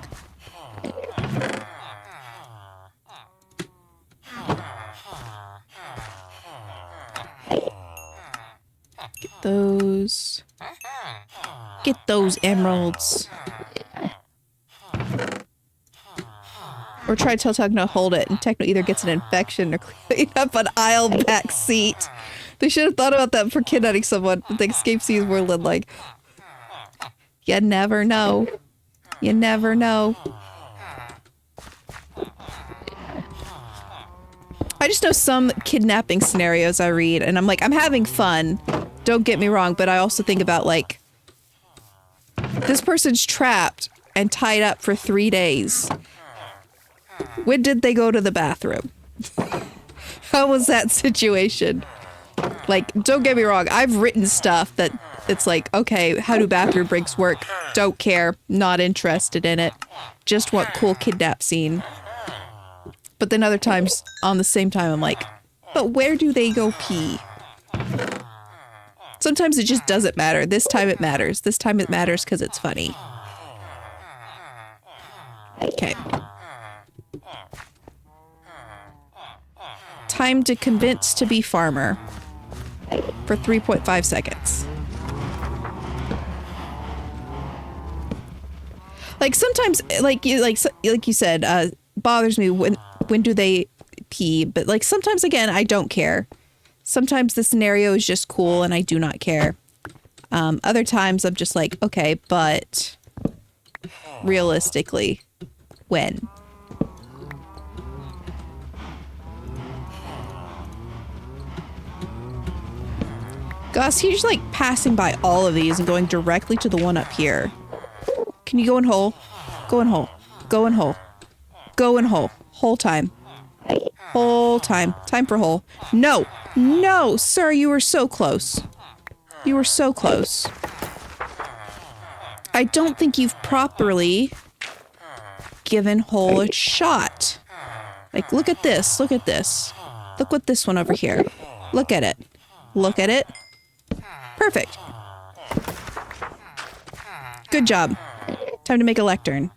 Get those. Get those emeralds. Or try to tell Techno to hold it, and Techno either gets an infection or clean up an aisle back seat. They should have thought about that for kidnapping someone with the Escape Seas World. Like, you never know. You never know. I just know some kidnapping scenarios I read, and I'm like, I'm having fun. Don't get me wrong, but I also think about, like, this person's trapped and tied up for 3 days. When did they go to the bathroom? How was that situation? Like, don't get me wrong, I've written stuff that it's like, okay, how do bathroom breaks work? Don't care, not interested in it. Just want cool kidnap scene. But then other times, on the same time, I'm like, but where do they go pee? Sometimes it just doesn't matter. This time it matters. This time it matters because it's funny. Okay. Time to convince to be farmer for 3.5 seconds. Like sometimes, like you said, bothers me when do they pee, but like sometimes again I don't care. Sometimes the scenario is just cool and I do not care. Other times I'm just like, okay, but realistically, when? Gus, he's like passing by all of these and going directly to the one up here. Can you go in hole? Go in hole. Go in hole. Go in hole. Whole time. Whole time. Time for hole. No. No, sir, you were so close. You were so close. I don't think you've properly given hole a shot. Like, look at this. Look at this. Look what this one over here. Look at it. Look at it. Perfect. Good job. Time to make a lectern.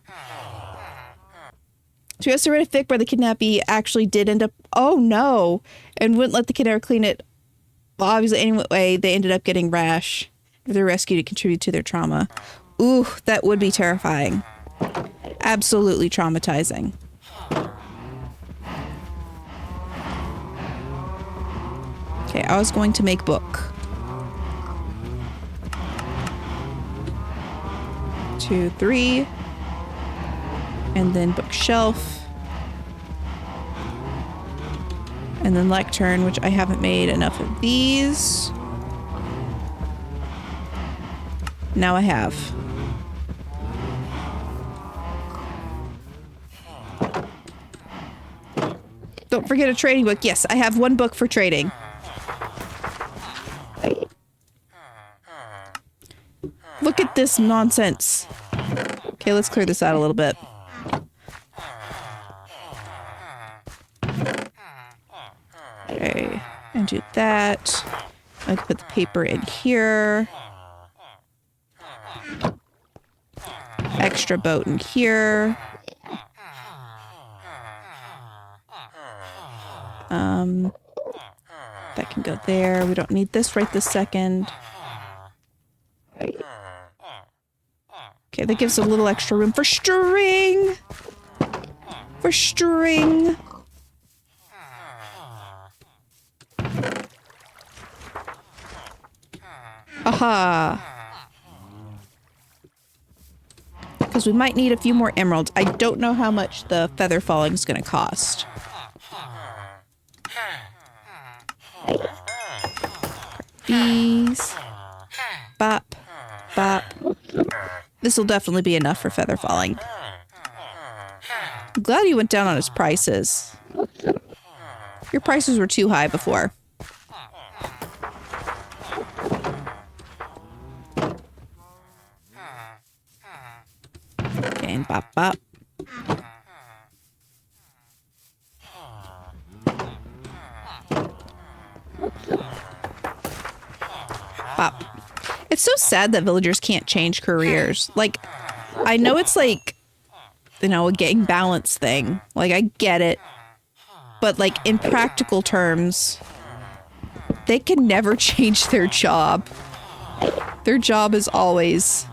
So he has to write a fic where the kidnappee actually did end up... Oh, no. And wouldn't let the kidnapper clean it. Well, obviously, anyway, they ended up getting rash. If they're rescued to contribute to their trauma. Ooh, that would be terrifying. Absolutely traumatizing. Okay, I was going to make book. 2, 3. And then bookshelf. And then lectern, which I haven't made enough of these. Now I have. Don't forget a trading book. Yes, I have 1 book for trading. Look at this nonsense. Okay, let's clear this out a little bit. Okay, and do that. I can put the paper in here. Extra boat in here. That can go there. We don't need this right this second. Okay, that gives a little extra room for string. For string. Aha. Because we might need a few more emeralds. I don't know how much the feather falling is going to cost. These. Bop. Bop. This will definitely be enough for feather falling. I'm glad he went down on his prices. Your prices were too high before. Okay, and bop bop. Bop. It's so sad that villagers can't change careers. Like, I know it's like, you know, a gang balance thing. Like, I get it. But, like, in practical terms, they can never change their job. Their job is always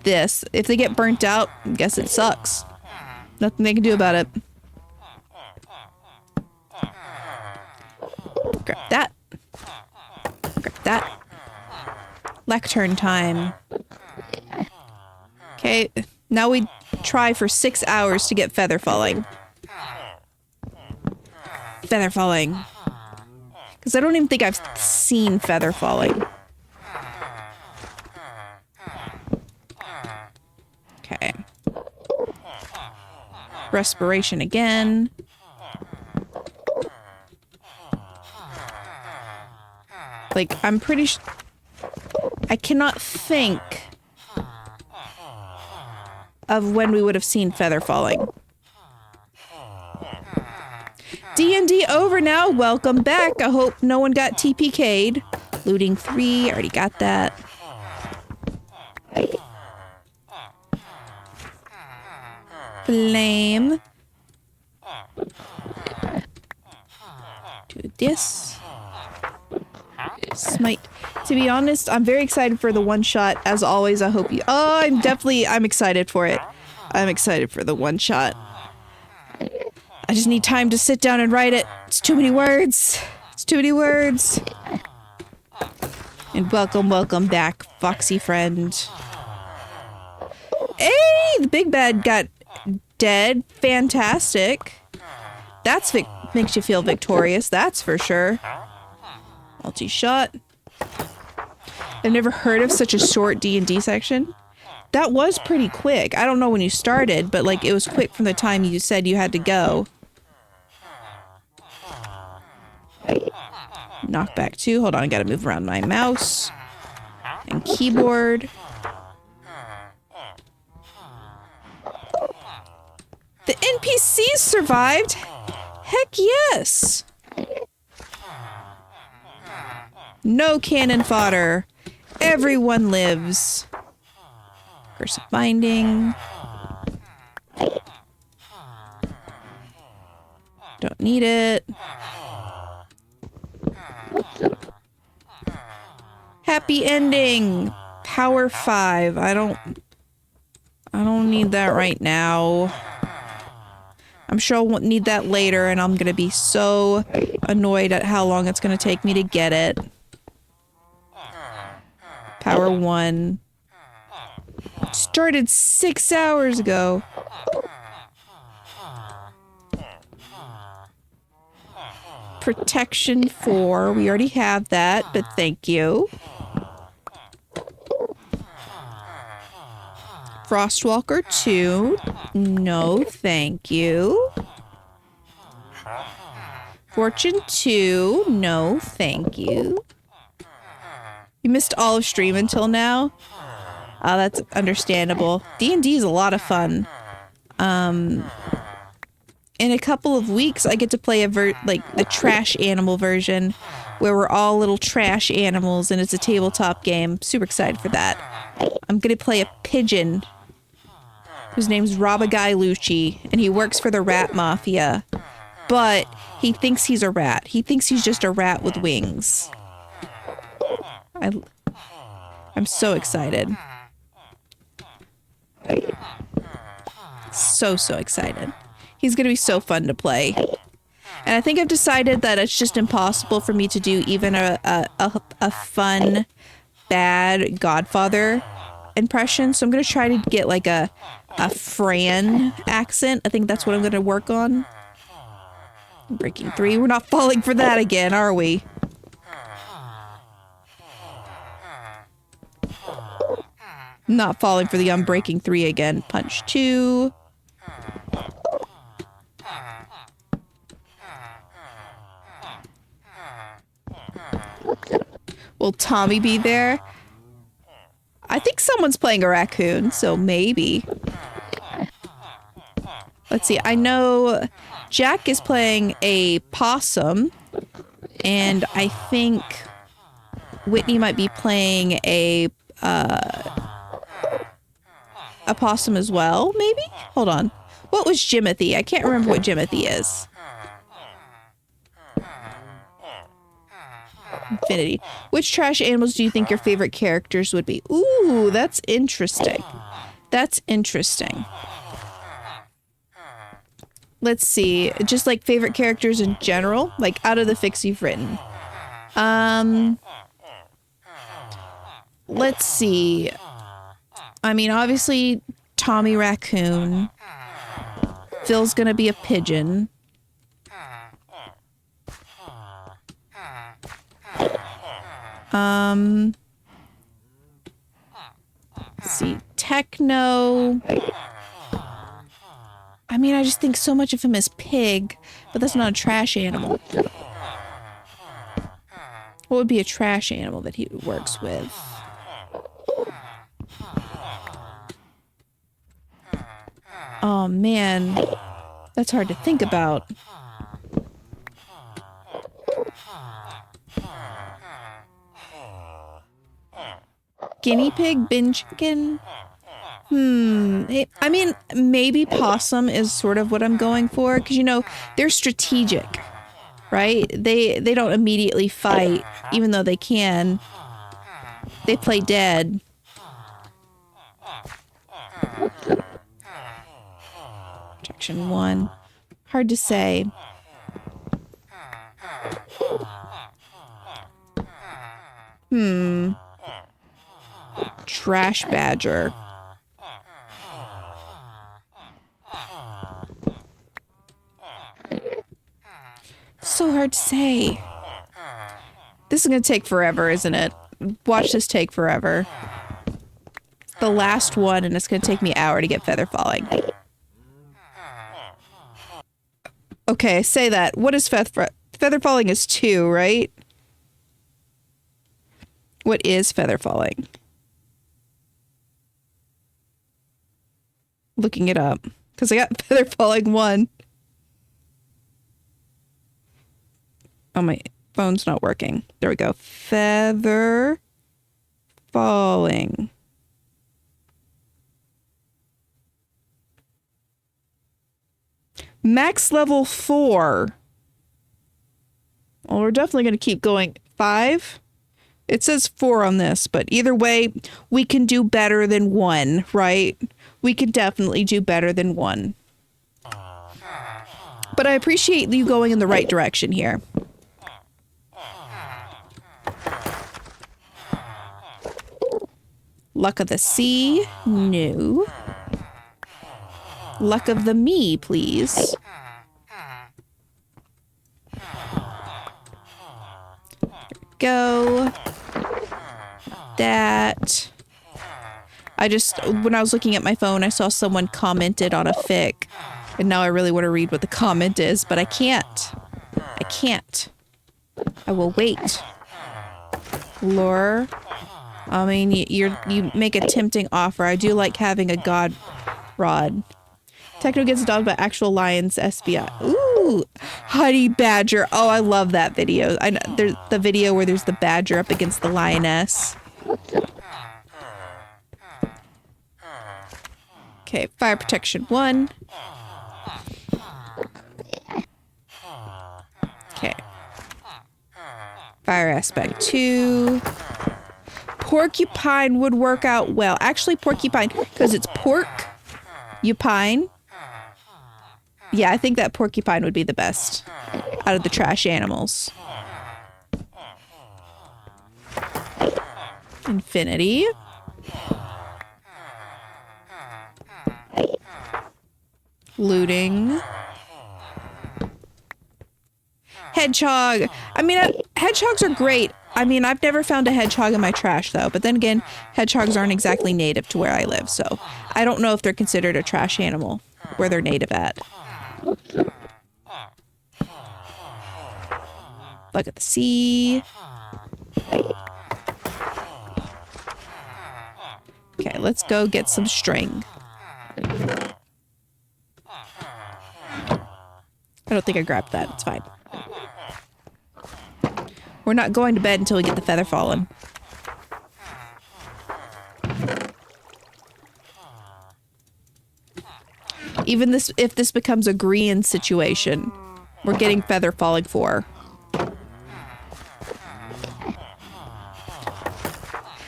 this. If they get burnt out, I guess it sucks. Nothing they can do about it. Grab that. Grab that. Lectern time. Okay, now we try for 6 hours to get feather falling. Feather falling. Because I don't even think I've seen feather falling. Okay. Respiration again. Like, I'm pretty sure... I cannot think of when we would have seen feather falling. D&D over now. Welcome back. I hope no one got TPK'd. Looting 3. Already got that. Flame. Do this. Smite. To be honest, I'm very excited for the one shot. As always, I hope you... Oh, I'm excited for it. I'm excited for the one shot. I just need time to sit down and write it. It's too many words. It's too many words. And welcome back, Foxy friend. Hey, the big bad got dead. Fantastic. That's makes you feel victorious, that's for sure. Multi-shot. I've never heard of such a short D&D section. That was pretty quick. I don't know when you started, but like it was quick from the time you said you had to go. Knockback 2. Hold on, I gotta move around my mouse and keyboard. The NPCs survived? Heck yes! No cannon fodder. Everyone lives. Curse of Binding. Don't need it. Happy ending. Power 5. I don't need that right now. I'm sure I'll need that later, and I'm gonna be so annoyed at how long it's gonna take me to get it. Power 1. Started 6 hours ago. Protection 4. We already have that, but thank you. Frostwalker 2. No, thank you. Fortune 2. No, thank you. You missed all of stream until now? Oh, that's understandable. D&D is a lot of fun. In a couple of weeks, I get to play like the trash animal version, where we're all little trash animals, and it's a tabletop game. Super excited for that. I'm gonna play a pigeon whose name's Rabagai Lucci, and he works for the rat mafia, but he thinks he's a rat. He thinks he's just a rat with wings. I'm so excited. So excited. He's gonna be so fun to play. And I think I've decided that it's just impossible for me to do even a fun, bad Godfather impression. So I'm gonna try to get like a Fran accent. I think that's what I'm gonna work on. Breaking 3. We're not falling for that again, are we? Not falling for the Unbreaking 3 again. Punch 2. Will Tommy be there? I think someone's playing a raccoon, so maybe. Let's see. I know Jack is playing a possum, and I think Whitney might be playing a possum as well, maybe? Hold on. What was Jimothy? I can't remember what Jimothy is. Infinity. Which trash animals do you think your favorite characters would be? Ooh, that's interesting. That's interesting. Let's see. Just like favorite characters in general, like out of the fics you've written. Let's see. I mean, obviously, Tommy Raccoon. Phil's gonna be a pigeon. Let's see. Techno. I mean, I just think so much of him as pig, but that's not a trash animal. What would be a trash animal that he works with? Oh man, that's hard to think about. Guinea pig, bin chicken. I mean, maybe possum is sort of what I'm going for, because you know they're strategic, right? They don't immediately fight, even though they can. They play dead. Protection 1. Hard to say. Trash badger. So hard to say. This is gonna take forever, isn't it? Watch this take forever. It's the last one, and it's gonna take me an hour to get feather falling. Okay, say that. What is feather falling? Is 2, right? What is feather falling? Looking it up, because I got feather falling 1. Oh, my phone's not working. There we go. Feather falling. Max level 4. Well, we're definitely going to keep going. 5? It says 4 on this, but either way, we can do better than 1, right? We can definitely do better than 1. But I appreciate you going in the right direction here. Luck of the sea? No. Luck of the me, please. Go. That. When I was looking at my phone, I saw someone commented on a fic. And now I really want to read what the comment is, but I can't. I can't. I will wait. Lure. I mean, you make a tempting offer. I do like having a god rod. Techno gets dogged by actual lions SBI. Ooh, honey badger. Oh, I love that video. I know there's the video where there's the badger up against the lioness. Okay, fire protection 1. Okay. Fire aspect 2. Porcupine would work out well. Actually, porcupine, because it's pork-upine. Yeah, I think that porcupine would be the best out of the trash animals. Infinity. Looting. Hedgehog. I mean, hedgehogs are great. I mean, I've never found a hedgehog in my trash, though. But then again, hedgehogs aren't exactly native to where I live, so I don't know if they're considered a trash animal where they're native at. Look at the sea. Okay, let's go get some string. I don't think I grabbed that. It's fine. We're not going to bed until we get the feather fallen. Even if this becomes a Grian situation, we're getting feather falling 4.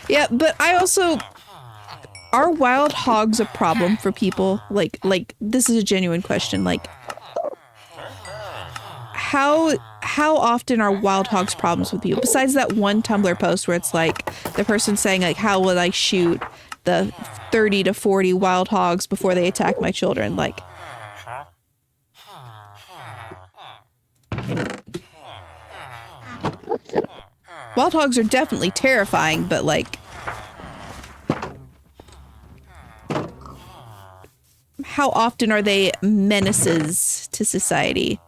Yeah, but I also... Are wild hogs a problem for people? Like this is a genuine question. Like, how how often are wild hogs problems with you? Besides that one Tumblr post where it's like the person saying like, how will I shoot the 30 to 40 wild hogs before they attack my children? Like, wild hogs are definitely terrifying, but like, how often are they menaces to society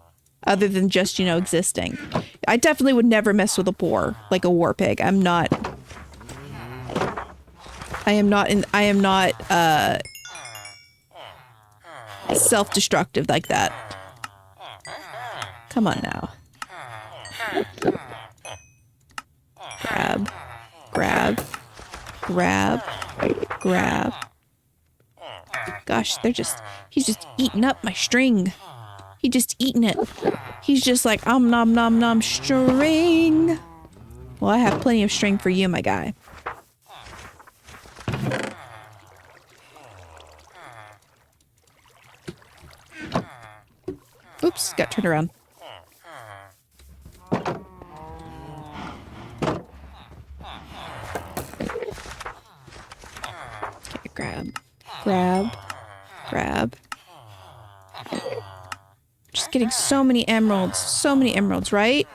other than just, you know, existing? I definitely would never mess with a boar, like a war pig. I am not self-destructive like that. Come on now. Grab, grab, grab, grab. Gosh, he's just eating up my string. He just eating it. He's just like, nom nom nom string. Well, I have plenty of string for you, my guy. Oops, got turned around. Okay, grab, grab, grab. Just getting so many emeralds, right?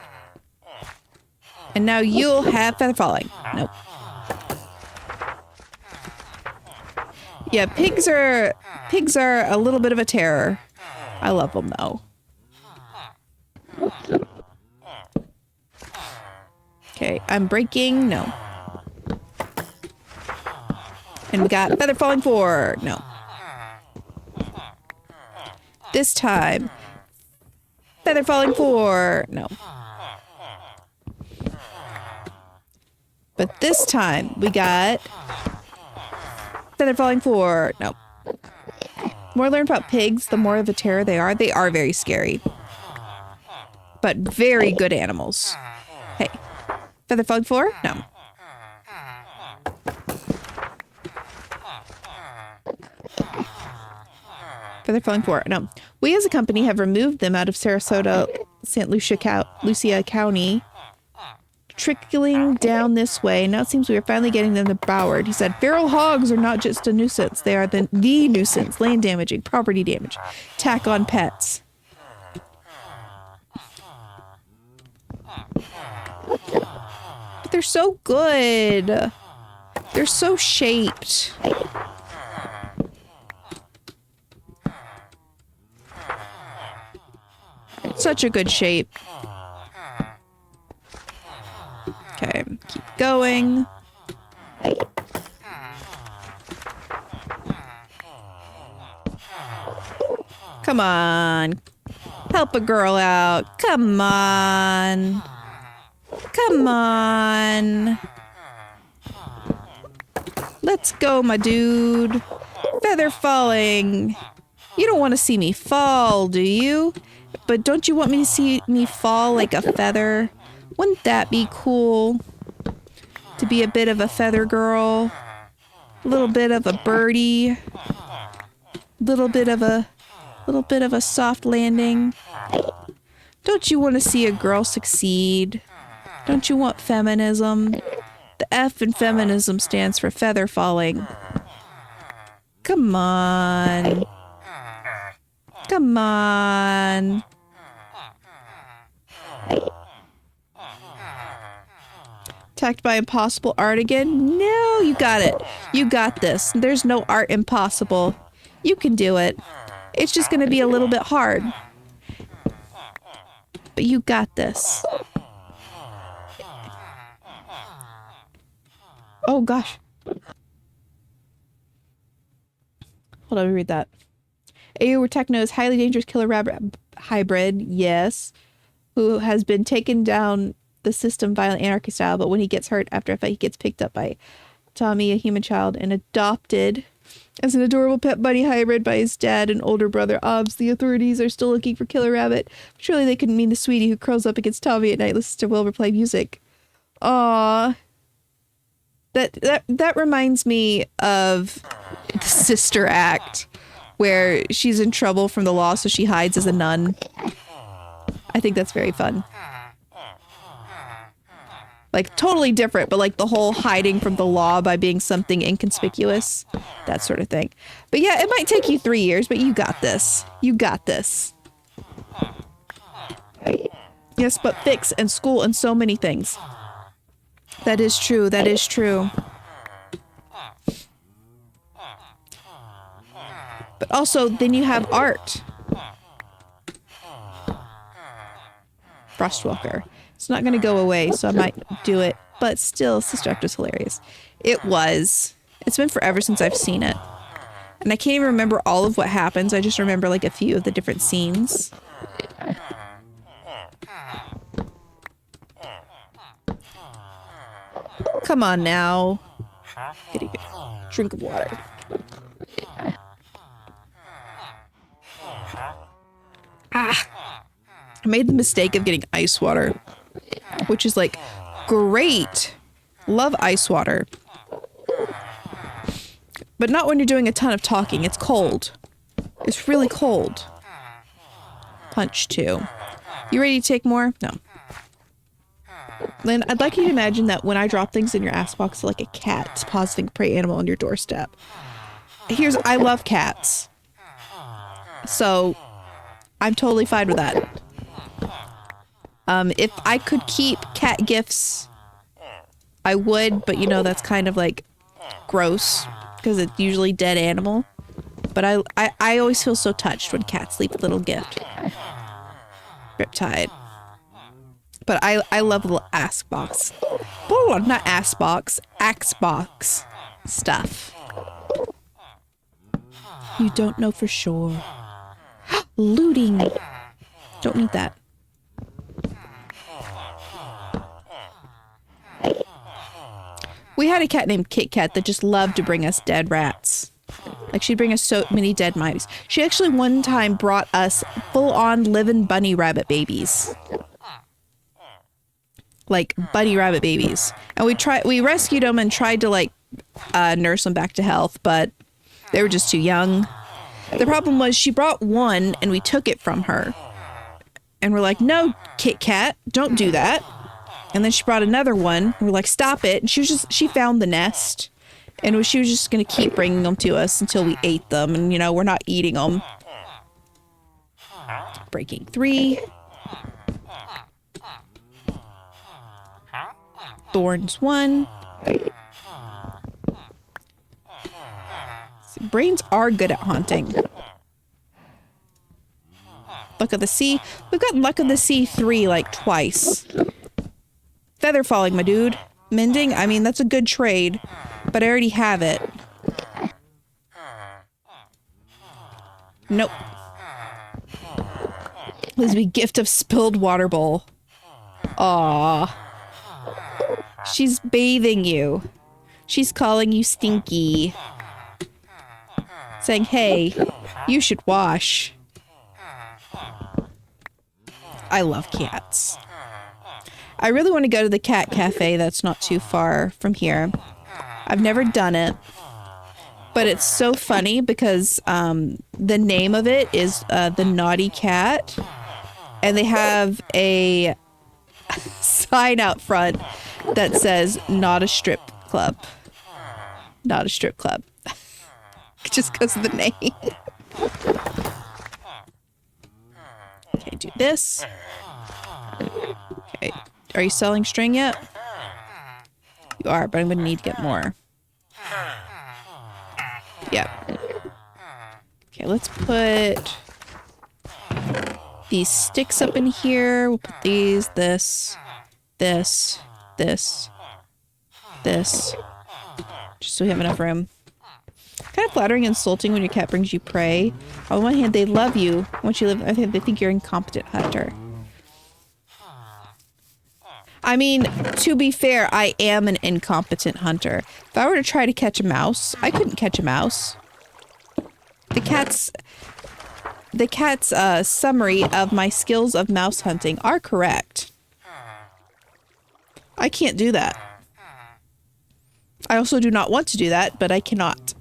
And now you'll have feather falling. Nope. Yeah, pigs are a little bit of a terror. I love them though. Okay, I'm breaking. No. And we got feather falling 4. No. This time. Feather falling 4. No. But this time we got feather falling 4. No. The more I learn about pigs, the more of a terror they are. They are very scary. But very good animals. Hey. Feather falling 4? No. Feather falling 4. No. We as a company have removed them out of Sarasota, St. Lucia County, trickling down this way. Now it seems we are finally getting them to Broward. He said, feral hogs are not just a nuisance. They are the nuisance. Land damaging, property damage, attack on pets. But they're so good. They're so shaped. Such a good shape. Okay, keep going. Come on. Help a girl out. Come on. Come on. Let's go, my dude. Feather falling. You don't want to see me fall, do you? But don't you want me to see me fall like a feather? Wouldn't that be cool? To be a bit of a feather girl. A little bit of a birdie. Little bit of a soft landing. Don't you want to see a girl succeed? Don't you want feminism? The F in feminism stands for feather falling. Come on. Come on. Attacked by impossible art again? No, you got it. You got this. There's no art impossible. You can do it. It's just going to be a little bit hard. But you got this. Oh, gosh. Hold on, let me read that. AU Techno's highly dangerous killer rabbit hybrid, yes, who has been taken down the system violent anarchy style, but when he gets hurt after a fight, he gets picked up by Tommy, a human child, and adopted as an adorable pet bunny hybrid by his dad and older brother Obs. The authorities are still looking for Killer Rabbit. Surely they couldn't mean the sweetie who curls up against Tommy at night, listens to Wilbur play music. Aww. That reminds me of the Sister Act, where she's in trouble from the law, so she hides as a nun. I think that's very fun. Like totally different, but like the whole hiding from the law by being something inconspicuous, that sort of thing. But yeah, it might take you 3 years, but you got this. You got this. Yes, but fix and school and so many things. That is true. That is true. But also, then you have art. Frostwalker. It's not going to go away, so I might do it. But still, Sister Act was hilarious. It was. It's been forever since I've seen it. And I can't even remember all of what happens. I just remember like a few of the different scenes. Come on now. Get a drink of water. Ah. I made the mistake of getting ice water, which is like great. Love ice water. But not when you're doing a ton of talking. It's cold. It's really cold. Punch 2. You ready to take more? No. Lynn, I'd like you to imagine that when I drop things in your ass box, like a cat depositing a prey animal on your doorstep. I love cats. So, I'm totally fine with that. If I could keep cat gifts, I would, but you know, that's kind of like gross because it's usually dead animal. But I always feel so touched when cats leave a little gift. Riptide. But I love the little ass box. Oh, not ass box, axe box stuff. You don't know for sure. Looting. Don't need that. We had a cat named Kit Kat that just loved to bring us dead rats. Like, she'd bring us so many dead mice. She actually one time brought us full-on living bunny rabbit babies. Like, bunny rabbit babies. And we rescued them and tried to, like, nurse them back to health, but they were just too young. The problem was she brought one and we took it from her. And we're like, no, Kit Kat, don't do that. And then she brought another one. And we're like, stop it. And she found the nest. And she was just going to keep bringing them to us until we ate them. And, you know, we're not eating them. Breaking 3. Thorns 1. Brains are good at haunting. Luck of the Sea. We've got Luck of the Sea 3 like twice. Feather falling, my dude. Mending, I mean, that's a good trade, but I already have it. Nope. This would be gift of spilled water bowl. Aww. She's bathing you. She's calling you stinky. Saying, hey, you should wash. I love cats. I really want to go to the cat cafe that's not too far from here. I've never done it. But it's so funny because the name of it is The Naughty Cat. And they have a sign out front that says, not a strip club. Not a strip club. Just because of the name. Okay, do this. Okay. Are you selling string yet? You are, but I'm going to need to get more. Yeah. Okay, let's put these sticks up in here. We'll put these, this, this, this, this. Just so we have enough room. Kind of flattering and insulting when your cat brings you prey. On one hand, they love you. Once you live, I think they think you're an incompetent hunter. I mean, to be fair, I am an incompetent hunter. If I were to try to catch a mouse, I couldn't catch a mouse. The cat's summary of my skills of mouse hunting are correct. I can't do that. I also do not want to do that, but I cannot.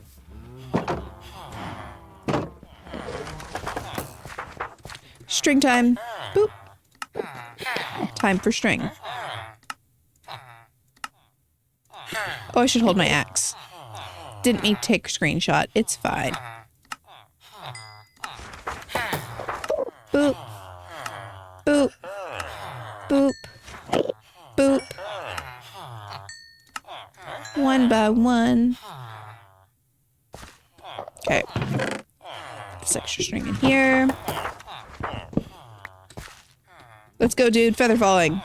String time. Boop. Time for string. Oh, I should hold my axe. Didn't mean to take a screenshot. It's fine. Boop. Boop. Boop. Boop. One by one. Okay. This extra string in here. Let's go, dude. Feather falling.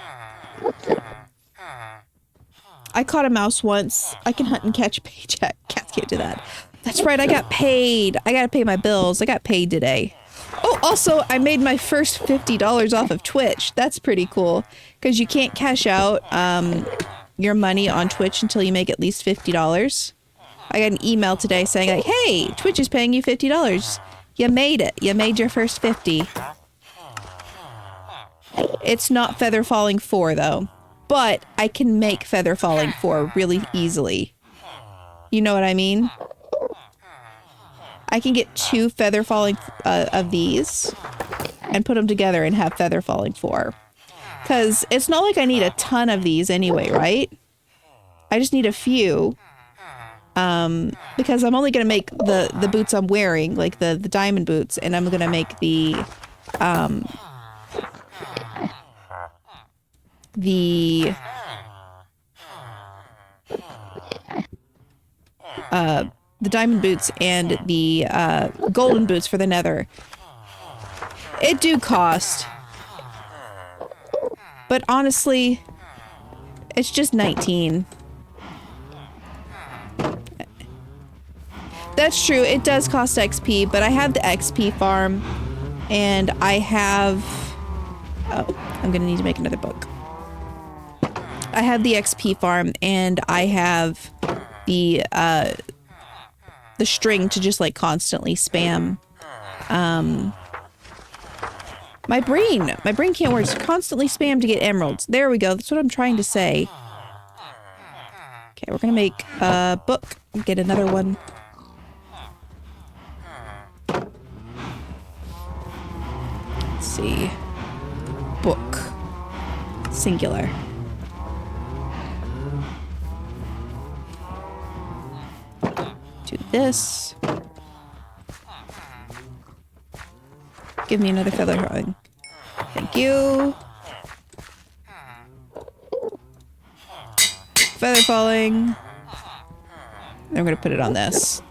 I caught a mouse once. I can hunt and catch a paycheck. Cats can't do that. That's right. I got paid. I gotta pay my bills. I got paid today. Oh, also, I made my first $50 off of Twitch. That's pretty cool. Because you can't cash out your money on Twitch until you make at least $50. I got an email today saying, like, hey, Twitch is paying you $50. You made it. You made your first 50. It's not Feather Falling 4, though. But I can make Feather Falling 4 really easily. You know what I mean? I can get 2 Feather Falling of these and put them together and have Feather Falling 4. Because it's not like I need a ton of these anyway, right? I just need a few. Because I'm only going to make the boots I'm wearing, like the diamond boots, and I'm going to make the diamond boots and the golden boots for the nether. It do cost. But honestly, it's just 19. That's true, it does cost XP, but I have the XP farm, and I have... Oh, I'm gonna need to make another book. I have the XP farm, and I have the string to just, like, constantly spam. My brain can't work. Constantly spam to get emeralds. There we go, that's what I'm trying to say. Okay, we're gonna make a book, get another one. Let's see. Book. Singular. Do this. Give me another feather falling. Thank you. Feather falling. I'm gonna put it on this.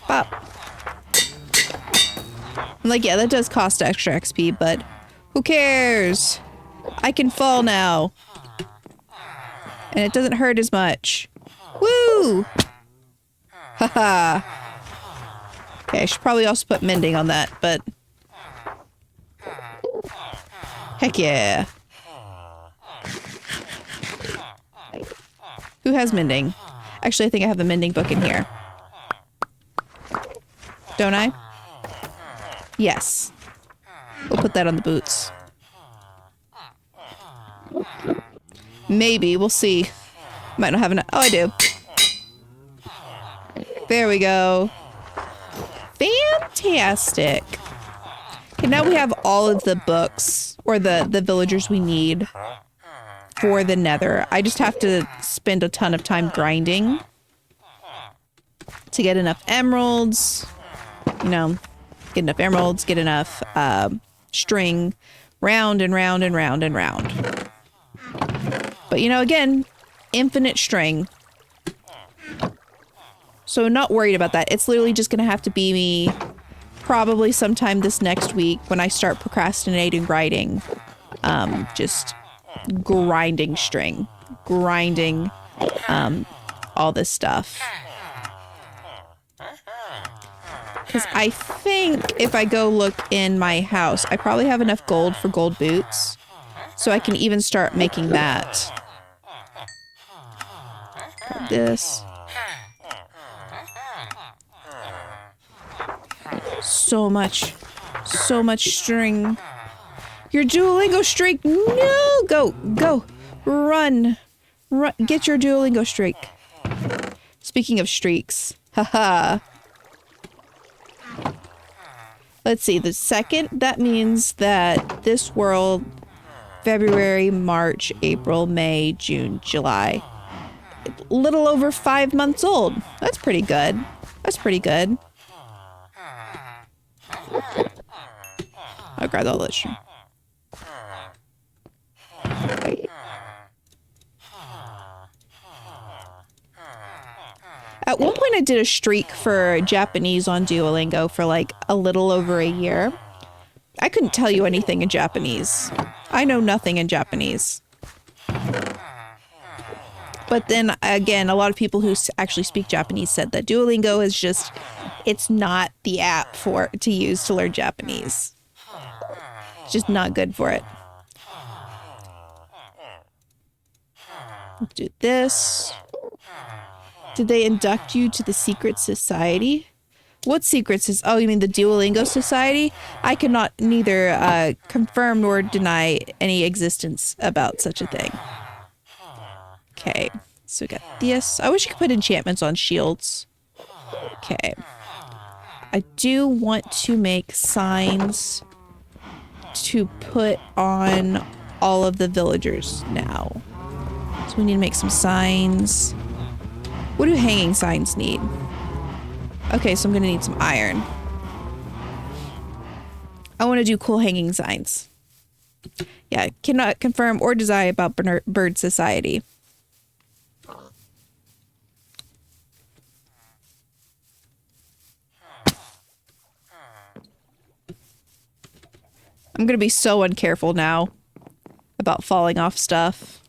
Pop. I'm like, yeah, that does cost extra XP, but who cares? I can fall now. And it doesn't hurt as much. Woo! Haha. Okay, I should probably also put mending on that, but... Heck yeah. Who has mending? Actually, I think I have the mending book in here. Don't I? Yes. We'll put that on the boots. Maybe. We'll see. Might not have enough. Oh, I do. There we go. Fantastic. Okay, now we have all of the books, or the villagers we need for the nether. I just have to spend a ton of time grinding to get enough emeralds. You know, get enough emeralds, get enough string, round and round and round and round. But you know, again, infinite string. So not worried about that. It's literally just gonna have to be me probably sometime this next week when I start procrastinating writing. Just grinding string. Grinding all this stuff. Because I think if I go look in my house, I probably have enough gold for gold boots. So I can even start making that. Grab this. So much string. Your Duolingo streak. No, go, run, get your Duolingo streak. Speaking of streaks, haha. Let's see, the second, that means that this world February, March, April, May, June, July. A little over 5 months old. That's pretty good. That's pretty good. I'll grab all this. At one point I did a streak for Japanese on Duolingo for like a little over a year. I couldn't tell you anything in Japanese. I know nothing in Japanese. But then again, a lot of people who actually speak Japanese said that Duolingo is just, it's not the app to use to learn Japanese. It's just not good for it. Do this. Did they induct you to the secret society? What secrets is? Oh, you mean the Duolingo Society? I cannot neither confirm nor deny any existence about such a thing. Okay, so we got this. I wish you could put enchantments on shields. Okay. I do want to make signs to put on all of the villagers now. So we need to make some signs. What do hanging signs need? Okay, so I'm gonna need some iron. I want to do cool hanging signs. Yeah, cannot confirm or deny about Bird Society. I'm gonna be so uncareful now about falling off stuff.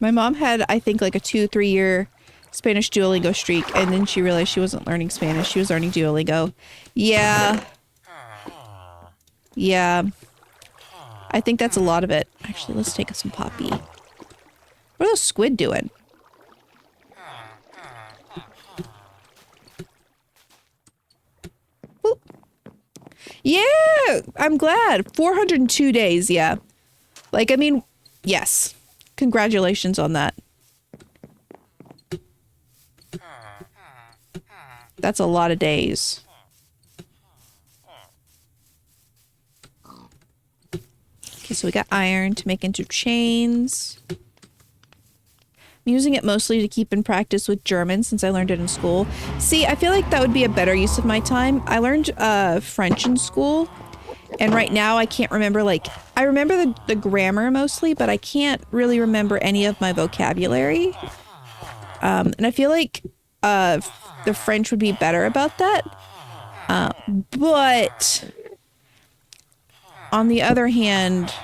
My mom had, I think, like a 2-3 year Spanish Duolingo streak, and then she realized she wasn't learning Spanish. She was learning Duolingo. Yeah. Yeah. I think that's a lot of it. Actually, let's take some poppy. What are those squid doing? Oop. Yeah! I'm glad. 402 days, yeah. Like, I mean, yes. Congratulations on that. That's a lot of days. Okay, so we got iron to make into chains. I'm using it mostly to keep in practice with German since I learned it in school. See, I feel like that would be a better use of my time. I learned French in school. And right now I can't remember, like, I remember the grammar mostly, but I can't really remember any of my vocabulary. And I feel like the French would be better about that. But on the other hand,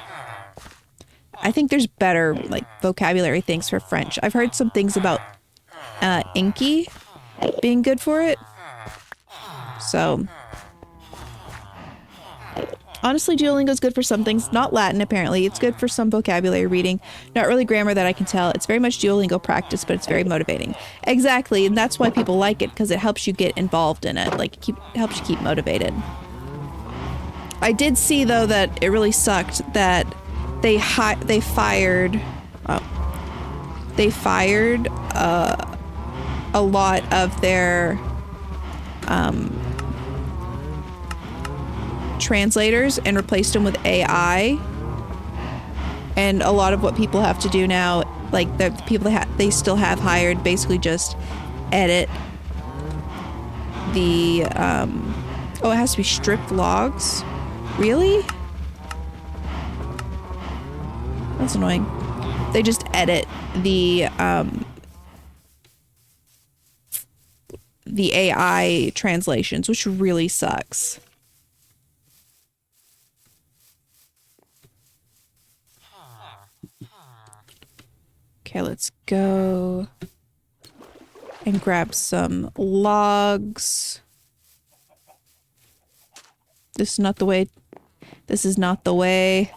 I think there's better, like, vocabulary things for French. I've heard some things about Inky being good for it. So honestly, Duolingo is good for some things. Not Latin, apparently. It's good for some vocabulary reading. Not really grammar that I can tell. It's very much Duolingo practice, but it's very motivating. Exactly, and that's why people like it, because it helps you get involved in it. Like, helps you keep motivated. I did see, though, that it really sucked that they fired a lot of their translators and replaced them with AI. And a lot of what people have to do now, like the people they still have hired, basically just edit the oh, it has to be stripped logs. Really? That's annoying. They just edit the AI translations, which really sucks. Okay, let's go and grab some logs. This is not the way. This is not the way.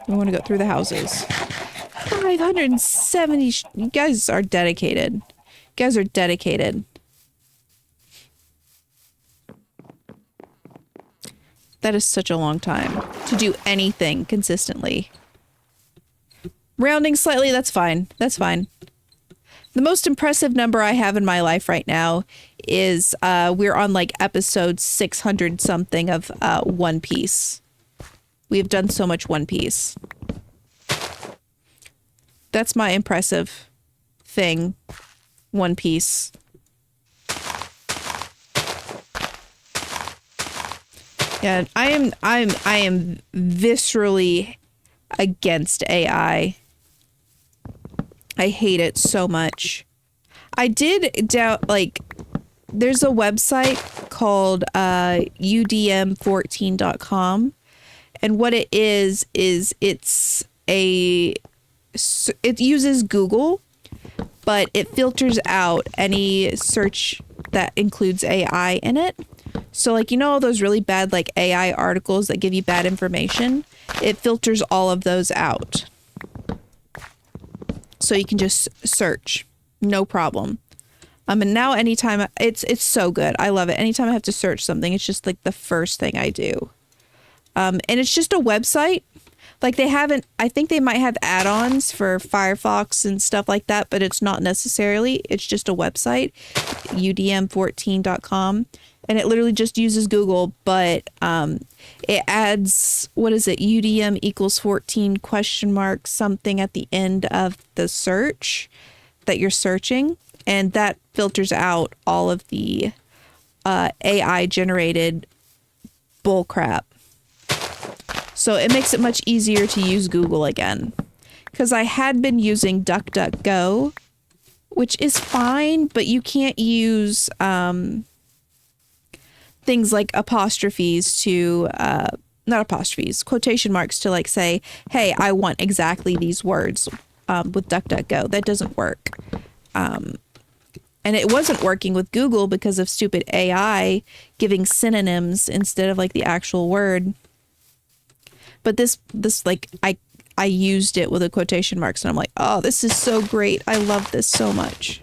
We want to go through the houses. 570. You guys are dedicated. You guys are dedicated. That is such a long time to do anything consistently. Rounding slightly, that's fine. That's fine. The most impressive number I have in my life right now is we're on like episode 600 something of One Piece. We have done so much One Piece. That's my impressive thing. One Piece. Yeah, I am viscerally against AI. I hate it so much. I did doubt, like, there's a website called udm14.com, and what it is it uses Google, but it filters out any search that includes AI in it. So, like, you know, all those really bad, like, AI articles that give you bad information, it filters all of those out. So you can just search, no problem. And now anytime, it's so good. I love it. Anytime I have to search something, it's just like the first thing I do. And it's just a website. Like I think they might have add-ons for Firefox and stuff like that, but it's not necessarily. It's just a website, udm14.com. And it literally just uses Google, but it adds, what is it, UDM equals 14 question mark something at the end of the search that you're searching. And that filters out all of the AI generated bullcrap. So it makes it much easier to use Google again. Because I had been using DuckDuckGo, which is fine, but you can't use things like apostrophes to, not apostrophes, quotation marks to like say, hey, I want exactly these words with DuckDuckGo. That doesn't work. And it wasn't working with Google because of stupid AI giving synonyms instead of like the actual word. But this like I used it with the quotation marks and I'm like, oh, this is so great. I love this so much.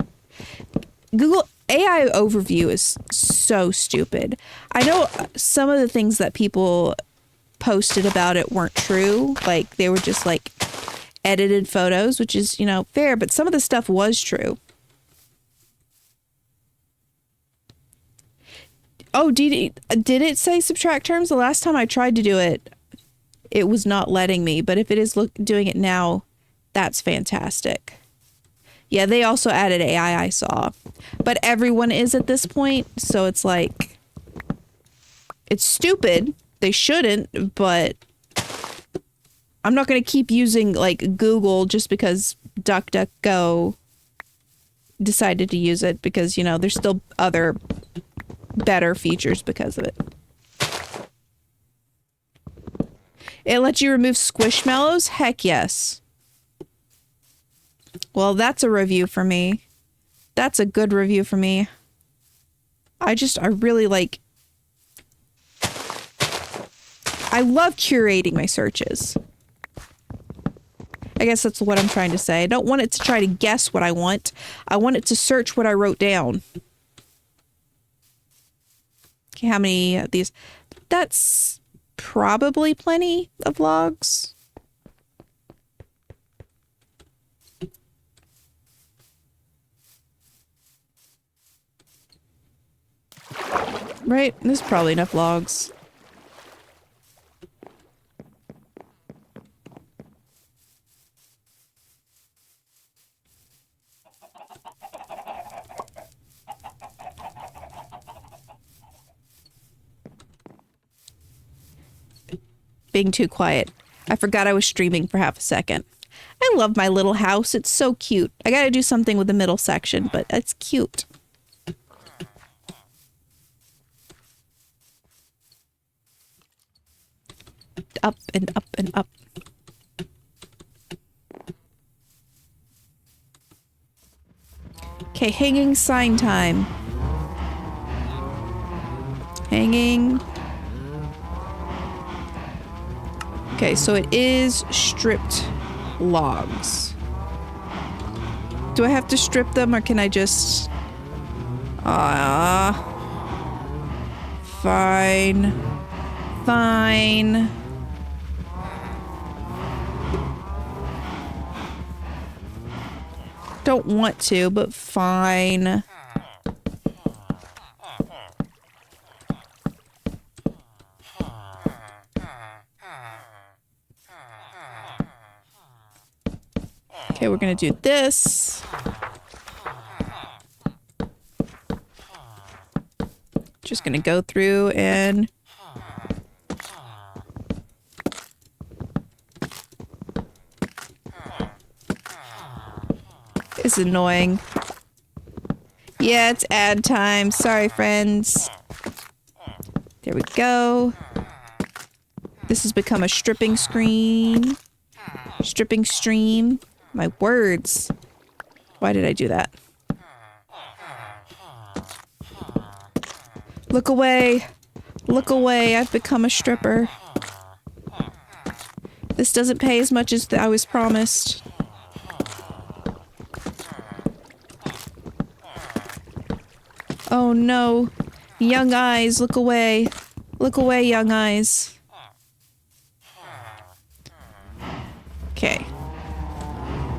Google AI overview is so stupid. I know some of the things that people posted about it weren't true. Like they were just like edited photos, which is, you know, fair, but some of the stuff was true. Oh, did it say subtract terms? The last time I tried to do it, it was not letting me. But if it is doing it now, that's fantastic. Yeah, they also added AI, I saw. But everyone is at this point, so it's like, it's stupid. They shouldn't, but I'm not going to keep using like Google just because DuckDuckGo decided to use it because, you know, there's still other better features because of it. It lets you remove squishmallows? Heck yes. Well, that's a review for me. That's a good review for me. I really like... I love curating my searches. I guess that's what I'm trying to say. I don't want it to try to guess what I want. I want it to search what I wrote down. Okay, how many of these? That's probably plenty of logs. Right? There's probably enough logs. Being too quiet. I forgot I was streaming for half a second. I love my little house. It's so cute. I gotta do something with the middle section, but it's cute. Up and up and up. Okay, hanging sign time. Hanging. Okay, so it is stripped logs. Do I have to strip them or can I just... Fine. Fine. Don't want to, but fine. Okay, we're gonna do this. Just gonna go through and it's annoying. Yeah, it's ad time. Sorry, friends. There we go. This has become a stripping screen. Stripping stream. My words. Why did I do that? Look away. Look away. I've become a stripper. This doesn't pay as much as I was promised. Oh no. Young eyes, look away. Look away, young eyes. Okay.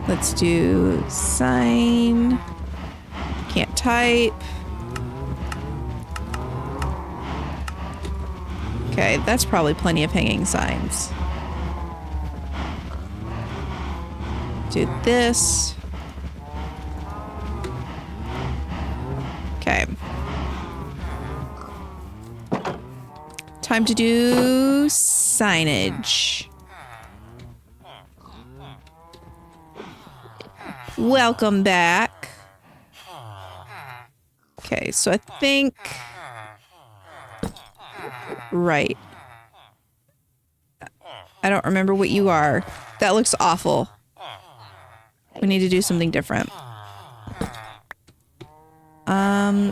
Let's do sign. Can't type. Okay, that's probably plenty of hanging signs. Do this. Okay. Time to do signage. Welcome back. Okay, so I think... Right. I don't remember what you are. That looks awful. We need to do something different.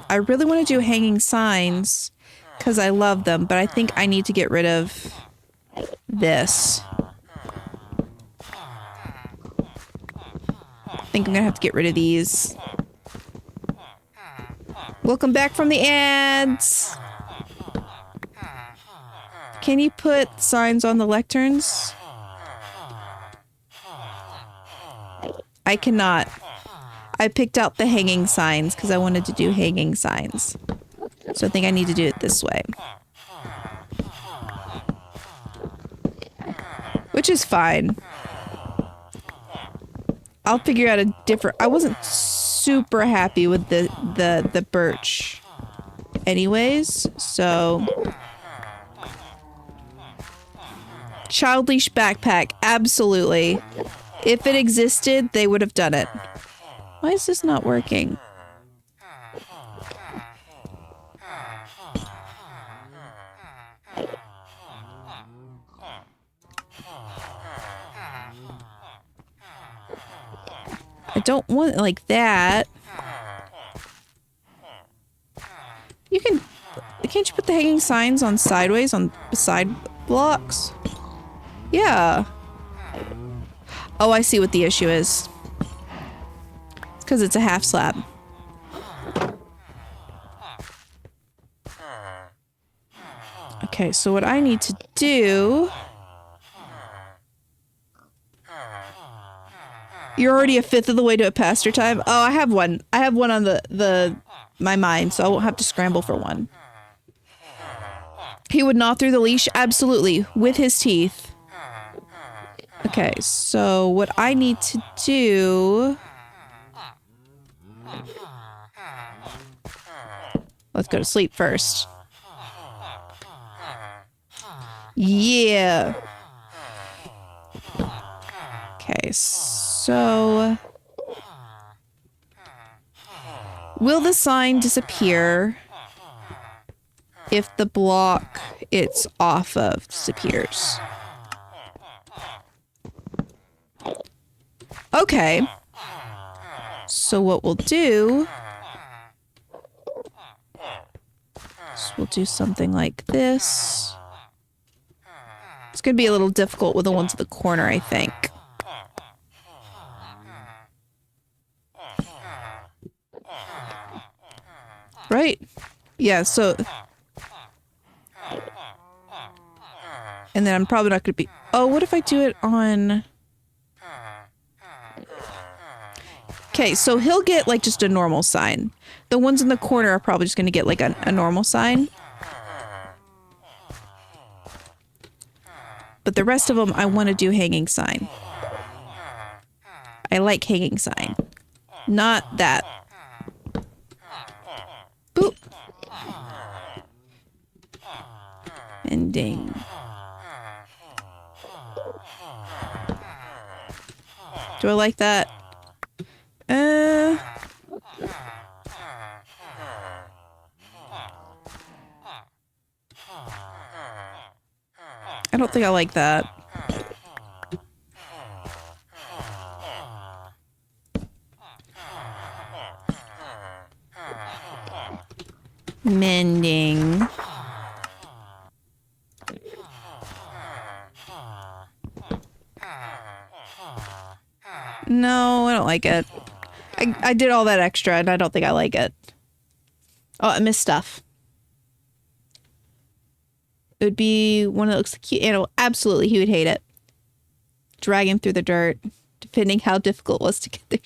I really want to do hanging signs because I love them, but I think I need to get rid of this. I think I'm gonna have to get rid of these. Welcome back from the ads. Can you put signs on the lecterns? I cannot. I picked out the hanging signs because I wanted to do hanging signs. So I think I need to do it this way. Which is fine. I'll figure out a different... I wasn't super happy with the birch anyways, so... Child leash backpack, absolutely. If it existed, they would have done it. Why is this not working? I don't want it like that. You can... Can't you put the hanging signs on sideways on side blocks? Yeah. Oh, I see what the issue is. It's because it's a half slab. Okay, so what I need to do... You're already a fifth of the way to a pasture time? Oh, I have one. I have one on my mind, so I won't have to scramble for one. He would gnaw through the leash? Absolutely. With his teeth. Okay, so what I need to do... Let's go to sleep first. Yeah. Okay, so... Will the sign disappear if the block it's off of disappears? Okay. So what we'll do is we'll do something like this. It's going to be a little difficult with the ones at the corner, I think. Right? Yeah, so... And then I'm probably not going to be... Oh, what if I do it on... Okay, so he'll get like just a normal sign. The ones in the corner are probably just going to get like a normal sign. But the rest of them, I want to do hanging sign. I like hanging sign. Not that. Boop. And ding. Do I like that? I don't think I like that. Mending. No, I don't like it. I did all that extra and I don't think I like it. Oh, I missed stuff. It would be one that looks cute animal. Absolutely, he would hate it. Drag him through the dirt, depending how difficult it was to get there.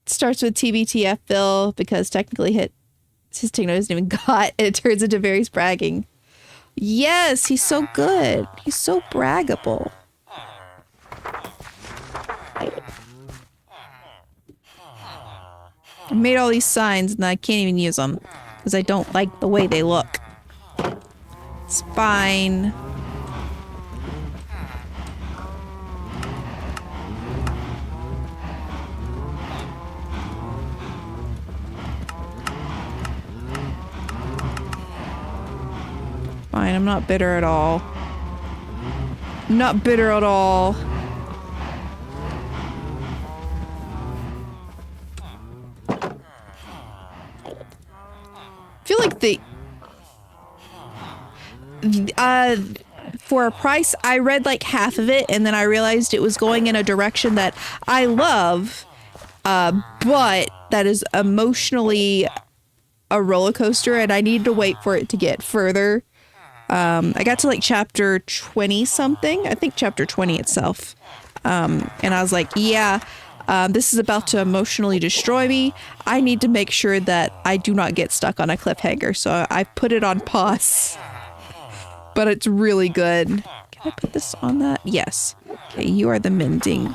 Starts with TBTF Phil because technically his techno isn't even got, and it turns into Varys bragging. Yes, he's so good. He's so braggable. I made all these signs and I can't even use them because I don't like the way they look. It's fine. Fine, I'm not bitter at all. I'm not bitter at all. I feel like for a price, I read like half of it and then I realized it was going in a direction that I love, but that is emotionally a roller coaster and I need to wait for it to get further. I got to like chapter 20 something, I think chapter 20 itself. And I was like, yeah, this is about to emotionally destroy me. I need to make sure that I do not get stuck on a cliffhanger. So I put it on pause, but it's really good. Can I put this on that? Yes. Okay, you are the mending.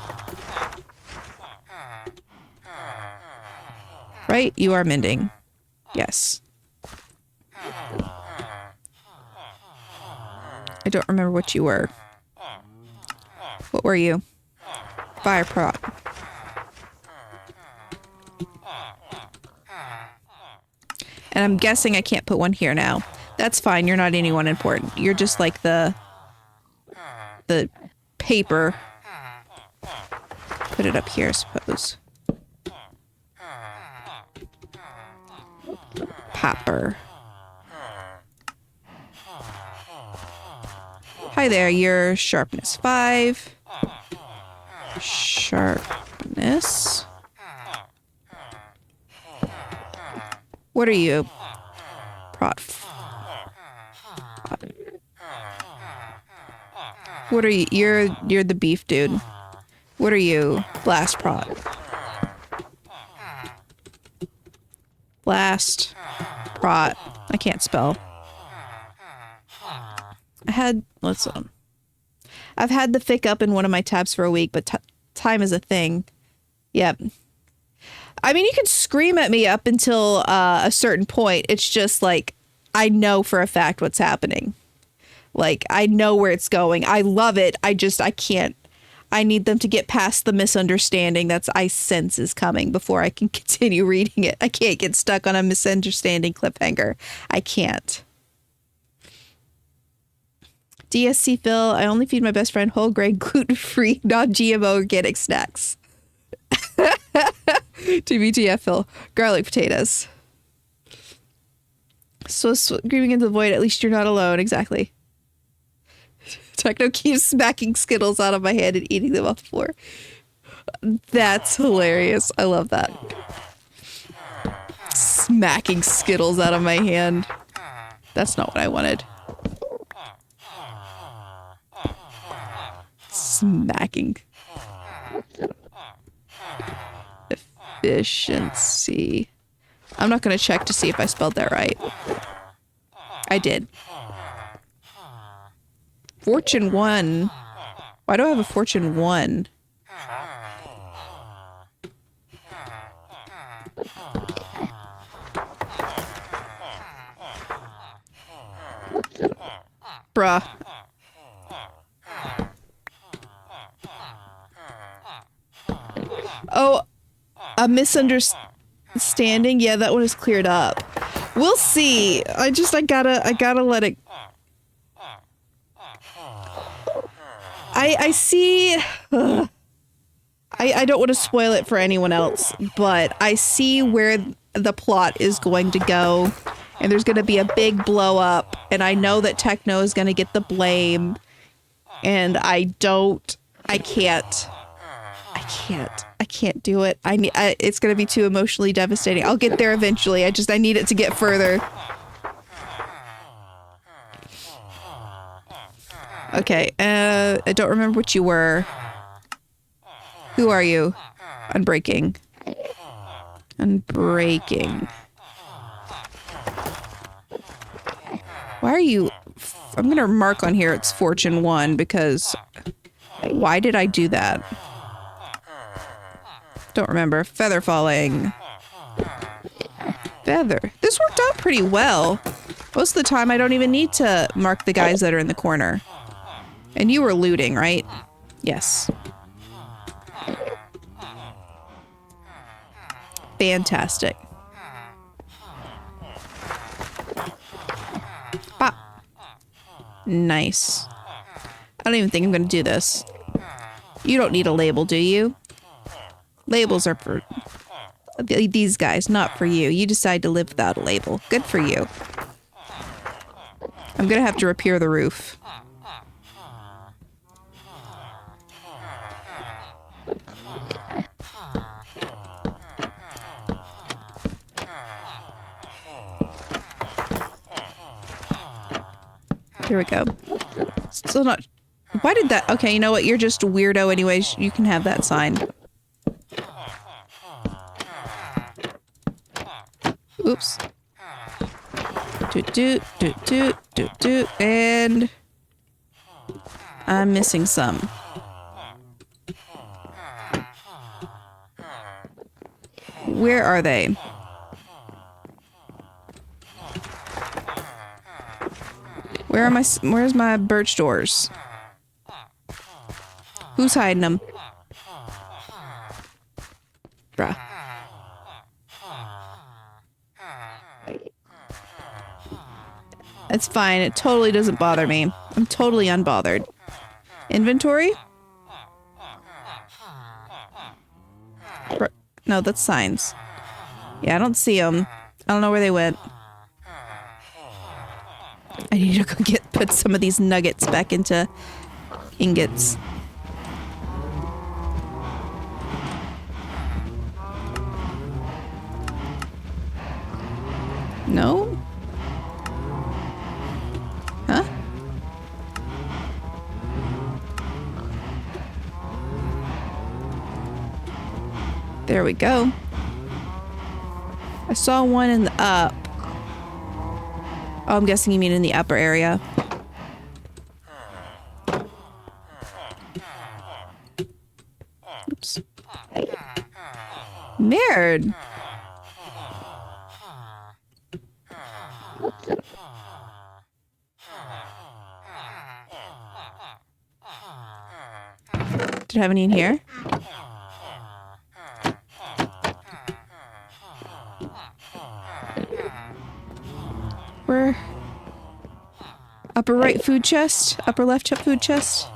Right? You are mending. Yes. I don't remember what you were. What were you? Fire prot. And I'm guessing I can't put one here now. That's fine. You're not anyone important. You're just like the paper. Put it up here, I suppose. Popper. Hi there, you're sharpness 5. Sharpness. What are you? Prot. What are you? You're the beef dude. What are you? Blast prot. Blast prot. I can't spell. I've had the fic up in one of my tabs for a week, but time is a thing. Yep. I mean, you can scream at me up until a certain point. It's just like, I know for a fact what's happening. Like, I know where it's going. I love it. I can't. I need them to get past the misunderstanding I sense is coming before I can continue reading it. I can't get stuck on a misunderstanding cliffhanger. I can't. DSC Phil, I only feed my best friend whole grain, gluten-free, non-GMO organic snacks. TBTF Phil, garlic potatoes. So screaming into the void, at least you're not alone. Exactly. Techno keeps smacking Skittles out of my hand and eating them off the floor. That's hilarious. I love that. Smacking Skittles out of my hand. That's not what I wanted. Smacking. Efficiency. I'm not going to check to see if I spelled that right. I did. Fortune 1. Why do I have a Fortune 1? Bruh. Oh, a misunderstanding? Yeah, that one is cleared up. We'll see. I gotta let it... I see... I don't want to spoil it for anyone else, but I see where the plot is going to go, and there's going to be a big blow up, and I know that Techno is going to get the blame, and I can't do it. It's going to be too emotionally devastating. I'll get there eventually. I need it to get further. Okay, I don't remember what you were. Who are you? Unbreaking. Unbreaking. Why are you... I'm going to mark on here it's Fortune 1 because... Why did I do that? Don't remember. Feather falling. Feather. This worked out pretty well. Most of the time I don't even need to mark the guys that are in the corner. And you were looting, right? Yes. Fantastic. Pop. Nice. I don't even think I'm going to do this. You don't need a label, do you? Labels are for these guys, not for you. You decide to live without a label. Good for you. I'm going to have to repair the roof. Here we go. Still not... Why did that... Okay, you know what? You're just a weirdo anyways. You can have that sign. Oops. Doot. And... I'm missing some. Where are they? Where's my birch doors? Who's hiding them? Bruh. It's fine. It totally doesn't bother me. I'm totally unbothered. Inventory? No, that's signs. Yeah, I don't see them. I don't know where they went. I need to go put some of these nuggets back into ingots. No? Huh? There we go. I saw one in the up. Oh, I'm guessing you mean in the upper area. Oops. Merd. Did I have any in here? Where? Upper right food chest? Upper left food chest?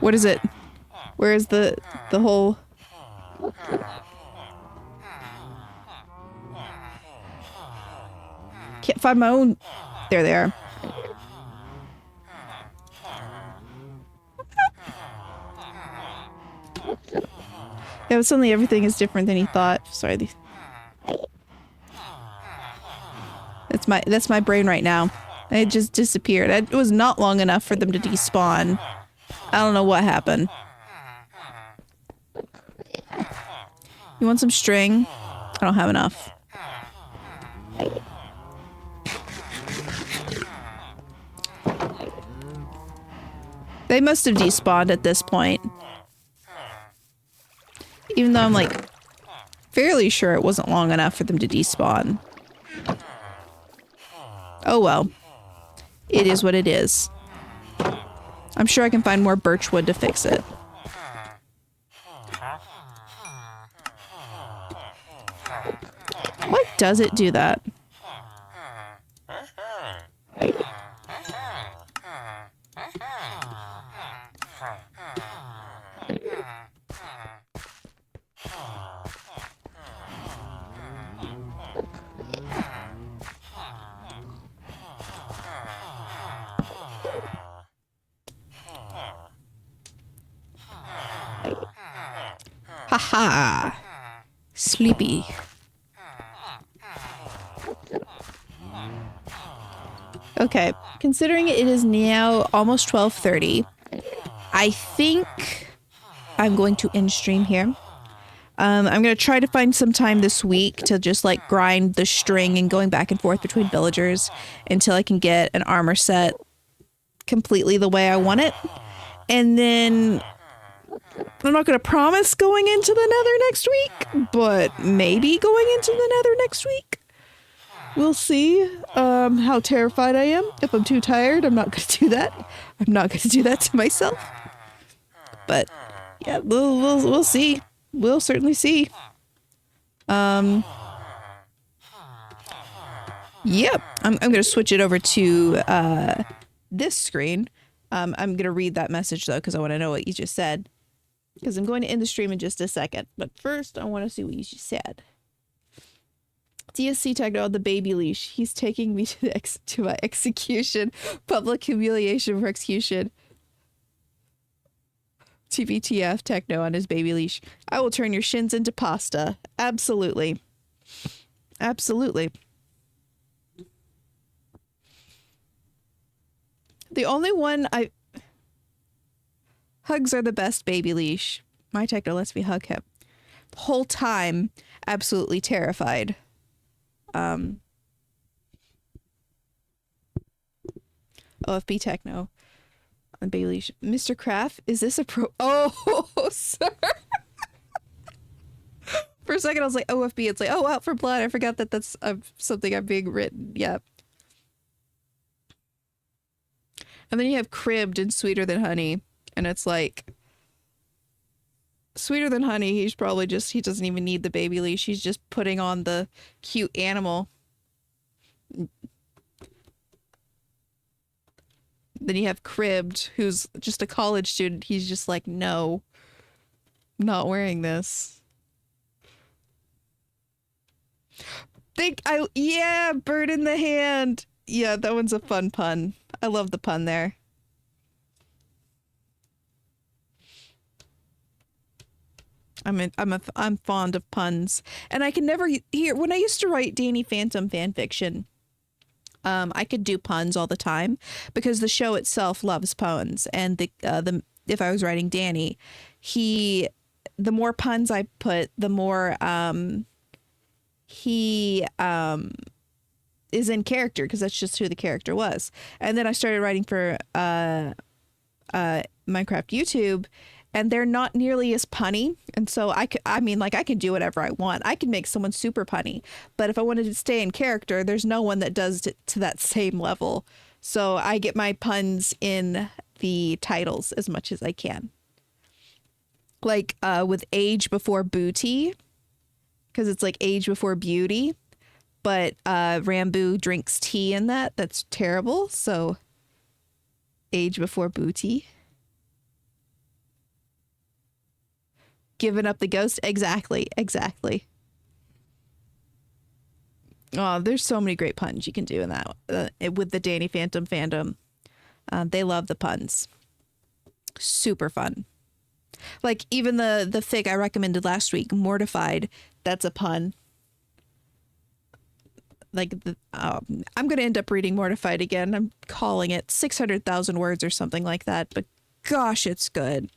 What is it? Where is the whole... Can't find my own... There they are. Yeah, but suddenly everything is different than he thought. Sorry. It's That's my brain right now. It just disappeared. It was not long enough for them to despawn. I don't know what happened. You want some string? I don't have enough. They must have despawned at this point. Even though I'm like fairly sure it wasn't long enough for them to despawn. Oh well. It is what it is. I'm sure I can find more birch wood to fix it. Why does it do that? Haha. Sleepy. Okay, considering it is now almost 12:30, I think I'm going to end stream here. I'm going to try to find some time this week to just like grind the string and going back and forth between villagers until I can get an armor set completely the way I want it. And then I'm not going to promise going into the Nether next week, but maybe going into the Nether next week. We'll see how terrified I am. If I'm too tired, I'm not going to do that. I'm not going to do that to myself. But yeah, we'll see. We'll certainly see. Yep. I'm going to switch it over to this screen. I'm going to read that message though, because I want to know what you just said. Because I'm going to end the stream in just a second. But first, I want to see what you just said. DSC Techno, the baby leash. He's taking me to my execution. Public humiliation for execution. TBTF Techno on his baby leash. I will turn your shins into pasta. Absolutely. Absolutely. The only one Hugs are the best, baby leash. My Techno lets me hug him. The whole time, absolutely terrified. OFB Techno on baby leash. Mr. Kraft, is this a Oh, sir. For a second, I was like, OFB. It's like, oh, out for blood. I forgot that that's something I'm being written. Yep. And then you have cribbed and sweeter than honey. And it's like, sweeter than honey, he's probably just, he doesn't even need the baby leash. He's just putting on the cute animal. Then you have cribbed, who's just a college student. He's just like, no, I'm not wearing this. Yeah, bird in the hand. Yeah, that one's a fun pun. I love the pun there. I'm fond of puns, and I can never hear when I used to write Danny Phantom fan fiction. I could do puns all the time because the show itself loves puns, and the if I was writing Danny, the more puns I put, the more he is in character, because that's just who the character was. And then I started writing for Minecraft YouTube, and they're not nearly as punny. And so I can do whatever I want. I can make someone super punny, but if I wanted to stay in character, there's no one that does it to that same level. So I get my puns in the titles as much as I can. Like with age before booty, because it's like age before beauty, but Rambo drinks tea in that. That's terrible. So age before booty. Giving up the ghost. Exactly. Oh, there's so many great puns you can do in that with the Danny Phantom fandom. They love the puns. Super fun. Like even the fig I recommended last week, Mortified. That's a pun. I'm going to end up reading Mortified again. I'm calling it 600,000 words or something like that, but gosh, it's good.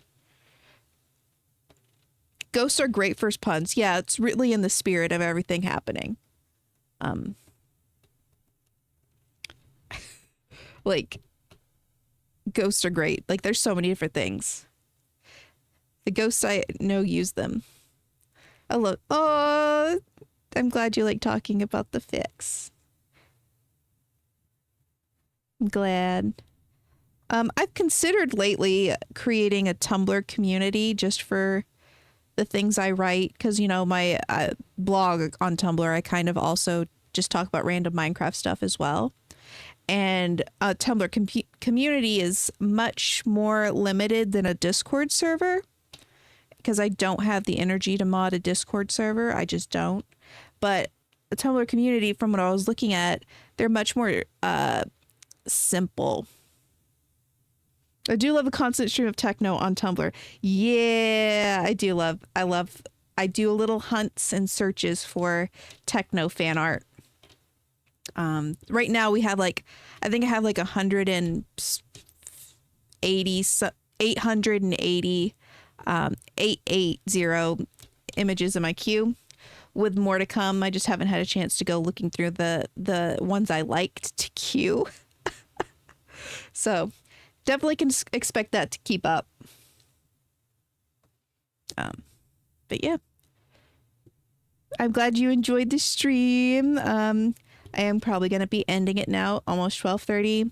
Ghosts are great for puns. Yeah, it's really in the spirit of everything happening. Like, ghosts are great. Like, there's so many different things. The ghosts I know use them. Oh, I'm glad you like talking about the fix. I'm glad. I've considered lately creating a Tumblr community just for the things I write, because, you know, my blog on Tumblr, I kind of also just talk about random Minecraft stuff as well. And a Tumblr community is much more limited than a Discord server, because I don't have the energy to mod a Discord server. I just don't. But the Tumblr community, from what I was looking at, they're much more simple. I do love a constant stream of techno on Tumblr. Yeah, I do love. I do a little hunts and searches for techno fan art. Right now we have I think I have 880 880 images in my queue, with more to come. I just haven't had a chance to go looking through the ones I liked to queue. So definitely can expect that to keep up. But yeah, I'm glad you enjoyed the stream. I am probably going to be ending it now, almost 12:30.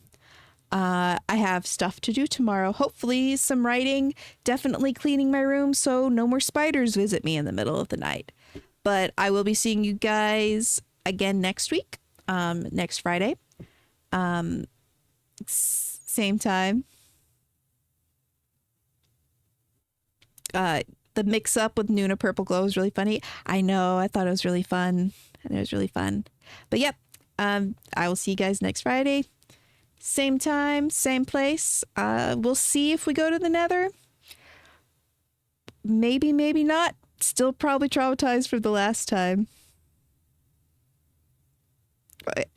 I have stuff to do tomorrow. Hopefully some writing, definitely cleaning my room so no more spiders visit me in the middle of the night. But I will be seeing you guys again next week, next Friday. Same time. The mix up with Nuna Purple Glow was really funny. I know, I thought it was really fun. And it was really fun. But yep, I will see you guys next Friday. Same time, same place. We'll see if we go to the Nether. Maybe, maybe not. Still probably traumatized for the last time.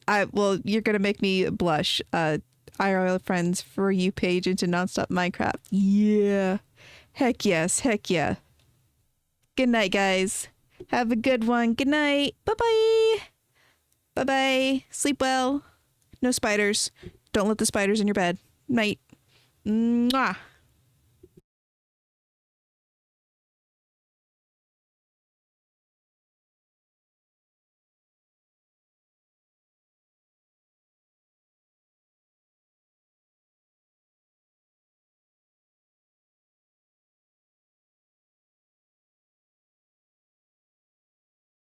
Well, you're going to make me blush. IRL Friends For You page into Nonstop Minecraft. Yeah. Heck yes. Heck yeah. Good night, guys. Have a good one. Good night. Bye-bye. Bye-bye. Sleep well. No spiders. Don't let the spiders in your bed. Night. Mwah.